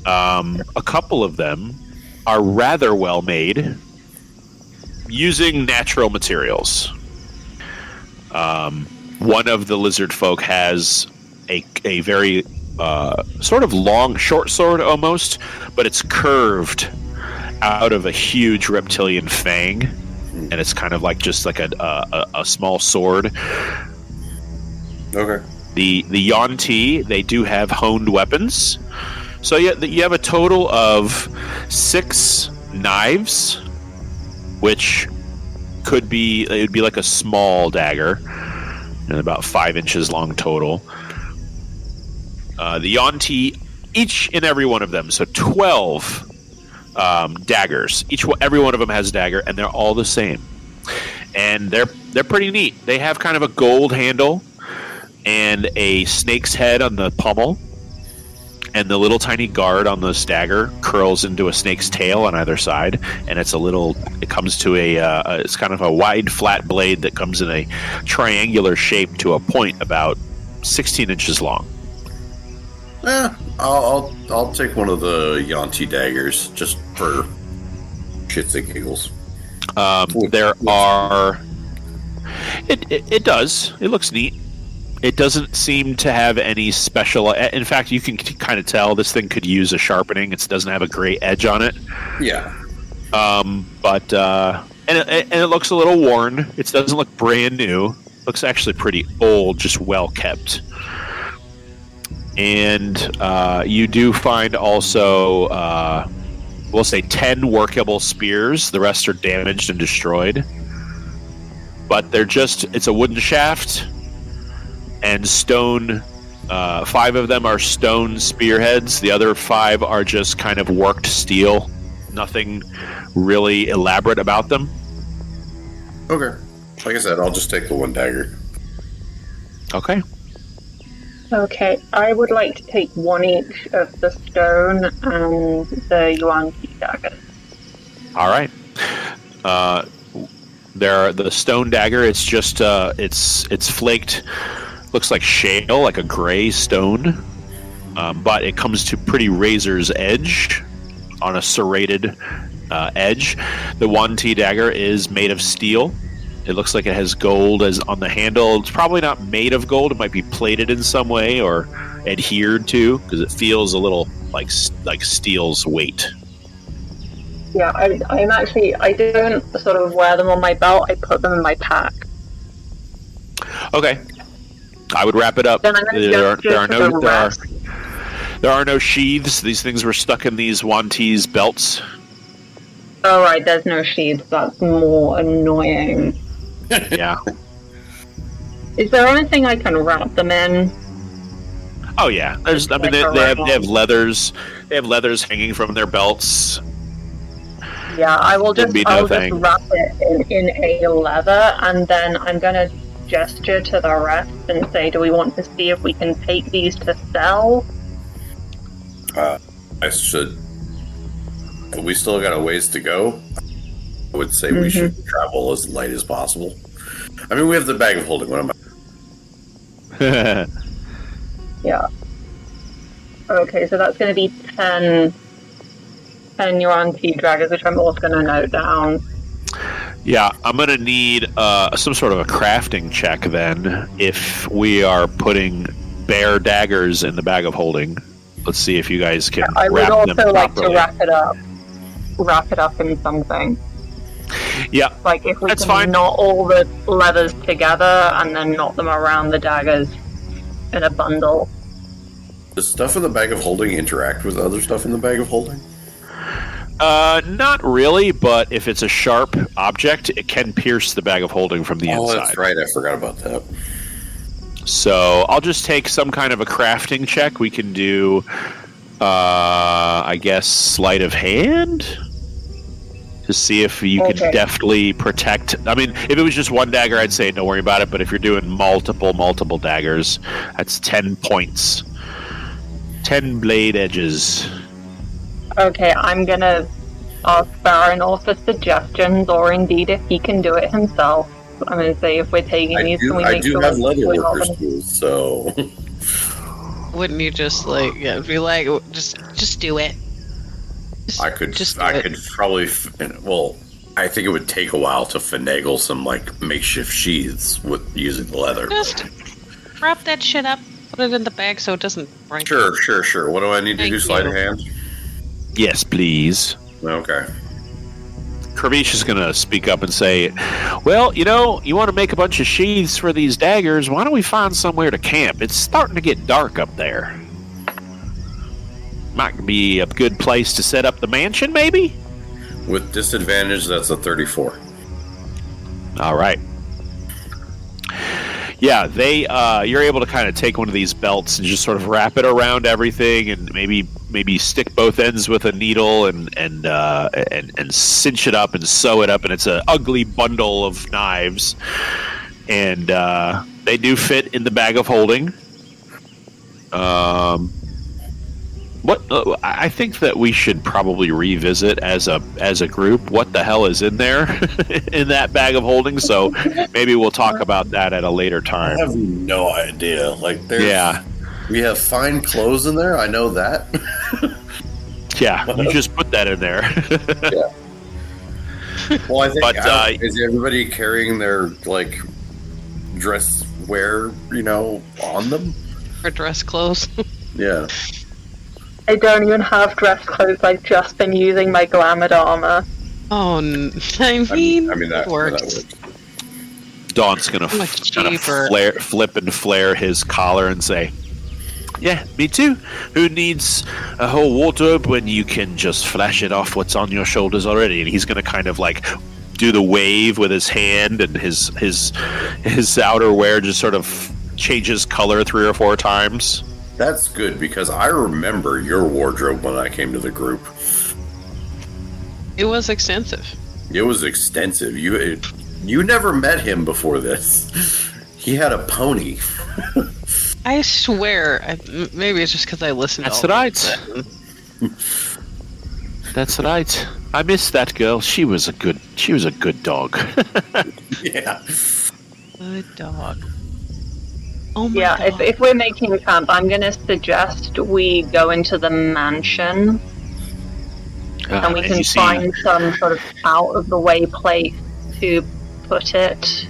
A couple of them are rather well made, using natural materials. One of the lizard folk has a very sort of long, short sword almost, but it's curved out of a huge reptilian fang, and it's kind of like just like a small sword. Okay. The Yuan-ti, they do have honed weapons. So you have a total of 6 knives, which it would be like a small dagger, and about 5 inches long total. The Yuan-ti, each and every one of them, so 12 daggers. Every one of them has a dagger, and they're all the same. And they're pretty neat. They have kind of a gold handle and a snake's head on the pommel, and the little tiny guard on the dagger curls into a snake's tail on either side, and it comes to it's kind of a wide flat blade that comes in a triangular shape to a point about 16 inches long. I'll take one of the Yuan-ti daggers just for shits and giggles. There are. It does. It looks neat. It doesn't seem to have any special. In fact, you can kind of tell this thing could use a sharpening. It doesn't have a great edge on it. Yeah. But it looks a little worn. It doesn't look brand new. Looks actually pretty old, just well kept. And you do find also, we'll say 10 workable spears. The rest are damaged and destroyed. But it's a wooden shaft and stone. 5 of them are stone spearheads. The other 5 are just kind of worked steel. Nothing really elaborate about them. Okay. Like I said, I'll just take the one dagger. Okay. Okay, I would like to take one each of the stone and the Yuan Qi daggers. All right. The stone dagger. It's just it's flaked. Looks like shale, like a gray stone, but it comes to pretty razor's edge on a serrated edge. The Yuan Qi dagger is made of steel. It looks like it has gold as on the handle. It's probably not made of gold. It might be plated in some way or adhered to, because it feels a little like steel's weight. Yeah, I don't sort of wear them on my belt. I put them in my pack. Okay, I would wrap it up. Then I'm going to There are no sheaths. These things were stuck in these Yuan Qi's belts. Oh right, there's no sheaths. That's more annoying. Yeah. Is there anything I can wrap them in? Oh yeah. They have leathers. They have leathers hanging from their belts. Yeah, I'll just wrap it in a leather, and then I'm gonna gesture to the rest and say, do we want to see if we can take these to sell? We still got a ways to go. I would say we should travel as light as possible. I mean, we have the bag of holding. What am I? Yeah. Okay, so that's going to be 10 Yuan Qi daggers, which I'm also going to note down. Yeah, I'm going to need some sort of a crafting check then if we are putting bare daggers in the bag of holding. Let's see if you guys can I would wrap them also like properly. to wrap it up in something. Yeah, Like if we that's can fine. knot all the leathers together and then knot them around the daggers in a bundle. Does stuff in the bag of holding interact with other stuff in the bag of holding? Not really, but if it's a sharp object, it can pierce the bag of holding from the inside. Oh, that's right. I forgot about that. So I'll just take some kind of a crafting check. We can do, I guess, sleight of hand to see if you can deftly protect. I mean, if it was just one dagger, I'd say don't worry about it. But if you're doing multiple daggers, that's 10 points. 10 blade edges. Okay, I'm gonna ask Baranor for suggestions, or indeed if he can do it himself. I'm gonna say if we're taking these, can we make sure have leather we're not workers gonna- tools, so Wouldn't you just be like, just do it? I could Just do I it. could probably I think it would take a while to finagle some like makeshift sheaths with using the leather. Just wrap that shit up, put it in the bag so it doesn't break. Sure. What do I need to Thank do? Sleight you. of hand? Yes, please. Okay. Kirbish is going to speak up and say, well, you want to make a bunch of sheaths for these daggers. Why don't we find somewhere to camp? It's starting to get dark up there. Might be a good place to set up the mansion, maybe? With disadvantage, that's a 34. All right. Yeah, you're able to kind of take one of these belts and just sort of wrap it around everything, and maybe stick both ends with a needle and cinch it up and sew it up, and it's an ugly bundle of knives, and they do fit in the bag of holding. I think that we should probably revisit as a group what the hell is in there in that bag of holding. So maybe we'll talk about that at a later I time. have no idea. Like, we have fine clothes in there. I know that. Yeah, you just put that in there. Yeah. Well, I think But, is everybody carrying their like dress wear, on them. Or dress clothes. Yeah. I don't even have dress clothes. I've just been using my glamored armor. Oh, I mean that it works. That works. Dawn's gonna Much kind of cheaper. flip and flare his collar and say, "Yeah, me too. Who needs a whole wardrobe when you can just flash it off what's on your shoulders already?" And he's gonna kind of like do the wave with his hand, and his outerwear just sort of changes color 3 or 4 times. That's good because I remember your wardrobe when I came to the group. It was extensive. It was extensive. You never met him before this. He had a pony. I swear, maybe it's just because I listened That's to all right. That's right. I miss that girl. She was a good dog. Yeah. Good dog. Oh my Yeah, god. if we're making camp, I'm going to suggest we go into the mansion and we can find some sort of out-of-the-way place to put it.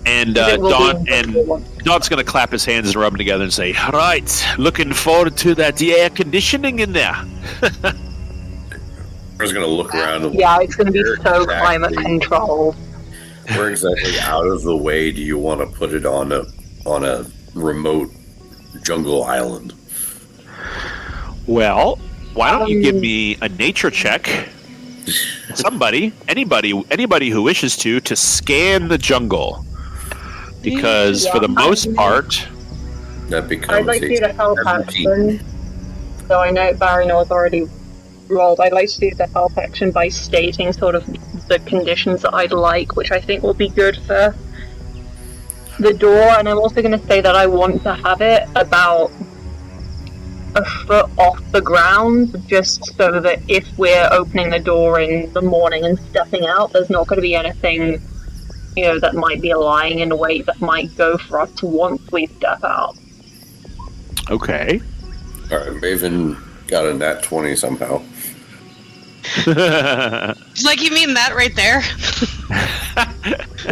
And It will Dawn's be- going to clap his hands and rub them together and say, "Right, looking forward to that air conditioning in there." I was going to look around. And Yeah, it's going to be where so exactly- climate controlled. Where exactly out of the way do you want to put it on a remote jungle island? Well, why don't you give me a nature check? Anybody who wishes to scan the jungle, because for the most part, That becomes I'd like to do the help 17. action. So I know Barrynor's already rolled. I'd like to do the help action by stating sort of the conditions that I'd like, which I think will be good for the door. And I'm also going to say that I want to have it about a foot off the ground, just so that if we're opening the door in the morning and stepping out, there's not going to be anything, that might be lying in wait that might go for us once we step out. okay. All right, Maven got a nat 20 somehow. It's like, you mean that right there?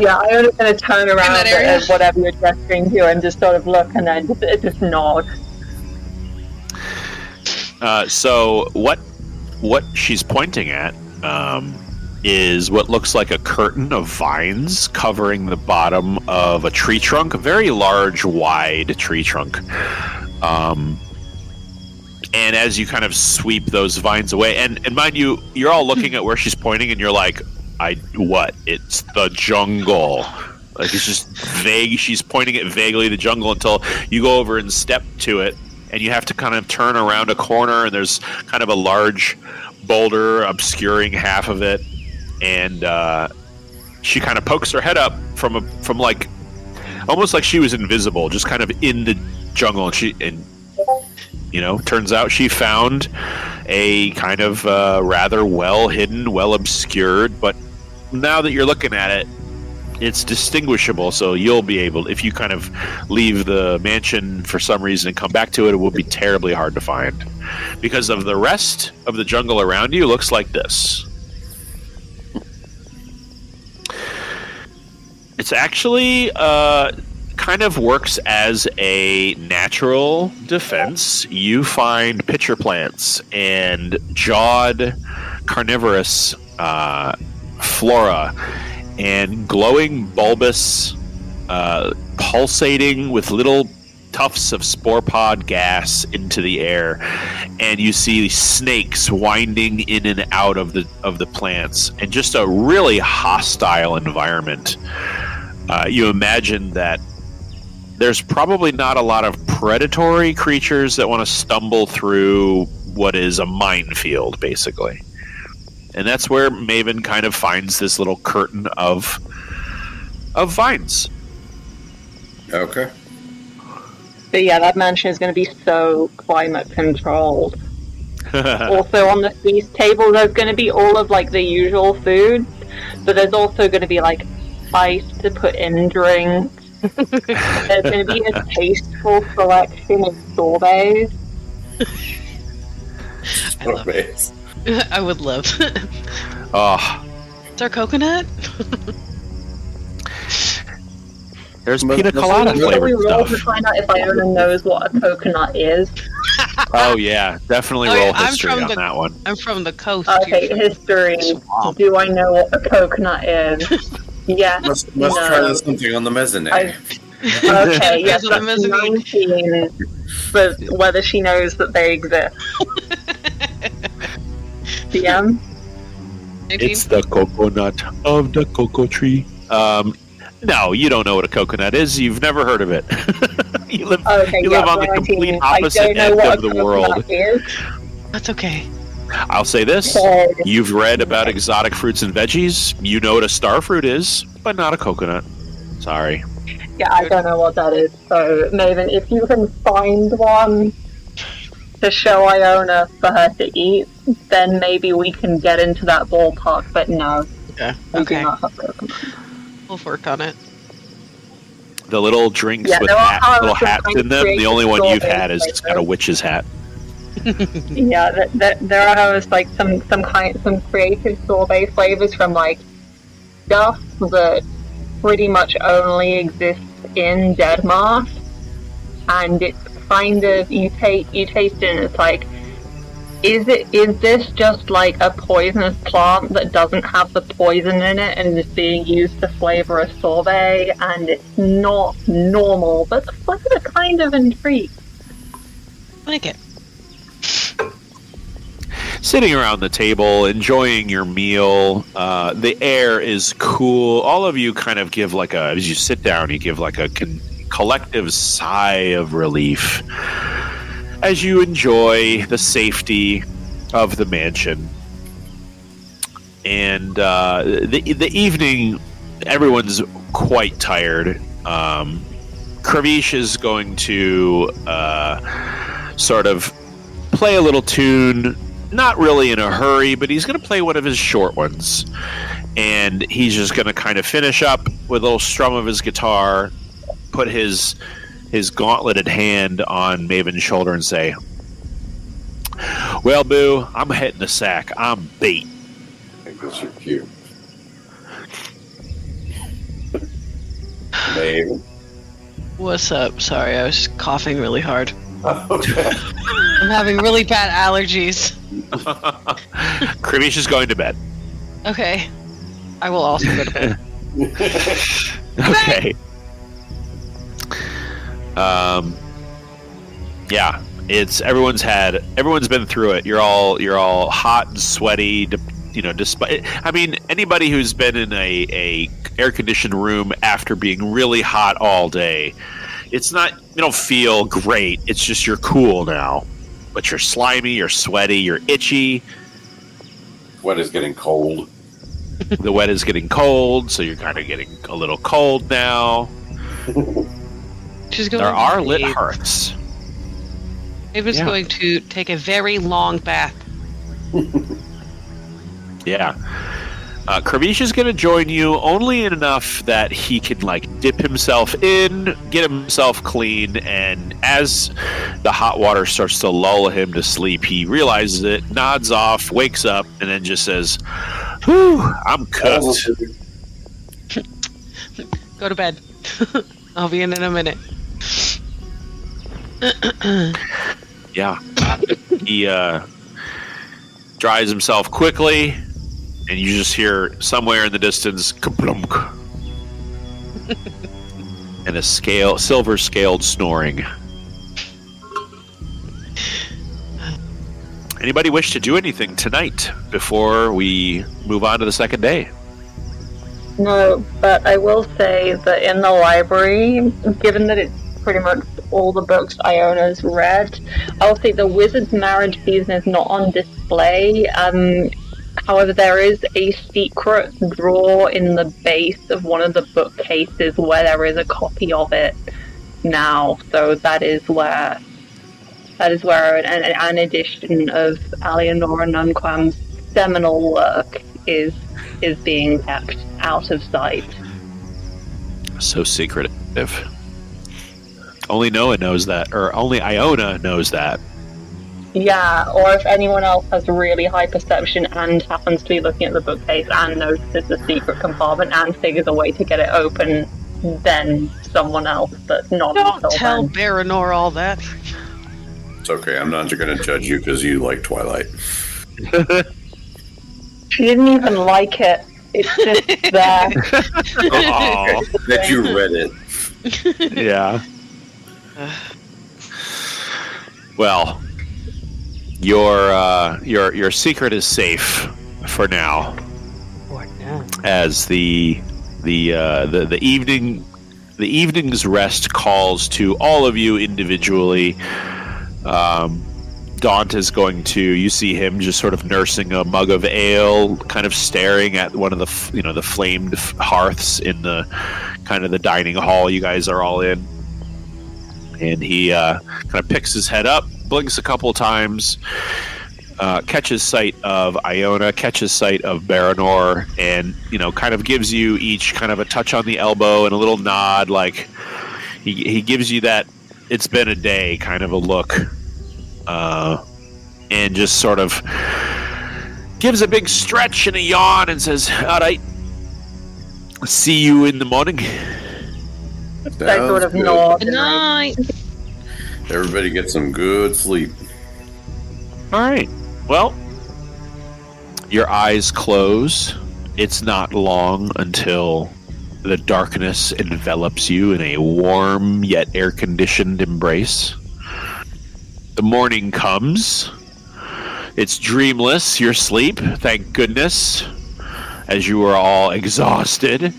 Yeah, I'm just going to turn around that area? at whatever you're gesturing to and just sort of look and then just nod. So what she's pointing at is what looks like a curtain of vines covering the bottom of a tree trunk, a very large, wide tree trunk. And as you kind of sweep those vines away, and mind you, you're all looking at where she's pointing, and you're like, It's the jungle. Like, it's just vague. She's pointing at vaguely the jungle until you go over and step to it, and you have to kind of turn around a corner, and there's kind of a large boulder obscuring half of it, and she kind of pokes her head up from like almost like she was invisible, just kind of in the jungle, and turns out she found a kind of rather well hidden, well obscured, but now that you're looking at it, it's distinguishable, so you'll be able, if you kind of leave the mansion for some reason and come back to it, it will be terribly hard to find. Because of the rest of the jungle around you looks like this. It's actually kind of works as a natural defense. You find pitcher plants and jawed carnivorous flora and glowing bulbous, pulsating with little tufts of spore pod gas into the air, and you see snakes winding in and out of the plants, and just a really hostile environment. You imagine that there's probably not a lot of predatory creatures that want to stumble through what is a minefield, basically. And that's where Maven kind of finds this little curtain of vines. Okay. But yeah, that mansion is going to be so climate controlled. Also on the feast table, there's going to be all of like the usual foods, but there's also going to be like ice to put in drinks. There's going to be a tasteful selection of sorbets. I love it. I would love. Oh, Is there coconut? There's But- pina colada but- Shall we flavored roll to stuff. find out if Iona knows what a coconut is? Oh yeah, definitely Oh, yeah, roll I'm history from on the- that one. I'm from the coast. Okay, You're from history. the swamp. Do I know what a coconut is? Yes. Let's no. try something on the mezzanine. Okay, yes, Depends on the that's mezzanine. 19, but whether she knows that they exist. DM? 19? It's the coconut of the cocoa tree. No, you don't know what a coconut is. You've never heard of it. you live Okay, You yeah, live on the 19. complete I opposite don't know end what of the a coconut world. is. That's okay. I'll say this. Okay. You've read about exotic fruits and veggies. You know what a star fruit is, but not a coconut. Sorry. Yeah, I don't know what that is. So, Maven, if you can find one to show Iona for her to eat, then maybe we can get into that ballpark. But no, Okay. we do Okay. not have coconut. We'll work on it. The little drinks Yeah, with there are little some hats kind in of them. The only one you've creative had is it's got a witch's hat. Yeah, there are like some creative sorbet flavors from like stuff that pretty much only exists in Denmark, and it's kind of you taste it and it's like, is this just like a poisonous plant that doesn't have the poison in it and is being used to flavor a sorbet, and it's not normal, but the flavor kind of intrigued. Like it. Sitting around the table, enjoying your meal. The air is cool. All of you kind of give as you sit down, you give like a collective sigh of relief as you enjoy the safety of the mansion. And the evening, everyone's quite tired. Kravish is going to sort of play a little tune. Not really in a hurry, but he's going to play one of his short ones. And he's just going to kind of finish up with a little strum of his guitar, put his gauntleted hand on Maven's shoulder and say, "Well, Boo, I'm hitting the sack. I'm bait." I think that's your cue. Maeve. What's up? Sorry, I was coughing really hard. Okay. I'm having really bad allergies. Kravish is going to bed. Okay. I will also go to bed. Okay. Yeah, it's everyone's been through it. You're all hot and sweaty. Despite anybody who's been in a air conditioned room after being really hot all day, it's not, you don't feel great. It's just you're cool now, but you're slimy, you're sweaty, you're itchy. Wet is getting cold. The wet is getting cold, so you're kind of getting a little cold now. She's going There to are lit bathe. hearths. Ava's Yeah. going to take a very long bath. Yeah. Kravish is going to join you only enough that he can dip himself in, get himself clean, and as the hot water starts to lull him to sleep, he realizes it, nods off, wakes up, and then just says, "Whew, I'm cooked." Go to bed. I'll be in a minute. Yeah. He dries himself quickly, and you just hear somewhere in the distance, kaplunk, and a silver-scaled snoring. Anybody wish to do anything tonight before we move on to the second day? No, but I will say that in the library, given that it's pretty much all the books Iona's read, I'll say the Wizard's Marriage Season is not on display. However, there is a secret drawer in the base of one of the bookcases where there is a copy of it now. So that is where an edition of Alienora Nunquam's seminal work is being kept out of sight. So secretive. Only Noah knows that, or only Iona knows that. Yeah, or if anyone else has really high perception and happens to be looking at the bookcase and notices the secret compartment and figures a way to get it open then someone else, but not Don't until tell then. Baranor all that. It's okay. I'm not going to judge you because you like Twilight. She didn't even like it. It's just there. Oh, That you read it. yeah. Well, your secret is safe for now, Or no. as the evening's rest calls to all of you individually. Daunt is going to. You see him just sort of nursing a mug of ale, kind of staring at one of the the flamed hearths in the kind of the dining hall you guys are all in. And he kind of picks his head up, blinks a couple times, catches sight of Iona, catches sight of Baranor, and kind of gives you each kind of a touch on the elbow and a little nod, like he gives you that it's been a day kind of a look. And just sort of gives a big stretch and a yawn and says, "All right, see you in the morning." I sort of Sounds good. nod. Good night. Everybody get some good sleep. All right. Well, your eyes close. It's not long until the darkness envelops you in a warm yet air-conditioned embrace. The morning comes. It's dreamless, your sleep, thank goodness, as you are all exhausted.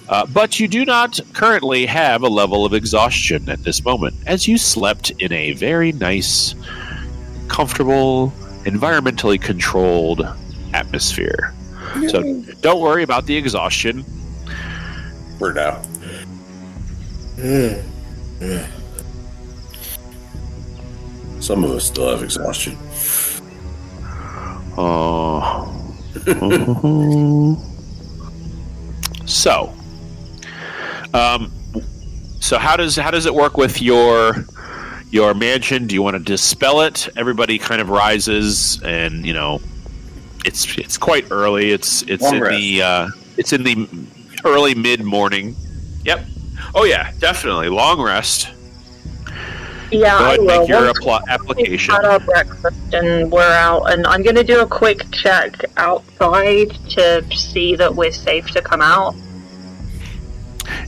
But you do not currently have a level of exhaustion at this moment, as you slept in a very nice, comfortable, environmentally controlled atmosphere. So don't worry about the exhaustion. For now. Some of us still have exhaustion. Oh. So how does it work with your mansion? Do you want to dispel it? Everybody kind of rises, and it's quite early. It's in the early mid morning. Yep. Oh yeah, definitely long rest. Yeah, Go I ahead and will. make your Once application. we've had our breakfast and we're out, and I'm going to do a quick check outside to see that we're safe to come out.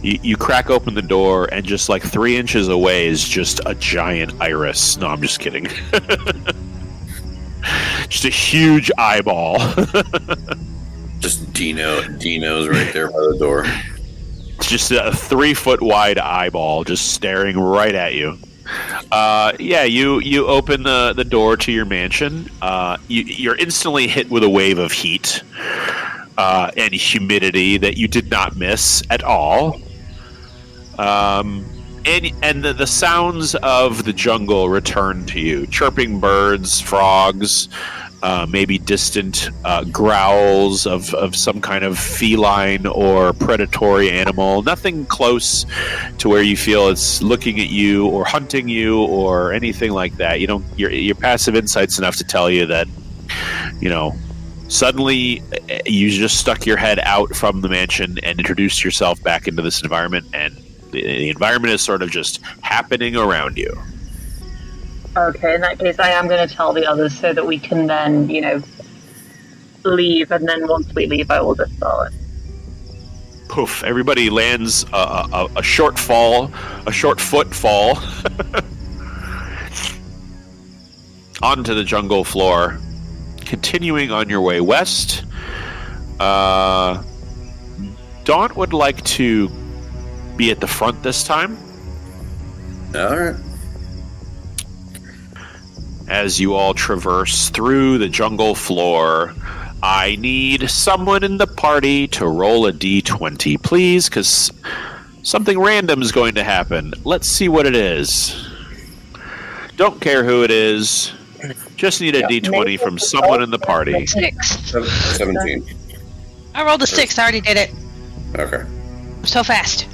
You crack open the door, and just like 3 inches away is just a giant iris. No, I'm just kidding. Just a huge eyeball. Just Dino's right there by the door. It's just a 3 foot wide eyeball just staring right at you. You open the door to your mansion. You're instantly hit with a wave of heat and humidity that you did not miss at all. And the sounds of the jungle return to you. Chirping birds, frogs, maybe distant growls of some kind of feline or predatory animal. Nothing close to where you feel it's looking at you or hunting you or anything like that. Your passive insight's enough to tell you that, suddenly you just stuck your head out from the mansion and introduced yourself back into this environment, and the environment is sort of just happening around you. Okay, in that case, I am going to tell the others so that we can then, leave, and then once we leave, I will dispel it. Poof! Everybody lands a short foot fall onto the jungle floor. Continuing on your way west, Daunt would like to be at the front this time. All right. As you all traverse through the jungle floor, I need someone in the party to roll a d20, please, because something random is going to happen. Let's see what it is. Don't care who it is. Just need a d20 from someone in the party. 6. 17. I rolled a 6. I already did it. Okay. I'm so fast.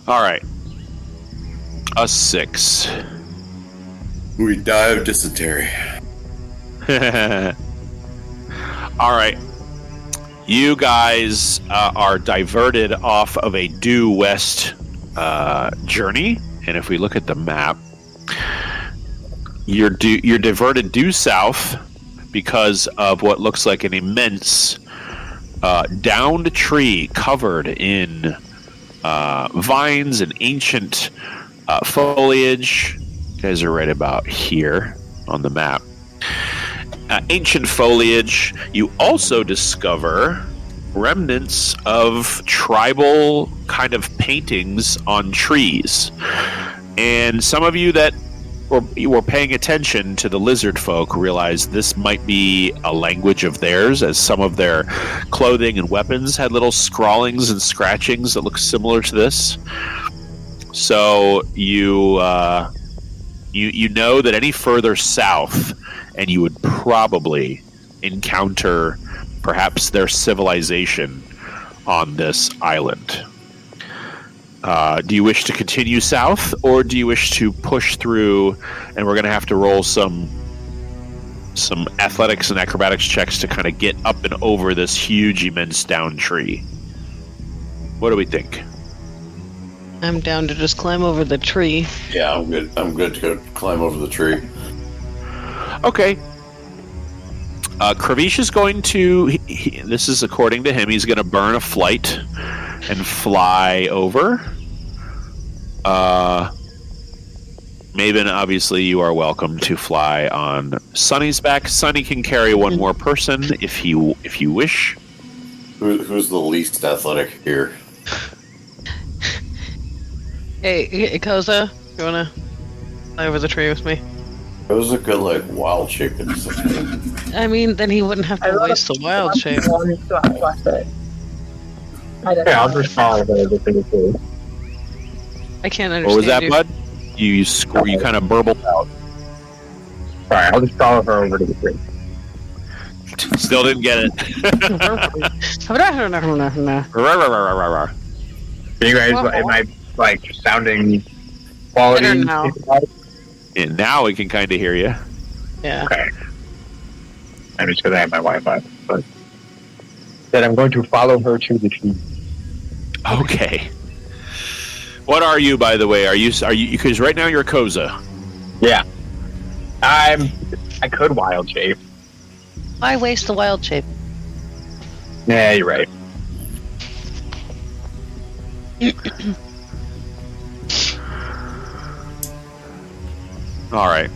All right. A 6. We die of dysentery. All right. You guys are diverted off of a due west journey, and if we look at the map, you're diverted due south because of what looks like an immense downed tree covered in vines and ancient foliage. You guys are right about here on the map. Ancient foliage. You also discover remnants of tribal kind of paintings on trees. And some of you that were paying attention to the lizard folk realized this might be a language of theirs, as some of their clothing and weapons had little scrawlings and scratchings that look similar to this. So you know that any further south, and you would probably encounter perhaps their civilization on this island. Do you wish to continue south, or do you wish to push through, and we're going to have to roll some athletics and acrobatics checks to kind of get up and over this huge, immense down tree? What do we think? I'm down to just climb over the tree. Yeah, I'm good. I'm good to go climb over the tree. Okay. Kravish is going to, this is according to him, he's going to burn a flight and fly over. Maven, obviously, you are welcome to fly on Sunny's back. Sunny can carry one more person if you wish. Who's the least athletic here? Hey, Koza, you wanna fly over the tree with me? It was a good, like, wild shape in something. I mean, then he wouldn't have to waste the wild shape. One to athletic. I don't Okay, know. I'll just follow the tree. I can't understand What was that, you. bud? You kind of burbled out. Sorry, I'll just follow her over to the tree. Still didn't get it. You guys, am I like sounding quality? Better now. And now we can kind of hear you. Yeah. Okay. I'm just because I have my Wi-Fi, but then I'm going to follow her to the tree. Okay. What are you, by the way? Are you? Because right now you're Koza. Yeah. I could wild shape. Why waste the wild shape? Yeah, you're right. All right.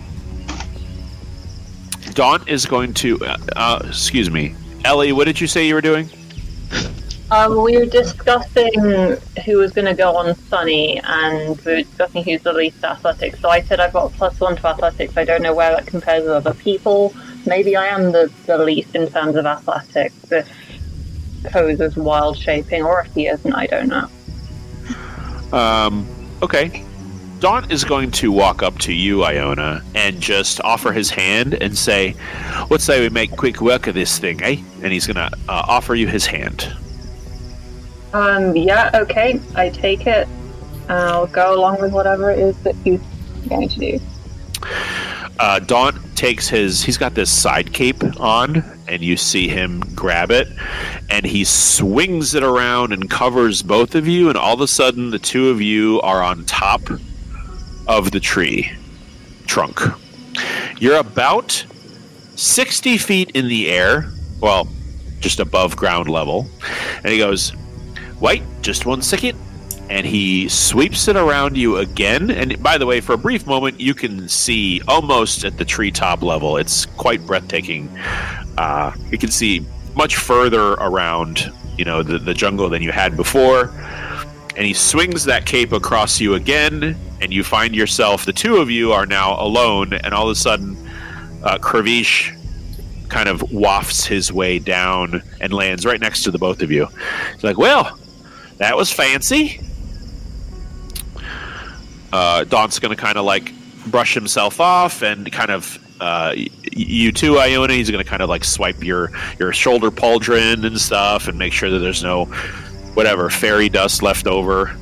Dawn is going to. Excuse me, Ellie. What did you say you were doing? We were discussing who was going to go on Sunny, and we were discussing who's the least athletic. So I said I've got +1 to athletics. I don't know where that compares with other people. Maybe I am the least in terms of athletics if Koza's wild shaping, or if he isn't, I don't know. Okay. Dawn is going to walk up to you, Iona, and just offer his hand and say, "What say we make quick work of this thing, eh?" And he's going to offer you his hand. Yeah, okay, I take it. I'll go along with whatever it is that he's going to do. Dawn takes he's got this side cape on, and you see him grab it, and he swings it around and covers both of you, and all of a sudden the two of you are on top of the tree trunk. You're about 60 feet in the air, well, just above ground level, and he goes, "Wait, just 1 second." And he sweeps it around you again. And by the way, for a brief moment, you can see almost at the treetop level. It's quite breathtaking. You can see much further around, the jungle than you had before. And he swings that cape across you again, and you find yourself, the two of you are now alone. And all of a sudden, Kravish kind of wafts his way down and lands right next to the both of you. He's like, "Well, that was fancy." Dawn's going to kind of like brush himself off, and kind of you too, Iona. He's going to kind of like swipe your shoulder pauldron and stuff, and make sure that there's no fairy dust left over.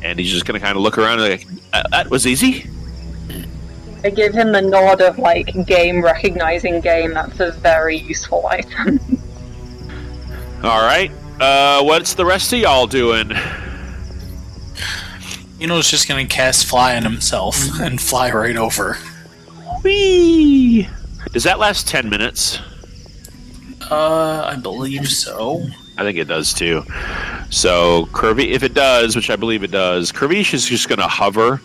And he's just going to kind of look around and like, "That was easy." I give him the nod of like game recognizing game. That's a very useful item. All right. What's the rest of y'all doing? Eno's just gonna cast fly on himself and fly right over. Whee! Does that last 10 minutes? I believe so. I think it does too. So, Curvy, if it does, which I believe it does, Curvish is just going to hover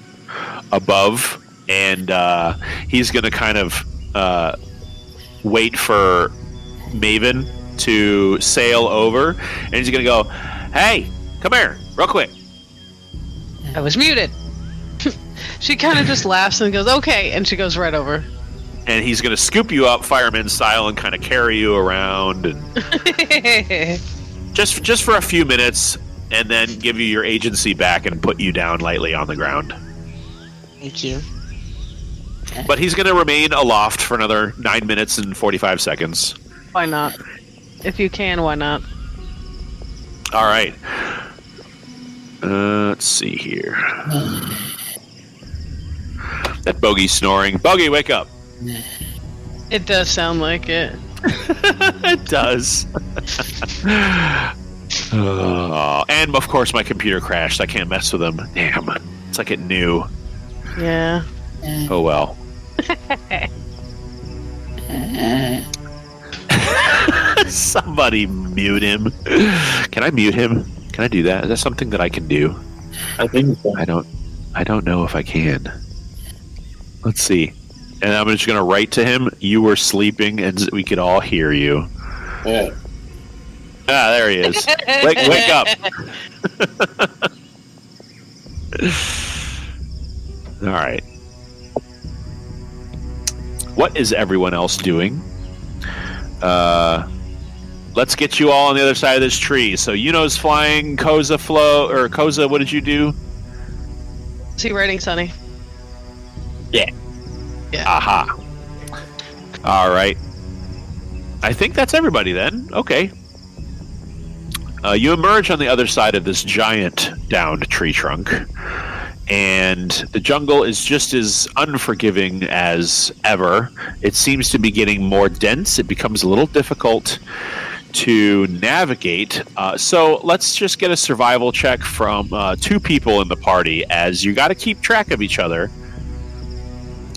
above, and he's going to kind of wait for Maven to sail over, and he's going to go, "Hey, come here, real quick." I was muted. She kind of just laughs and goes, "Okay," and she goes right over. And he's going to scoop you up fireman style and kind of carry you around, and just for a few minutes, and then give you your agency back and put you down lightly on the ground. Thank you. But he's going to remain aloft for another 9 minutes and 45 seconds. Why not? If you can, why not? All right. Let's see here. That Bogey's snoring. Bogey, wake up. It does sound like it. It does. Oh, and of course my computer crashed. I can't mess with him. Damn. It's like it knew. Yeah. Oh well. Somebody mute him. Can I mute him? Can I do that? Is that something that I can do? I think so. I don't know if I can. Let's see. And I'm just going to write to him, "You were sleeping and we could all hear you." Yeah. Ah, there he is. Wake up. All right. What is everyone else doing? Let's get you all on the other side of this tree. So Yuno's flying, Koza, what did you do? Is he writing Sunny? Yeah. Yeah. Aha. All right. I think that's everybody then. Okay. You emerge on the other side of this giant downed tree trunk, and the jungle is just as unforgiving as ever. It seems to be getting more dense. It becomes a little difficult to navigate. So let's just get a survival check from 2 people in the party, as you got to keep track of each other.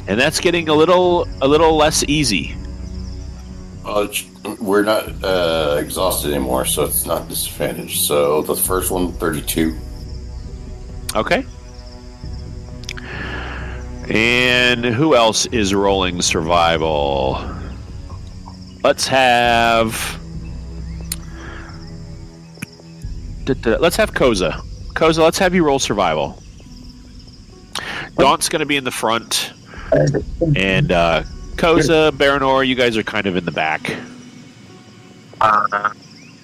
And that's getting a little less easy. We're not exhausted anymore, so it's not disadvantaged. So the first one, 32. Okay. And who else is rolling survival? Let's have Koza. Koza, let's have you roll survival. Daunt's going to be in the front. And Koza, Baranor, you guys are kind of in the back.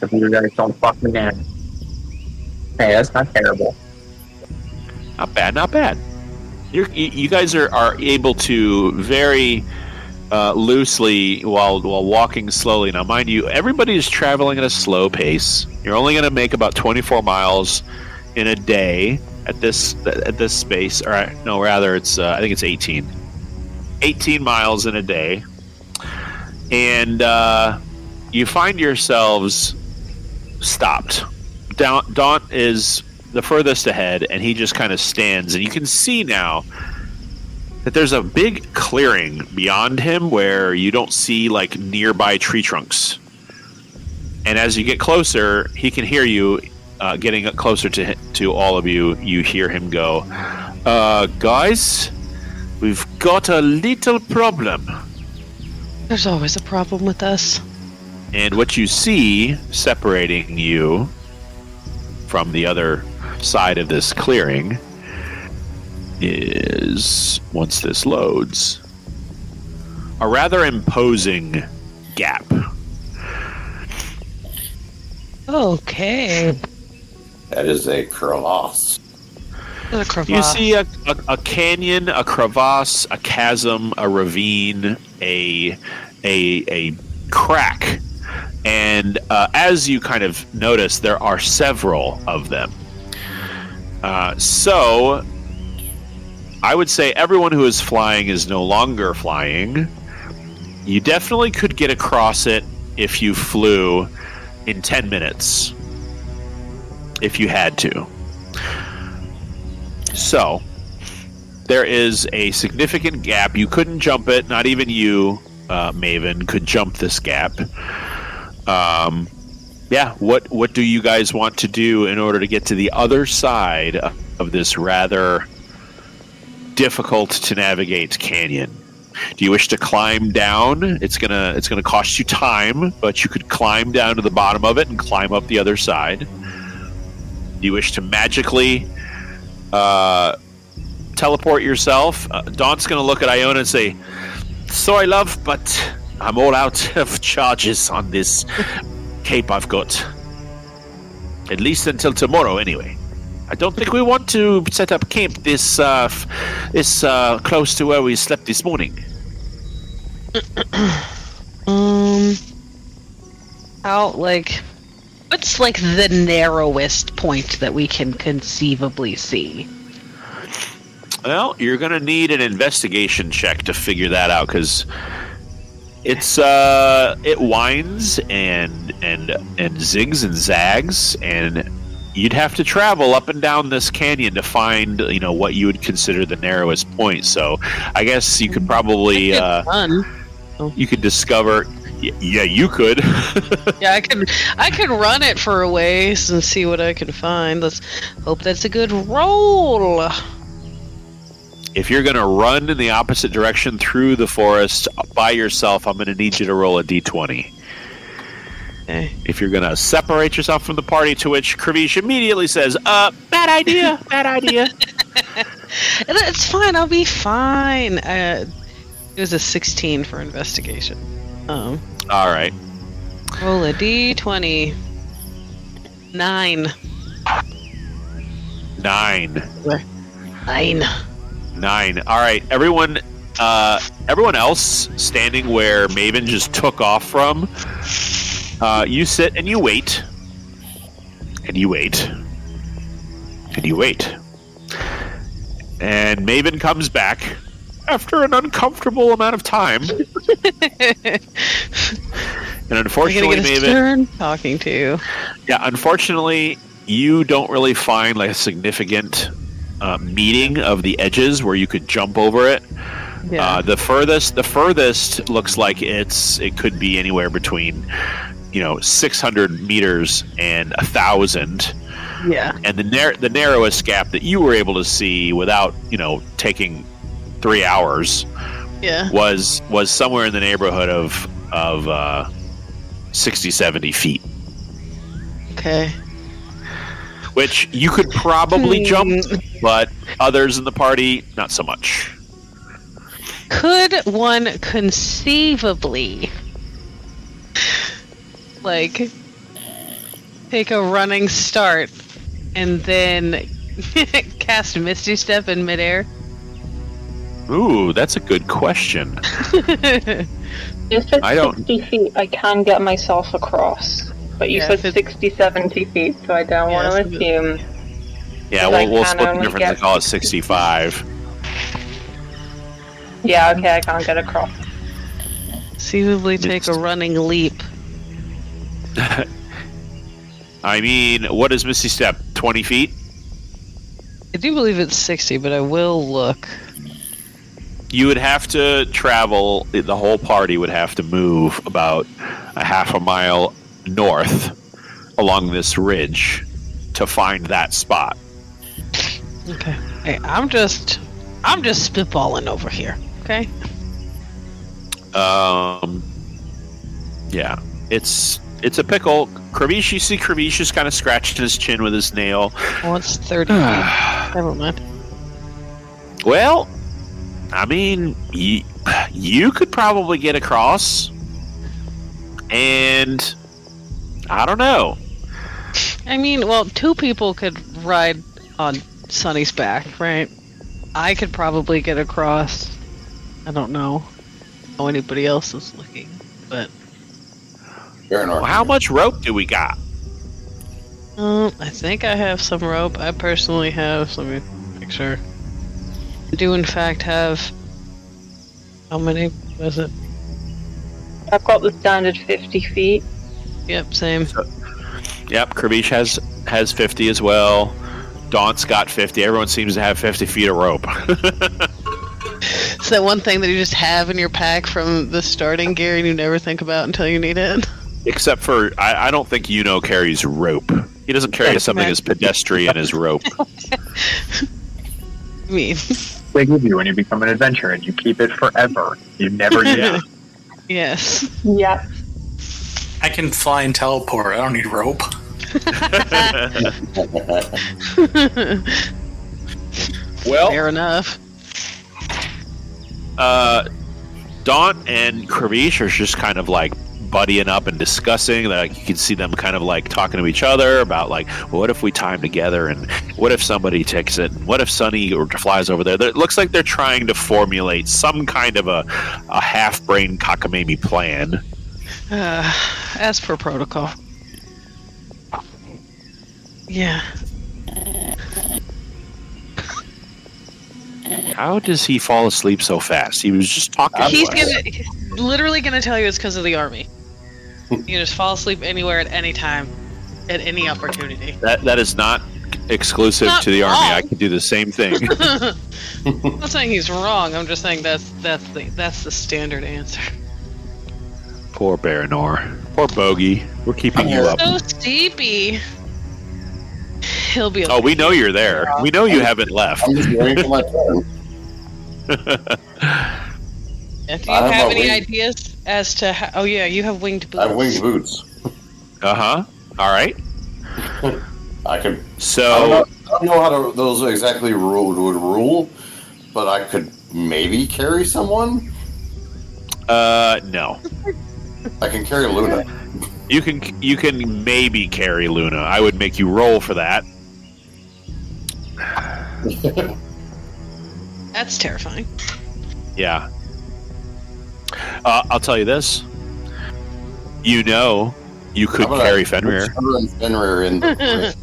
If you guys don't fuck me in. Hey, that's not terrible. Not bad, not bad. You guys are able to very loosely while walking slowly. Now, mind you, everybody is traveling at a slow pace. You're only going to make about 24 miles in a day at this space. Or no, rather, it's I think it's 18. 18 miles in a day, and you find yourselves stopped. Daunt is the furthest ahead, and he just kind of stands, and you can see now that there's a big clearing beyond him where you don't see like nearby tree trunks. And as you get closer, he can hear you. Getting closer to all of you, you hear him go, "Guys, we've got a little problem." There's always a problem with us. And what you see separating you from the other side of this clearing is, once this loads, a rather imposing gap. Okay. That is a crevasse. A crevasse. You see a canyon, a crevasse, a chasm, a ravine, a crack. And as you kind of notice, there are several of them. So I would say everyone who is flying is no longer flying. You definitely could get across it if you flew in 10 minutes if you had to. So there is a significant gap. You couldn't jump it. Not even you, Maven, could jump this gap. What do you guys want to do in order to get to the other side of this rather difficult to navigate canyon? Do you wish to climb down? It's gonna cost you time, but you could climb down to the bottom of it and climb up the other side. Do you wish to magically teleport yourself? Dawn's gonna look at Iona and say, "Sorry, love, but I'm all out of charges on this cape I've got. At least until tomorrow, anyway. I don't think we want to set up camp this close to where we slept this morning." What's the narrowest point that we can conceivably see? Well, you're gonna need an investigation check to figure that out, because it winds and zigs and zags, and you'd have to travel up and down this canyon to find, what you would consider the narrowest point. So I guess you could probably you could discover. Yeah, you could. Yeah, I could run it for a ways and see what I can find. Let's hope that's a good roll. If you're going to run in the opposite direction through the forest by yourself, I'm going to need you to roll a d20. Okay. If you're going to separate yourself from the party, to which Kravish immediately says, bad idea, bad idea. It's fine, I'll be fine. It was a 16 for investigation. All right. Roll a d20. 9. 9. 9. All right, everyone else standing where Maven just took off from, you sit and you wait, and you wait, and you wait, and Maven comes back after an uncomfortable amount of time. And unfortunately, I'm gonna get a stern talking to you. Yeah, unfortunately, you don't really find a significant meeting of the edges where you could jump over it. Yeah. The furthest looks like it could be anywhere between 600 meters and 1,000. Yeah. And the narrowest gap that you were able to see without taking 3 hours was somewhere in the neighborhood of 60-70 feet. Okay. Which you could probably jump, but others in the party, not so much. Could one conceivably, take a running start and then cast Misty Step in midair? Ooh, that's a good question. If it's 60 feet, I can get myself across. But you said 60, 70 feet, so I don't want to assume. Yeah, we'll split the difference and call it 65. Yeah, okay, I can't get across. Conceivably take a running leap. I mean, what is Misty Step? 20 feet? I do believe it's 60, but I will look. You would have to travel, the whole party would have to move about a half a mile north along this ridge to find that spot. Okay. Hey, I'm just spitballing over here. Okay. Yeah, it's a pickle. Kravish, you see Kravish is kind of scratching his chin with his nail. Oh, it's 30 feet. Never mind. Well, I mean, you could probably get across, and I don't know. I mean, well, 2 people could ride on Sunny's back, right? I could probably get across. I don't know how anybody else is looking, but... Well, how much rope do we got? I think I have some rope. I personally have. Let me make sure. I do, in fact, have... How many was it? I've got the standard 50 feet. Yep, same. Yep, Krabish has 50 as well. Daunt's got 50. Everyone seems to have 50 feet of rope. It's that one thing that you just have in your pack from the starting gear and you never think about until you need it. Except for, I don't think carries rope. He doesn't carry something as pedestrian as rope. I mean, They give you when you become an adventurer, and you keep it forever. You never use it. yes. Yeah. I can fly and teleport. I don't need rope. Well, Fair enough. Daunt and Krabish are just kind of like buddying up and discussing. Like you can see them kind of like talking to each other about like, well, what if we time together, and what if somebody takes it, and what if Sunny flies over there? It looks like they're trying to formulate some kind of a half-brain cockamamie plan. As per protocol. Yeah. How does he fall asleep so fast? He was just talking. He's literally gonna tell you it's because of the army. You can just fall asleep anywhere at any time, at any opportunity. That is not exclusive Not to the army. wrong. I could do the same thing. I'm not saying he's wrong. I'm just saying that's the standard answer. Poor Baranor. Poor Bogey. We're keeping you up. So steepy. He'll be. Oh, we know you're there. We know you haven't left. I'm just waiting for my turn. If you I have have a any wing- ideas as to how, oh yeah, you have winged boots. I have winged boots. All right. I could. I So don't know how those exactly would rule, but I could maybe carry someone. no. I can carry Luna. You can maybe carry Luna. I would make you roll for that. That's terrifying. Yeah. I'll tell you this. You could How about carry I Fenrir. put Fenrir in the ring?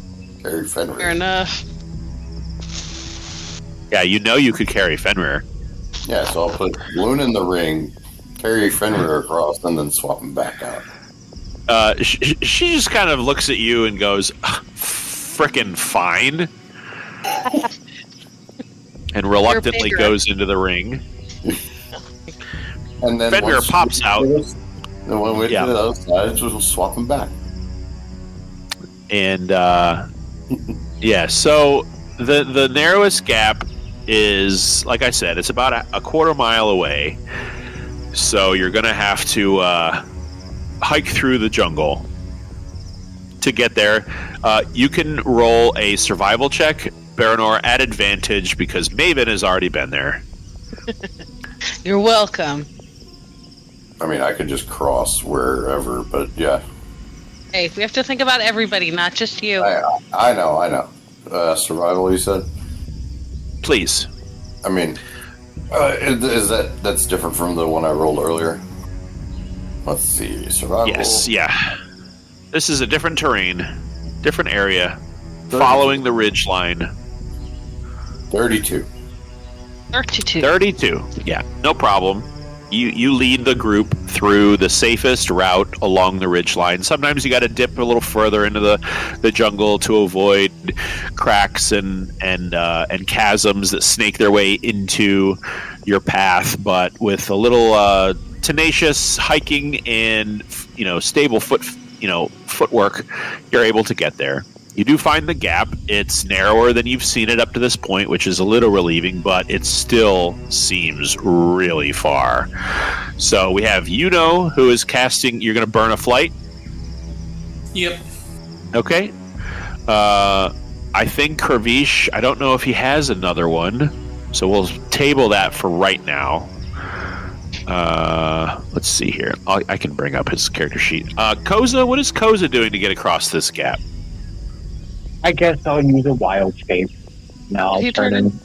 Carry Fenrir. Fair enough. Yeah, you could carry Fenrir. Yeah, so I'll put Luna in the ring, carry Fenrir across, and then swap him back out. She just kind of looks at you and goes, "Frickin' fine," and reluctantly bigger. goes into the ring. And then Fenrir once pops out. And when we Yeah. get to the other side, just swap him back. And yeah, so the narrowest gap is, like I said, it's about a quarter mile away. So you're gonna have to hike through the jungle to get there. You can roll a survival check, Baranor, at advantage because Maven has already been there. You're welcome. I mean, I could just cross wherever, but yeah. Hey, we have to think about everybody, not just you. I know. Survival, you said? Please. I mean, is that's different from the one I rolled earlier? Let's see, survival. Yes, yeah. This is a different terrain, different area, 32. following the ridge line. 32. 32. 32. Yeah, no problem. You lead the group through the safest route along the ridgeline. Sometimes you got to dip a little further into the jungle to avoid cracks and chasms that snake their way into your path. But with a little tenacious hiking and stable footwork, you're able to get there. You do find the gap. It's narrower than you've seen it up to this point, which is a little relieving, but it still seems really far. So we have who is casting. You're going to burn a flight. Yep. Okay. I think Krabish, I don't know if he has another one, so we'll table that for right now. Let's see here. I can bring up his character sheet. Koza, what is Koza doing to get across this gap? I guess I'll use a wild shape. Now I'll You turn turn in.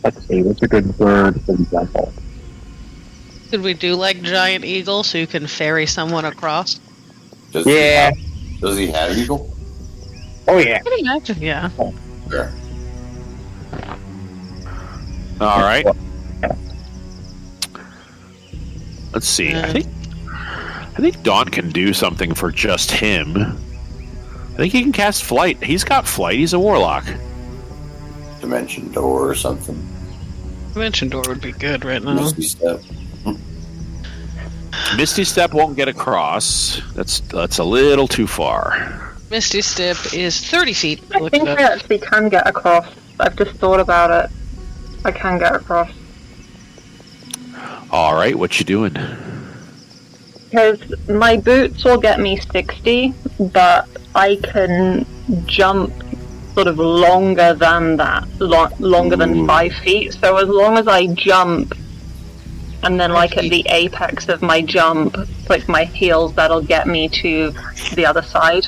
Let's see, what's a good bird for example? Could we do like giant eagle so you can ferry someone across? Does Yeah. Does he have eagle? Oh yeah. I can imagine, yeah. Yeah. All right. Let's see. I think Daunt can do something for just him. I think he can cast flight. He's got flight. He's a warlock. Dimension door or something. Dimension door would be good right now. Misty step. Misty Step won't get across. That's a little too far. Misty Step is 30 feet. I Look think it I up. actually can get across. I've just thought about it. I can get across. All right, what you doing? Because my boots will get me 60, but I can jump sort of longer than that. Longer than 5 feet. So as long as I jump, and then like at the apex of my jump, like my heels, that'll get me to the other side.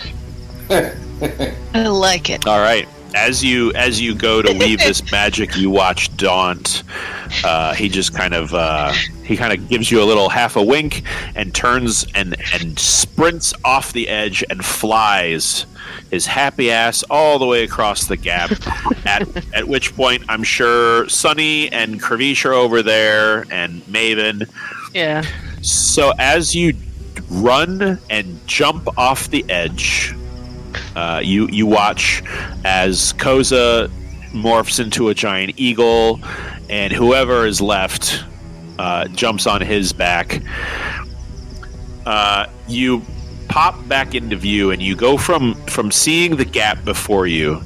I like it. All right. As you go to leave this magic, you watch Daunt. He just kind of gives you a little half a wink and turns and sprints off the edge and flies his happy ass all the way across the gap. At which point, I'm sure Sunny and Kravish are over there and Maven. Yeah. So as you run and jump off the edge, you watch as Koza morphs into a giant eagle, and whoever is left jumps on his back. You pop back into view, and you go from seeing the gap before you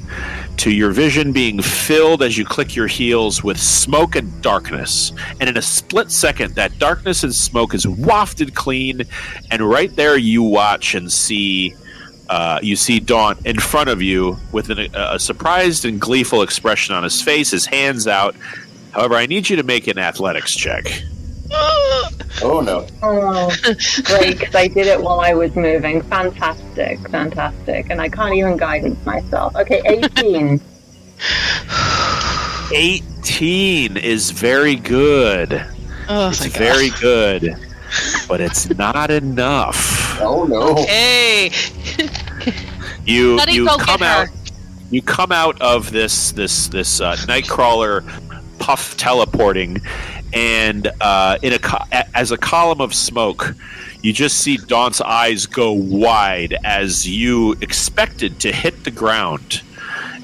to your vision being filled as you click your heels with smoke and darkness. And in a split second, that darkness and smoke is wafted clean, and right there you watch and see Daunt in front of you with a surprised and gleeful expression on his face, his hands out. However, I need you to make an athletics check. Oh no. Oh, great, because I did it while I was moving. Fantastic. And I can't even guidance myself. Okay, 18. 18 is very good. Oh, It's thank very God. good, but it's not enough. Oh no. Hey. You Buddy, you go come get out. her. You come out of this Nightcrawler puff teleporting, and as a column of smoke, you just see Daunt's eyes go wide as you expected to hit the ground,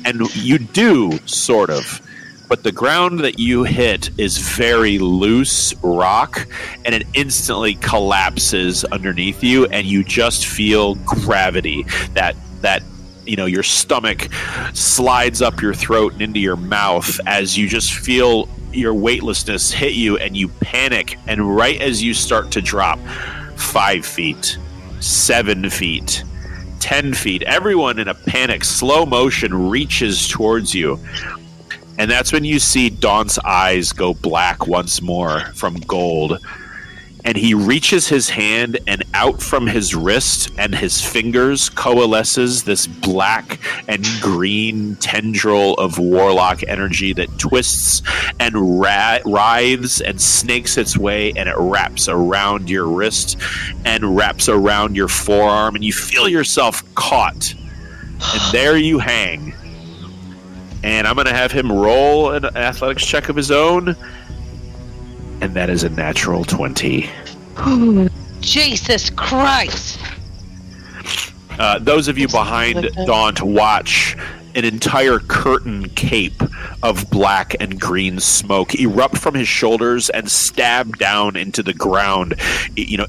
and you do sort of. But the ground that you hit is very loose rock, and it instantly collapses underneath you, and you just feel gravity. That your stomach slides up your throat and into your mouth as you just feel your weightlessness hit you, and you panic. And right as you start to drop 5 feet, 7 feet, 10 feet, everyone in a panic, slow motion reaches towards you. And that's when you see Daunt's eyes go black once more from gold. And he reaches his hand, and out from his wrist and his fingers coalesces this black and green tendril of warlock energy that twists and writhes and snakes its way, and it wraps around your wrist and wraps around your forearm, and you feel yourself caught. And there you hang. And I'm going to have him roll an athletics check of his own. And that is a natural 20. Jesus Christ. Those of you behind Daunt watch an entire curtain cape of black and green smoke erupt from his shoulders and stab down into the ground,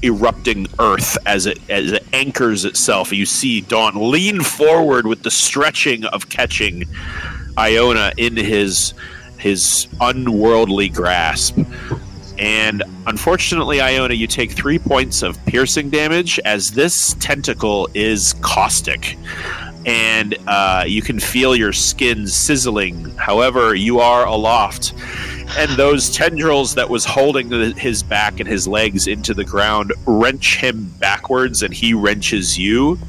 erupting earth as it anchors itself. You see Daunt lean forward with the stretching of catching Iona in his unworldly grasp. And unfortunately, Iona, you take 3 points of piercing damage as this tentacle is caustic. And you can feel your skin sizzling. However, you are aloft. And those tendrils that was holding his back and his legs into the ground wrench him backwards, and he wrenches you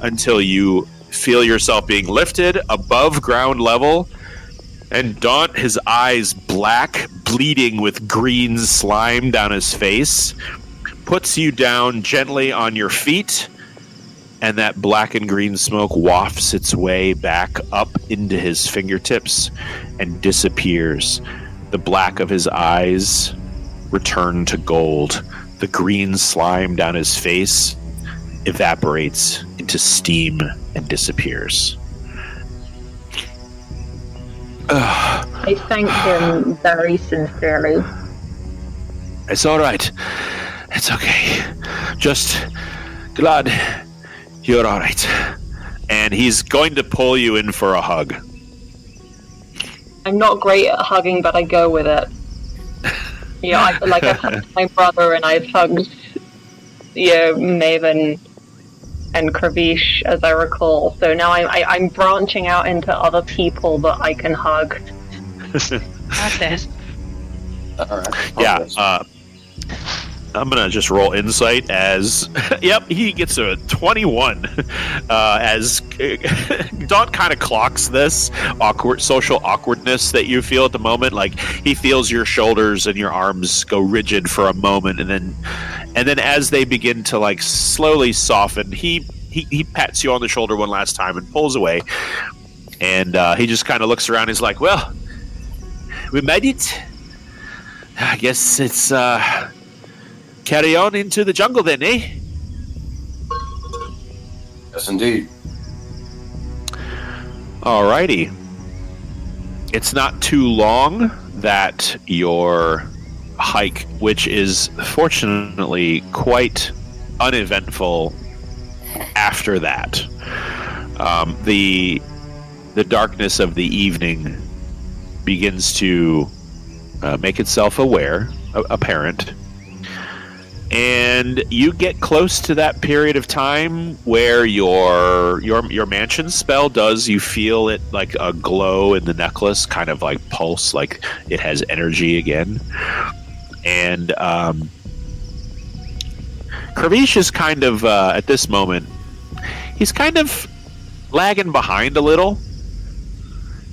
until you feel yourself being lifted above ground level. And Daunt, his eyes black, bleeding with green slime down his face, puts you down gently on your feet, and that black and green smoke wafts its way back up into his fingertips and disappears. The black of his eyes return to gold. the green slime down his face evaporates into steam and disappears. I thank him very sincerely. It's all right. It's okay. Just glad you're all right. And he's going to pull you in for a hug. I'm not great at hugging, but I go with it. I've hugged my brother and I've hugged, Maven and Kravish, as I recall. So now I'm branching out into other people that I can hug. Got this. All right. Yeah, I'm gonna just roll insight as yep, he gets a 21 as Don kind of clocks this social awkwardness that you feel at the moment. Like he feels your shoulders and your arms go rigid for a moment, and then as they begin to like slowly soften, he pats you on the shoulder one last time and pulls away, and he just kind of looks around. He's like, "Well, we made it. I guess it's carry on into the jungle then, eh?" Yes, indeed. Alrighty. It's not too long that your hike, which is fortunately quite uneventful after that, the darkness of the evening begins to make itself apparent. And you get close to that period of time where your mansion spell does, you feel it like a glow in the necklace, kind of like pulse, like it has energy again. And Kravish is kind of, at this moment, he's kind of lagging behind a little.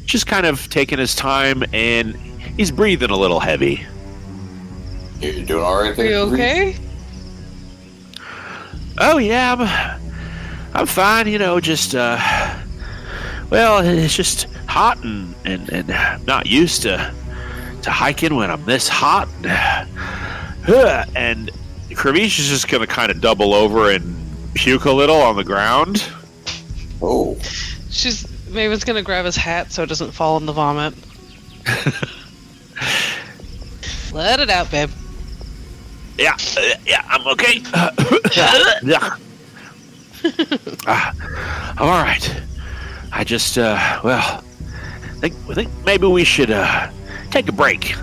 Just kind of taking his time, and he's breathing a little heavy. You doing all right there? Are you okay? Oh yeah, I'm fine. Just well, it's just hot and I'm not used to hiking when I'm this hot. And Kravish is just gonna kind of double over and puke a little on the ground. Oh. Maven's gonna grab his hat so it doesn't fall in the vomit. Let it out, babe. Yeah, I'm okay. Yeah. I'm all right. I just, think maybe we should take a break.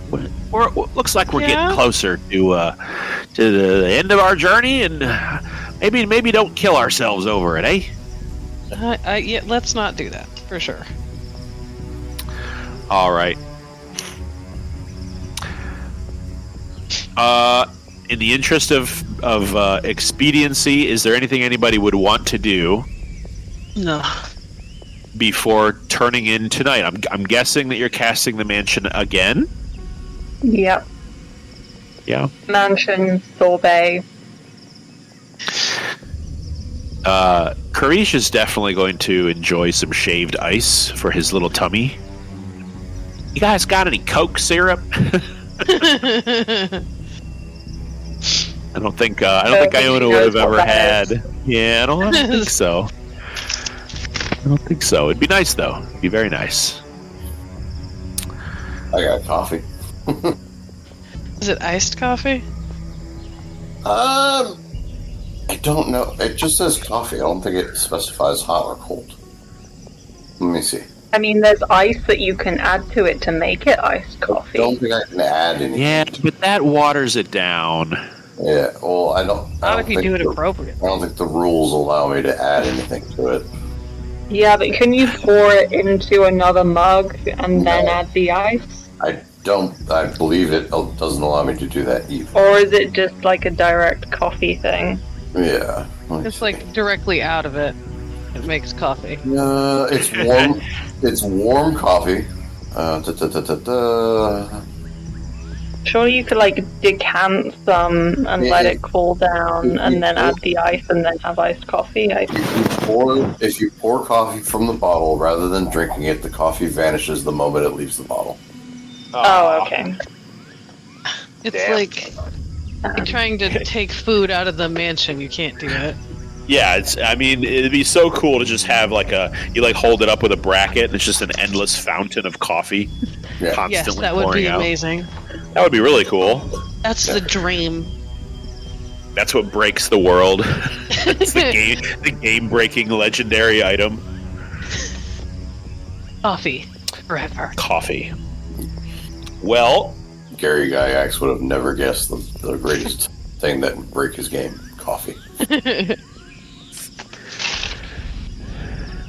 Looks like we're getting closer to the end of our journey, and maybe don't kill ourselves over it, eh? Yeah, let's not do that for sure. All right. In the interest of expediency, is there anything anybody would want to do? No. Before turning in tonight? I'm guessing that you're casting the mansion again? Yep. Yeah. Mansion, sorbet. Karish is definitely going to enjoy some shaved ice for his little tummy. You guys got any Coke syrup? I don't think Iona would have ever had. Yeah, I don't think so. I don't think so. It'd be nice though. It'd be very nice. I got coffee. Is it iced coffee? I don't know. It just says coffee. I don't think it specifies hot or cold. Let me see. I mean, there's ice that you can add to it to make it iced coffee. I don't think I can add anything. Yeah, but that waters it down. Yeah, well, I don't If you think do it appropriately. I don't think the rules allow me to add anything to it. Yeah, but can you pour it into another mug and then add the ice? I believe it doesn't allow me to do that either. Or is it just like a direct coffee thing? Yeah. It's like directly out of it. It makes coffee. It's warm. It's warm coffee. Surely you could like decant some and let it cool down and then add the ice and then have iced coffee. If you pour coffee from the bottle rather than drinking it, the coffee vanishes the moment it leaves the bottle. Oh, okay. It's like You're trying to take food out of the mansion. You can't do it. Yeah, it'd be so cool to just have you hold it up with a bracket and it's just an endless fountain of coffee Yeah. constantly Yes, that would pouring be out. amazing. That would be really cool. That's the dream. That's what breaks the world. It's the game-breaking legendary item. Coffee. Forever. Coffee. Well, Gary Gygax would have never guessed the greatest thing that would break his game: coffee.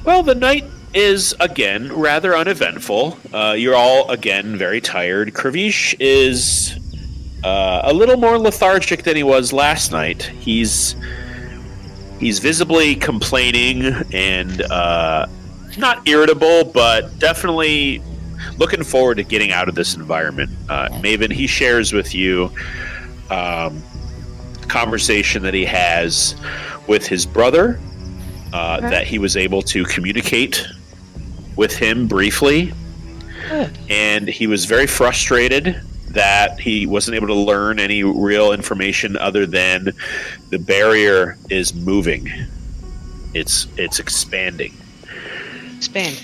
well, the night is again rather uneventful. You're all again very tired. Kravish is a little more lethargic than he was last night. He's visibly complaining and not irritable, but definitely looking forward to getting out of this environment. Maven, he shares with you a conversation that he has with his brother, that he was able to communicate with him briefly. Good. And he was very frustrated that he wasn't able to learn any real information other than the barrier is moving. It's expanding. Expand.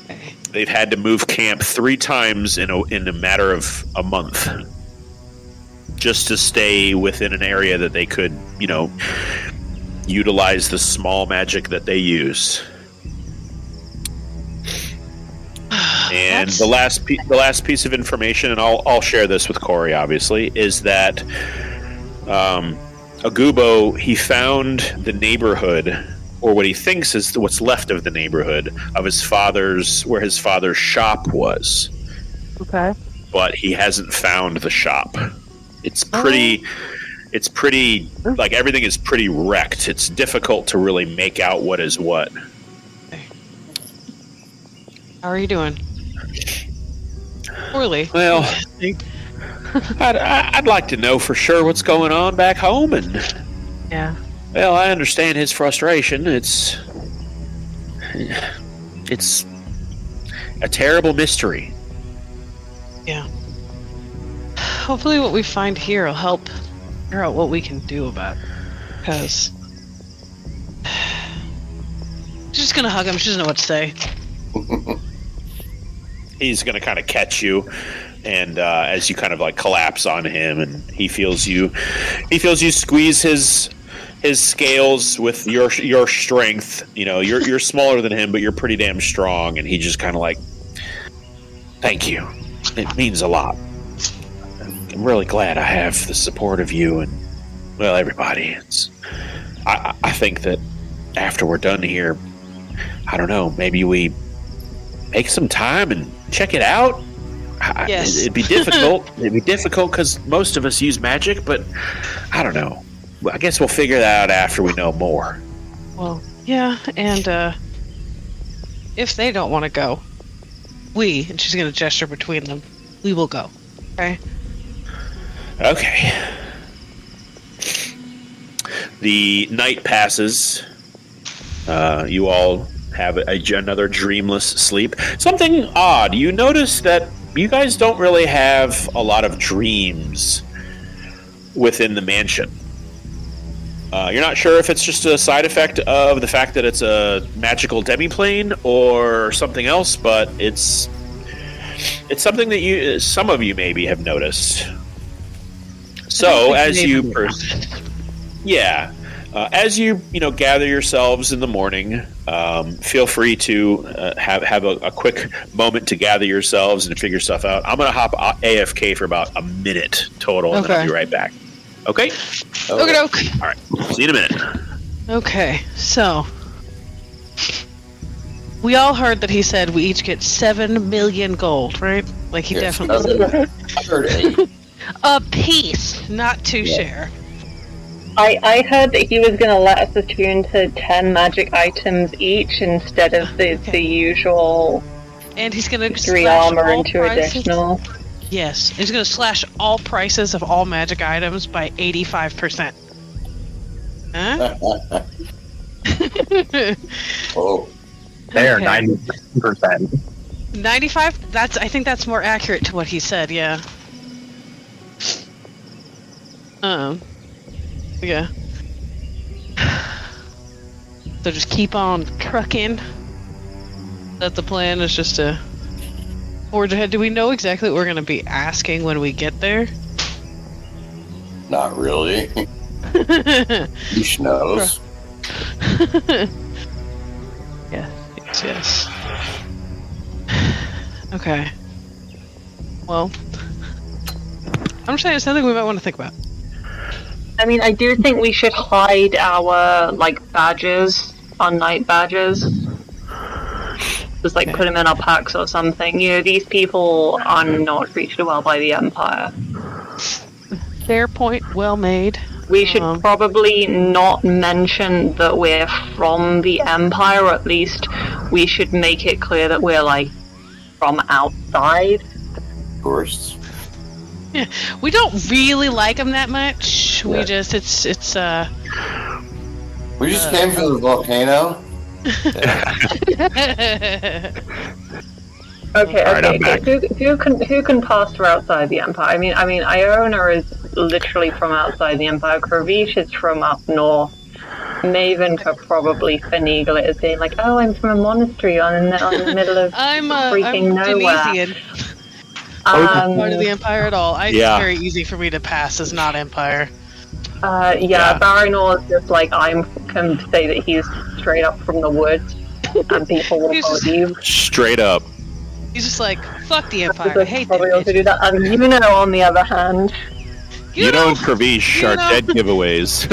Okay. They've had to move camp 3 times in a matter of a month just to stay within an area that they could, utilize the small magic that they use. And the last piece of information, and I'll share this with Corey, obviously, is that Agubo, he found the neighborhood, or what he thinks is what's left of the neighborhood of where his father's shop was. Okay. But he hasn't found the shop. It's pretty like everything is pretty wrecked. It's difficult to really make out what is what. How are you doing? Poorly. Well, I'd like to know for sure what's going on back home, and Yeah. well, I understand his frustration. It's a terrible mystery. Yeah. Hopefully what we find here will help figure out what we can do about it. Because she's just gonna hug him. She doesn't know what to say. He's going to kind of catch you, and as you kind of collapse on him, and he feels you squeeze his scales with your strength. You're smaller than him, but you're pretty damn strong, and he just kind of thank you. It means a lot. I'm really glad I have the support of you and everybody. I think that after we're done here, I don't know, maybe we make some time and check it out. Yes. It'd be difficult. It'd be difficult because most of us use magic, but I don't know. I guess we'll figure that out after we know more. Well, yeah, and if they don't want to go, and she's going to gesture between them, we will go. Okay? Okay. The night passes. You all have another dreamless sleep. Something odd. You notice that you guys don't really have a lot of dreams within the mansion. You're not sure if it's just a side effect of the fact that it's a magical demiplane or something else, but it's something that some of you maybe have noticed. So as you gather yourselves in the morning, feel free to have a quick moment to gather yourselves and figure stuff out. I'm going to hop AFK for about a minute total, and then I'll be right back. Okay? Okay. All right. See you in a minute. Okay, so we all heard that he said we each get 7 million gold, right? He Yes. definitely said I heard 8. a piece, not to share. I heard that he was going to let us attune to 10 magic items each instead of the usual And he's going to 3 armor and 2 additional. Yes, he's going to slash all prices of all magic items by 85%. Huh? Oh, They are Okay. 90%. 95? I think that's more accurate to what he said, yeah. Yeah. So just keep on trucking. That the plan is just to forge ahead. Do we know exactly what we're going to be asking when we get there? Not really. Each knows. Yes. Okay. Well, I'm saying it's something we might want to think about. I mean, I do think we should hide our, badges, our night badges. Just, put them in our packs or something. You know, these people are not treated well by the Empire. Fair point, well made. We should probably not mention that we're from the Empire, or at least we should make it clear that we're, from outside. Tourists. Yeah, we don't really like them that much. Yeah. We just, We just came from the volcano. Okay. All right, I'm back. Who can pass through outside the Empire? I mean, Iona is literally from outside the Empire. Kravish is from up north. Maven could probably finagle it as being oh, I'm from a monastery in the middle of freaking nowhere. Tunisian. Part of the Empire at all. It's very easy for me to pass as not Empire. Barinor is just I can say that he's straight up from the woods, and people will believe. Straight up. He's just fuck the Empire. I hate probably them. also do that. And on the other hand, You know and Kravish are dead giveaways.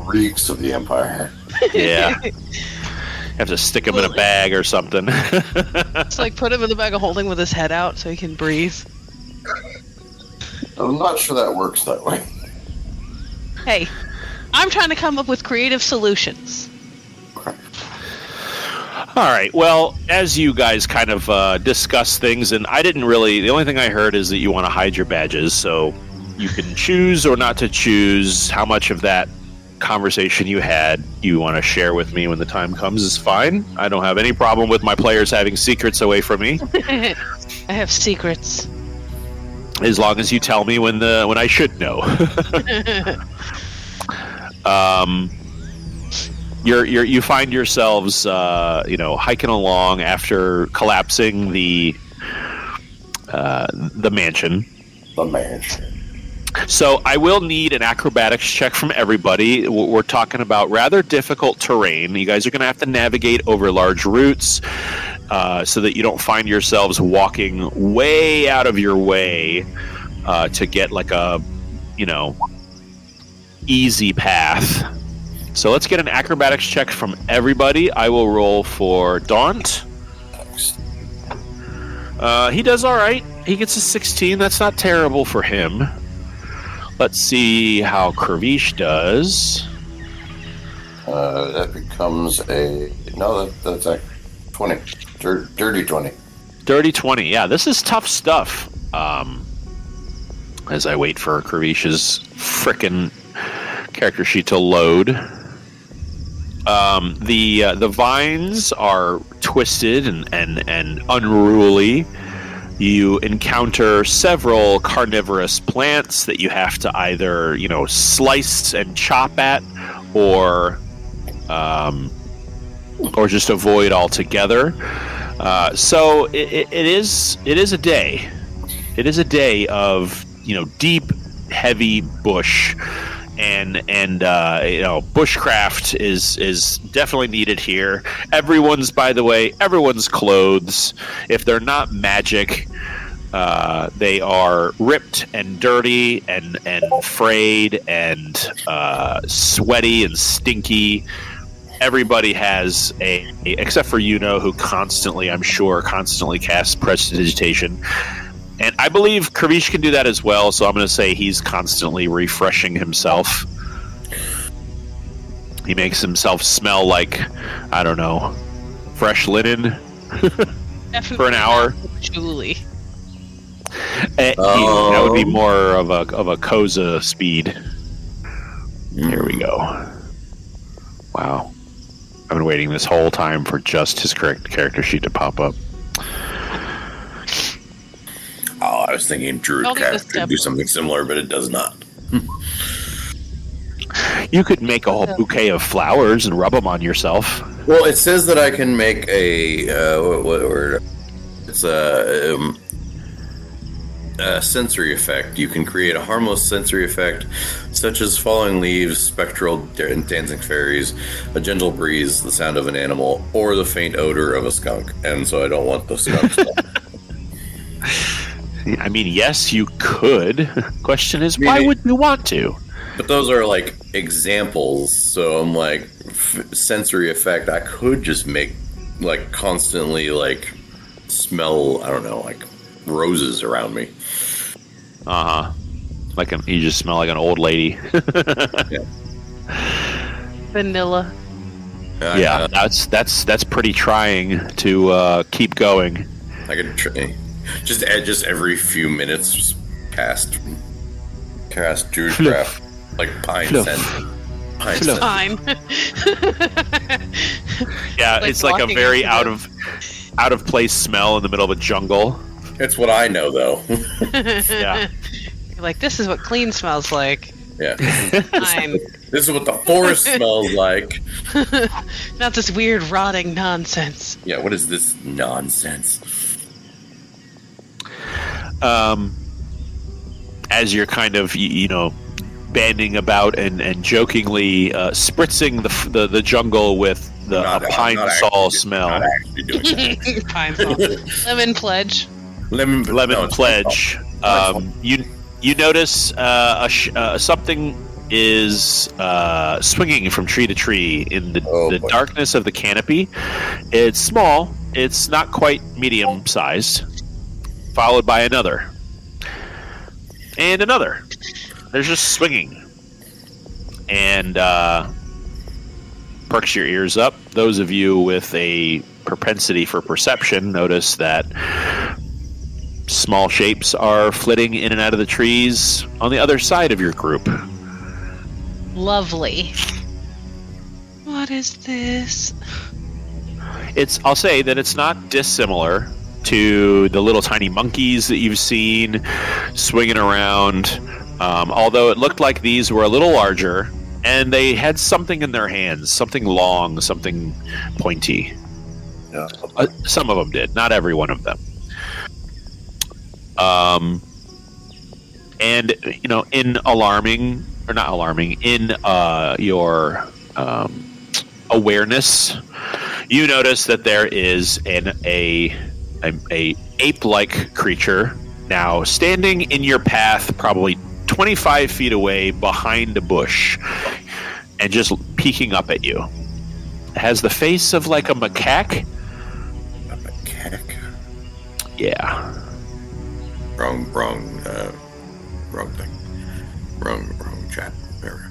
Reeks of the Empire. Yeah. Have to stick him in a bag or something. It's put him in the bag of holding with his head out so he can breathe. I'm not sure that works that way. Hey, I'm trying to come up with creative solutions. All right. Well, as you guys kind of discuss things, and the only thing I heard is that you want to hide your badges, so you can choose or not to choose how much of that conversation you had you want to share with me when the time comes is fine. I don't have any problem with my players having secrets away from me. I have secrets. As long as you tell me when I should know. You find yourselves hiking along after collapsing the mansion. The mansion. So I will need an acrobatics check from everybody. We're talking about rather difficult terrain. You guys are going to have to navigate over large routes so that you don't find yourselves walking way out of your way to get a easy path. So let's get an acrobatics check from everybody. I will roll for Daunt. He does all right. He gets a 16. That's not terrible for him. Let's see how Kravish does. That becomes that's like 20. Dirty 20. Dirty 20. Yeah, this is tough stuff. As I wait for Kravish's frickin' character sheet to load. The vines are twisted and unruly. You encounter several carnivorous plants that you have to either, slice and chop at, or just avoid altogether. So it is a day. It is a day of deep, heavy bush. And bushcraft is definitely needed here. Everyone's clothes, if they're not magic, they are ripped and dirty and frayed and sweaty and stinky. Everybody has except for who constantly casts prestidigitation. And I believe Kravish can do that as well, so I'm going to say he's constantly refreshing himself. He makes himself smell like, I don't know, fresh linen for an hour. Julie. That would be more of a Koza speed. Here we go. Wow. I've been waiting this whole time for just his correct character sheet to pop up. Oh, I was thinking Druid I'll need to Craft could step do up. something similar, but it does not. You could make a whole bouquet of flowers and rub them on yourself. Well, it says that I can make a what word? It's a sensory effect. You can create a harmless sensory effect, such as falling leaves, spectral and dancing fairies, a gentle breeze, the sound of an animal, or the faint odor of a skunk. And so I don't want the skunk. I mean, yes, you could. Question is, why would you want to? But those are like examples. So I'm like, sensory effect. I could just make like constantly like smell. I don't know, like roses around me. You just smell like an old lady. Yeah. Vanilla. Yeah, that's pretty trying to keep going. I could just every few minutes just cast Druid Craft like pine Fluff. scent. Pine Fluff. scent. Fine. Yeah, Like it's like a walking very into out of place smell in the middle of a jungle. It's what I know, though. Yeah. You're like, this is what clean smells like. Yeah, Fine. this is what the forest smells like. Not this weird rotting nonsense. Yeah, what is this nonsense? As you're kind of banding about and jokingly spritzing the jungle with a pine sol smell. Not actually doing that. Fine. Lemon pledge. Lemon pledge. You notice something is swinging from tree to tree in the boy. darkness of the canopy. It's small. It's not quite medium sized. Followed by another. And another. They're just swinging. And perks your ears up. Those of you with a propensity for perception notice that small shapes are flitting in and out of the trees on the other side of your group. Lovely. What is this? I'll say that it's not dissimilar to the little tiny monkeys that you've seen swinging around, although it looked like these were a little larger and they had something in their hands, something long, something pointy. Yeah. Some of them did, not every one of them. And in your awareness, you notice that there is a ape-like creature now standing in your path, probably 25 feet away behind a bush, and just peeking up at you. It has the face of like a macaque. A macaque? Yeah. Wrong thing. Wrong chat. There.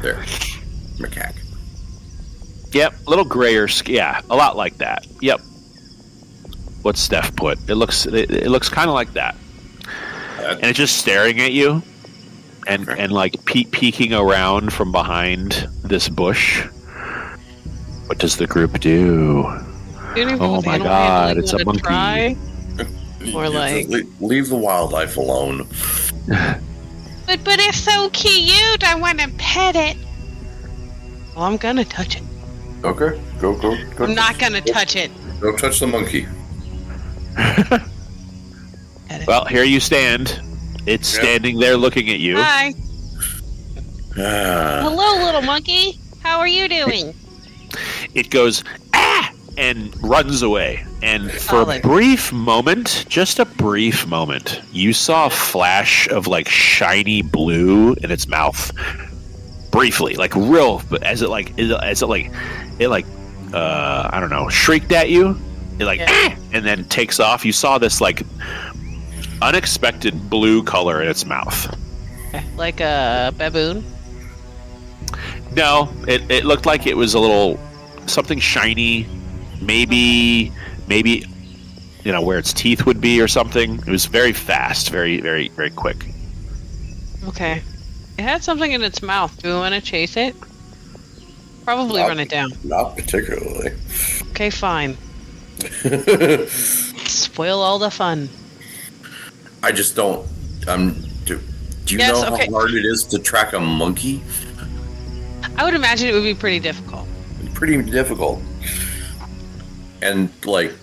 There. Macaque. Yep, a little grayer. Yeah, a lot like that. Yep. What Steph put. It looks kind of like that. And it's just staring at you, and like peeking around from behind this bush. What does the group do? Oh my God! It's a monkey. Try? Or like, leave the wildlife alone. but it's so cute. I want to pet it. Well, I'm gonna touch it. Okay, go. I'm not gonna touch it. Don't touch the monkey. Well, here you stand. It's standing there looking at you. Hi. Hello, little monkey. How are you doing? It goes, ah! And runs away. And for a brief moment, just a brief moment, you saw a flash of like shiny blue in its mouth. Briefly, like real, but as it I don't know, shrieked at you. It like, ah! And then takes off. You saw this like unexpected blue color in its mouth. Like a baboon? No, it looked like it was a little something shiny. Maybe where its teeth would be or something. It was very fast, very, very, very quick. Okay. It had something in its mouth. Do we want to chase it? Probably run it down. Not particularly. Okay, fine. Spoil all the fun. I just don't. Do you Yes, know okay. how hard it is to track a monkey? I would imagine it would be pretty difficult. Pretty difficult. And like,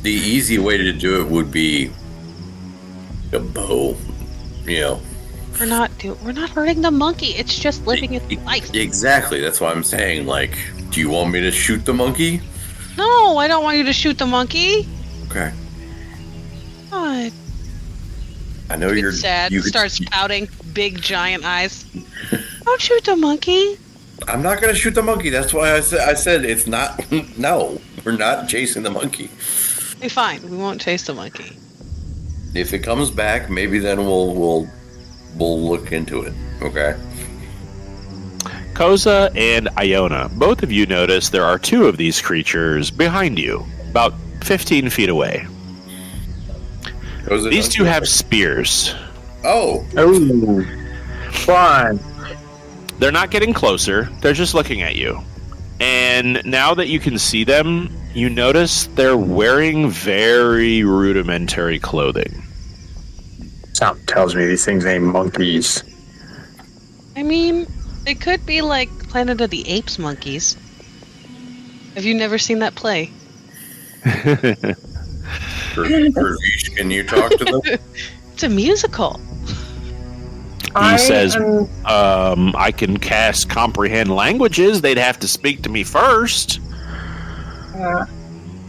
the easy way to do it would be a bow. You know. We're not hurting the monkey. It's just living its life. Exactly. That's what I'm saying. Like, do you want me to shoot the monkey? No, I don't want you to shoot the monkey. Okay. God. I know you're sad. You could- Starts pouting, big giant eyes. Don't shoot the monkey. I'm not going to shoot the monkey. That's why I said it's not. No, we're not chasing the monkey. Hey, fine. We won't chase the monkey. If it comes back, maybe then we'll look into it. Okay. Koza and Iona, both of you notice there are two of these creatures behind you, about 15 feet away. These two have spears. Oh. Oh, fun. They're not getting closer, they're just looking at you. And now that you can see them, you notice they're wearing very rudimentary clothing. Something tells me these things ain't monkeys. I mean, they could be like Planet of the Apes monkeys. Have you never seen that play? Ravish, can you talk to them? It's a musical. He says, I can cast comprehend languages. They'd have to speak to me first. I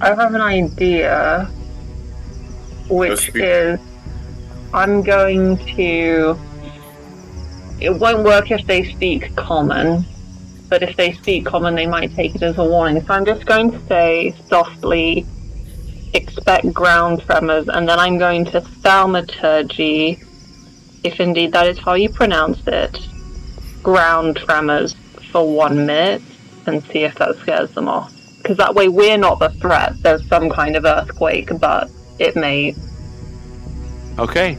have an idea, which is I'm going to... It won't work if they speak common, but if they speak common, they might take it as a warning. So I'm just going to say softly, expect ground tremors, and then I'm going to thaumaturgy, if indeed that is how you pronounce it, ground tremors for 1 minute, and see if that scares them off. Because that way we're not the threat. There's some kind of earthquake, but it may... Okay.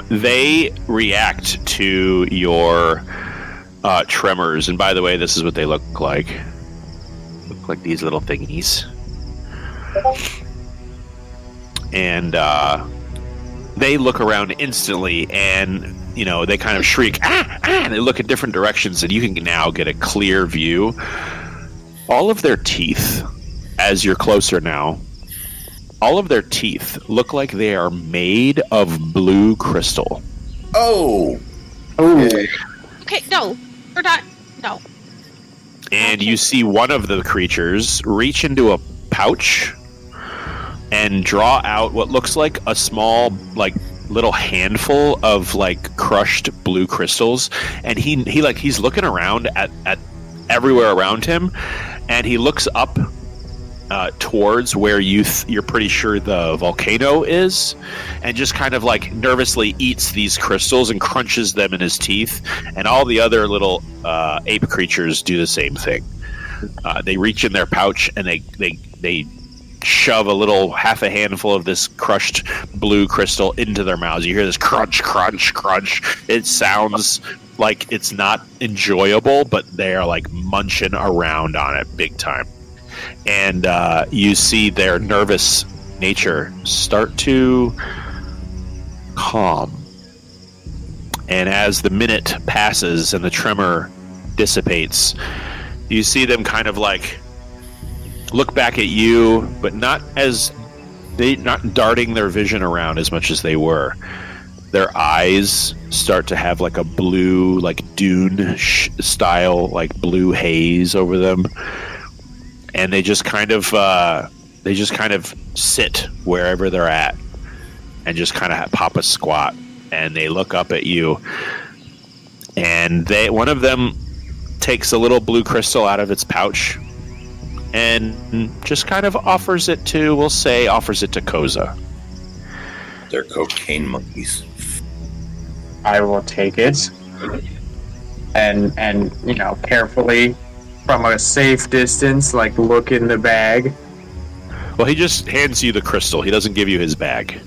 They react to your tremors, and by the way, this is what they look like. Look like these little thingies. And they look around instantly, and they kind of shriek, and they look at different directions, and you can now get a clear view. All of their teeth, as you're closer now, all of their teeth look like they are made of blue crystal. Oh. Okay. Okay, no, we're not. No. And you see one of the creatures reach into a pouch and draw out what looks like a small, little handful of crushed blue crystals. And he's looking around at everywhere around him, and he looks up towards where you're pretty sure the volcano is, and just kind of nervously eats these crystals and crunches them in his teeth. And all the other little ape creatures do the same thing. They reach in their pouch and they shove half a handful of this crushed blue crystal into their mouths. You hear this crunch, crunch, crunch. It sounds like it's not enjoyable, but they are munching around on it big time. And you see their nervous nature start to calm. And as the minute passes and the tremor dissipates, you see them kind of look back at you, but not darting their vision around as much as they were. Their eyes start to have a blue, dune style, blue haze over them. And they just kind of sit wherever they're at, and just kind of pop a squat, and they look up at you. And one of them takes a little blue crystal out of its pouch, and just kind of offers it to Koza. They're cocaine monkeys. I will take it, and carefully, from a safe distance, look in the bag. Well, he just hands you the crystal. He doesn't give you his bag.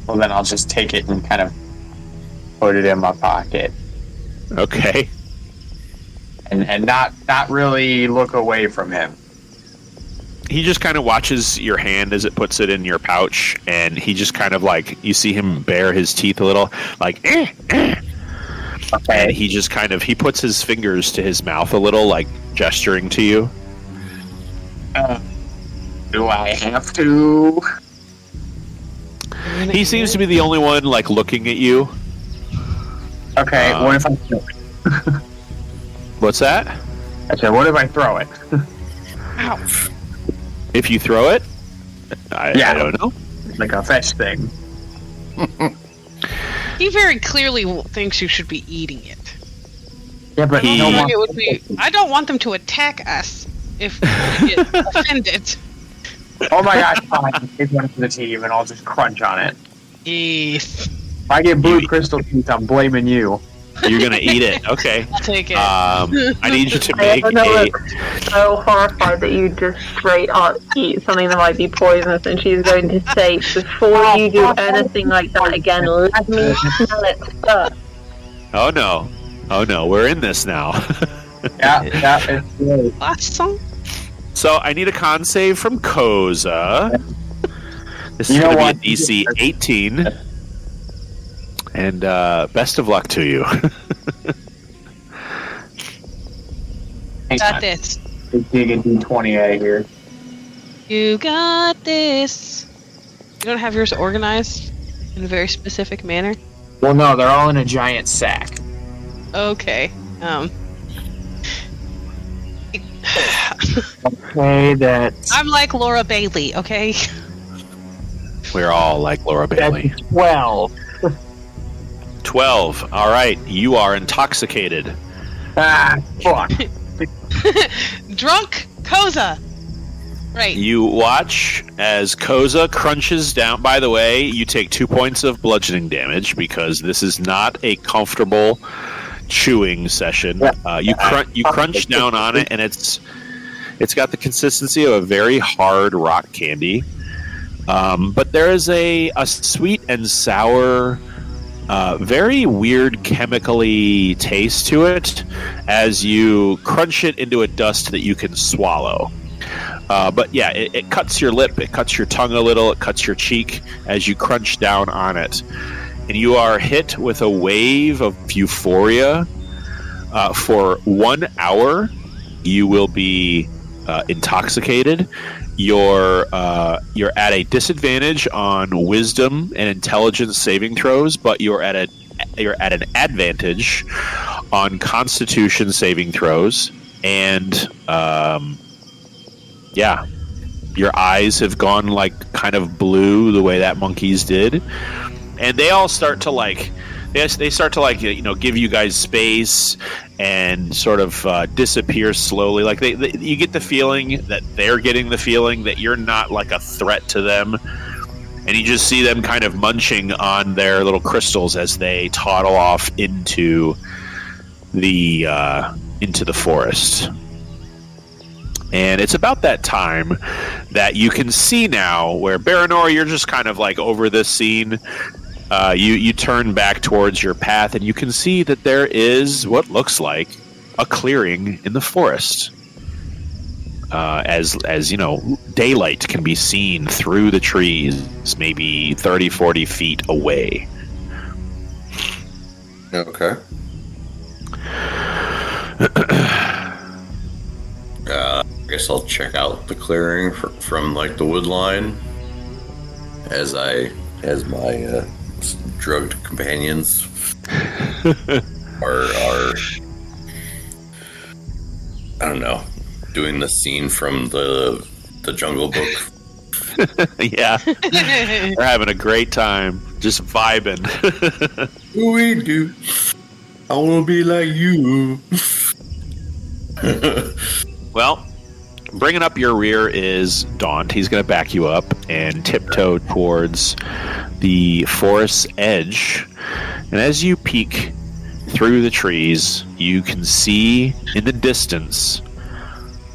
Well, then I'll just take it and kind of put it in my pocket. Okay. And not really look away from him. he just kind of watches your hand as it puts it in your pouch, and he just kind of like, you see him bare his teeth a little, like, and he just kind of, he puts his fingers to his mouth a little, like gesturing to you. Do I have to? He seems to be the only one like looking at you. Okay, what if I throw it? What's that? I said, what if I throw it? Ouch. If you throw it, I don't know. Like a fetch thing. He very clearly thinks you should be eating it. Yeah, but He- no I one- think it would be. I don't want them to attack us if we get offended. Oh my gosh, fine. Take one for the team and I'll just crunch on it. Yes. If I get blue crystal teeth, I'm blaming you. You're gonna eat it. Okay. I'll take it. I need you to I make don't know, a. it's so horrified that you just straight up eat something that might be poisonous, and she's going to say, before you do anything like that again, let me smell it first. Oh no! Oh no! We're in this now. Yeah, it's great. Last song? So I need a con save from Koza. This is You know going what? to be a DC 18. And best of luck to you. Hang Got on. this. Let's dig a D20 out of here. You got this. You don't have yours organized in a very specific manner? Well, no, they're all in a giant sack. Okay. Okay, that's I'm like Laura Bailey, okay? We're all like Laura Bailey. 12. 12. All right. You are intoxicated. Ah, fuck. Drunk Koza. Right. You watch as Koza crunches down. By the way, you take 2 points of bludgeoning damage because this is not a comfortable chewing session. You crunch down on it, and it's got the consistency of a very hard rock candy. But there is a sweet and sour, very weird chemically taste to it as you crunch it into a dust that you can swallow. But yeah, it cuts your lip, it cuts your tongue a little, it cuts your cheek as you crunch down on it. And you are hit with a wave of euphoria. For 1 hour, you will be intoxicated. You're at a disadvantage on wisdom and intelligence saving throws, but you're at an advantage on Constitution saving throws, and yeah, your eyes have gone like kind of blue the way that monkey's did, and they all start to like. They start to like give you guys space and sort of disappear slowly. Like you get the feeling that they're getting the feeling that you're not like a threat to them, and you just see them kind of munching on their little crystals as they toddle off into the forest. And it's about that time that you can see now where Baranor, you're just kind of like over this scene. You turn back towards your path, and you can see that there is what looks like a clearing in the forest. As daylight can be seen through the trees, maybe 30, 40 feet away. Okay. I guess I'll check out the clearing from like the wood line as my drugged companions are I don't know, doing the scene from the Jungle Book. Yeah, we're having a great time, just vibing. We do. I want to be like you. Well, bringing up your rear is Daunt. He's going to back you up and tiptoe towards the forest's edge. And as you peek through the trees, you can see in the distance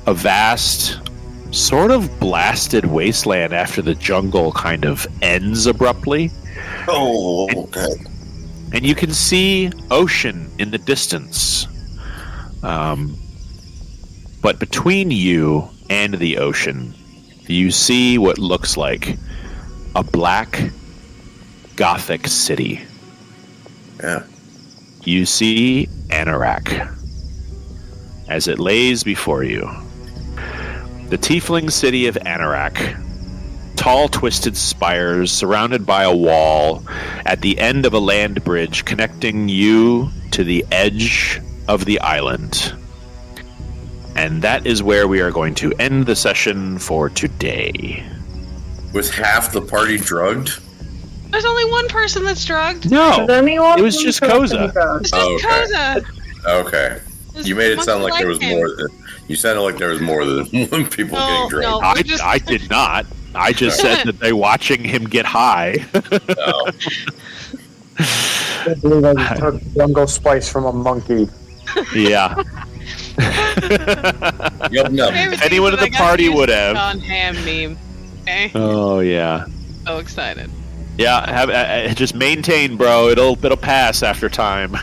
a vast, sort of blasted wasteland after the jungle kind of ends abruptly. Oh, okay. And you can see ocean in the distance. But between you and the ocean you see what looks like a black Gothic city. Yeah. You see Anorak as it lays before you. The tiefling city of Anorak. Tall, twisted spires surrounded by a wall at the end of a land bridge connecting you to the edge of the island. And that is where we are going to end the session for today. Was half the party drugged? There's only one person that's drugged. No, There's only one it was just person Koza. drugged. It's just Koza. Okay. You made it sound like there was more than... You sounded like there was more than one people getting drugged. I did not. I just said that they're watching him get high. Oh. I believe I just took jungle spice from a monkey. Yeah. Yep, no. Anyone at the party would have. On ham meme. Okay. Oh yeah. So excited. Yeah. Just maintain, bro. It'll pass after time.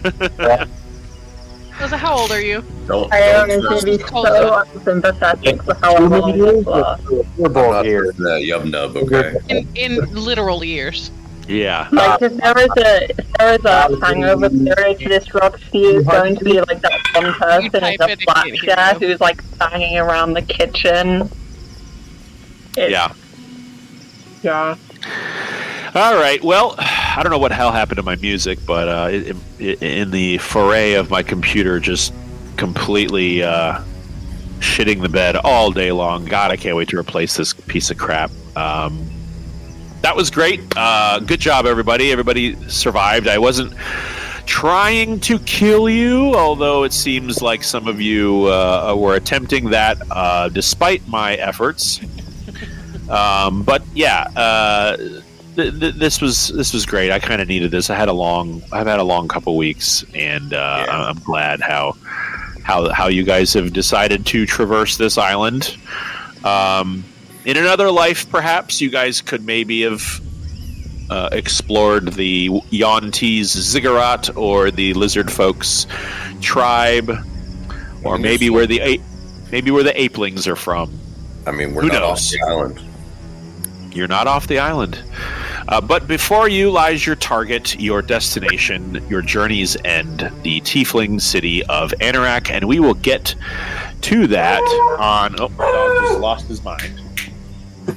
Koza, how old are you? Don't I am going to be Hold so unsympathetic for how long this lasts. We're both here. that yub nub, okay? In literal years. Yeah. Like, if there is a hangover theory to this rock, he is going to be like that one person in the black chair who's like banging around the kitchen. Yeah. Yeah. All right. Well, I don't know what hell happened to my music, but in the foray of my computer just completely shitting the bed all day long. God, I can't wait to replace this piece of crap. That was great. Good job, everybody. Everybody survived. I wasn't trying to kill you, although it seems like some of you were attempting that despite my efforts. But yeah, this was great. I kind of needed this. I've had a long couple weeks, and I'm glad how you guys have decided to traverse this island. In another life, perhaps you guys could maybe have explored the Yonte's ziggurat or the lizard folks tribe, or maybe where the apelings are from. I mean, we're Who not knows? off the island. You're not off the island. But before you lies your target, your destination, your journey's end, the tiefling city of Anorak, and we will get to that on... Oh, my dog just lost his mind.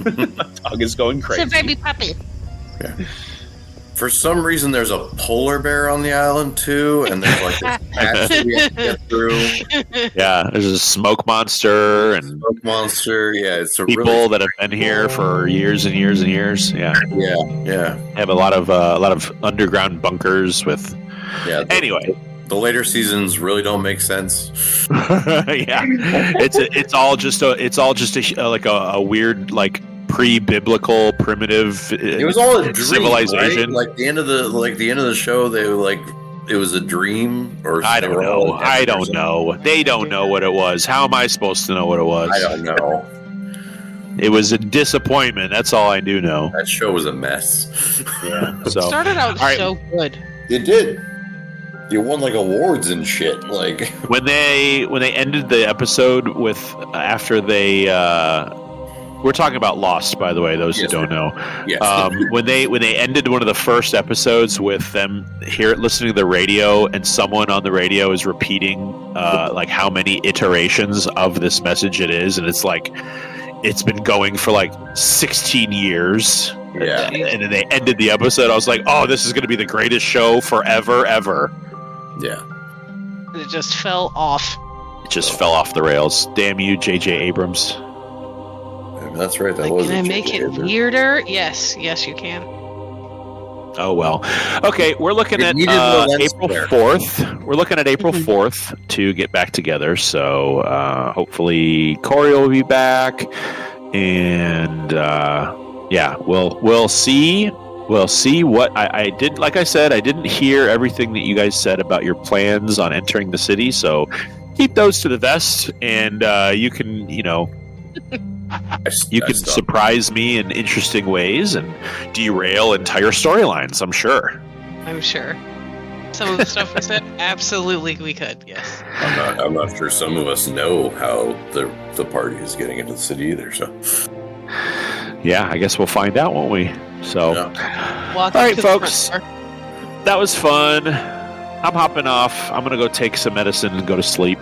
My dog is going crazy. It's a baby puppy. Yeah. For some reason, there's a polar bear on the island, too, and there's like this patch that we have to get through. Yeah, there's a smoke monster and Smoke monster, yeah, it's a people really... that have been here for years and years and years. Yeah, Yeah. have a lot of underground bunkers with. Yeah. Anyway, the later seasons really don't make sense. yeah, it's all just a weird like pre-biblical primitive. It was all a dream, civilization. Right? Like the end of the show, they were like it was a dream, or I don't know. I don't know. They don't know what it was. How am I supposed to know what it was? I don't know. It was a disappointment. That's all I do know. That show was a mess. Yeah. So Started out all right. so good. It did. You won like awards and shit. Like when they ended the episode with after they we're talking about Lost, by the way, those who don't know. Yes. When they ended one of the first episodes with them listening to the radio, and someone on the radio is repeating like how many iterations of this message it is, and it's like it's been going for like 16 years. Yeah. And then they ended the episode. I was like, oh, this is going to be the greatest show forever, ever. Yeah. It just fell off. It just fell off the rails. Damn you, J.J. Abrams. That's right. That Like, was. can I make it weirder? Yes, you can. Oh well. Okay, we're looking at April 4th. We're looking at April 4th to get back together. So hopefully Corey will be back, and yeah, we'll see. We'll see what I did. Like I said, I didn't hear everything that you guys said about your plans on entering the city. So keep those to the vest, and you can surprise me in interesting ways and derail entire storylines, I'm sure. I'm sure. Some of the stuff we said, absolutely we could, yes. I'm not sure some of us know how the party is getting into the city either, so. Yeah, I guess we'll find out, won't we? So, Yeah. Walk all right, to the front folks. door. That was fun. I'm hopping off. I'm going to go take some medicine and go to sleep.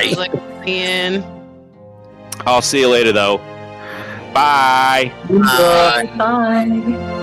He's like, in. I'll see you later, though. Bye. Bye. Bye.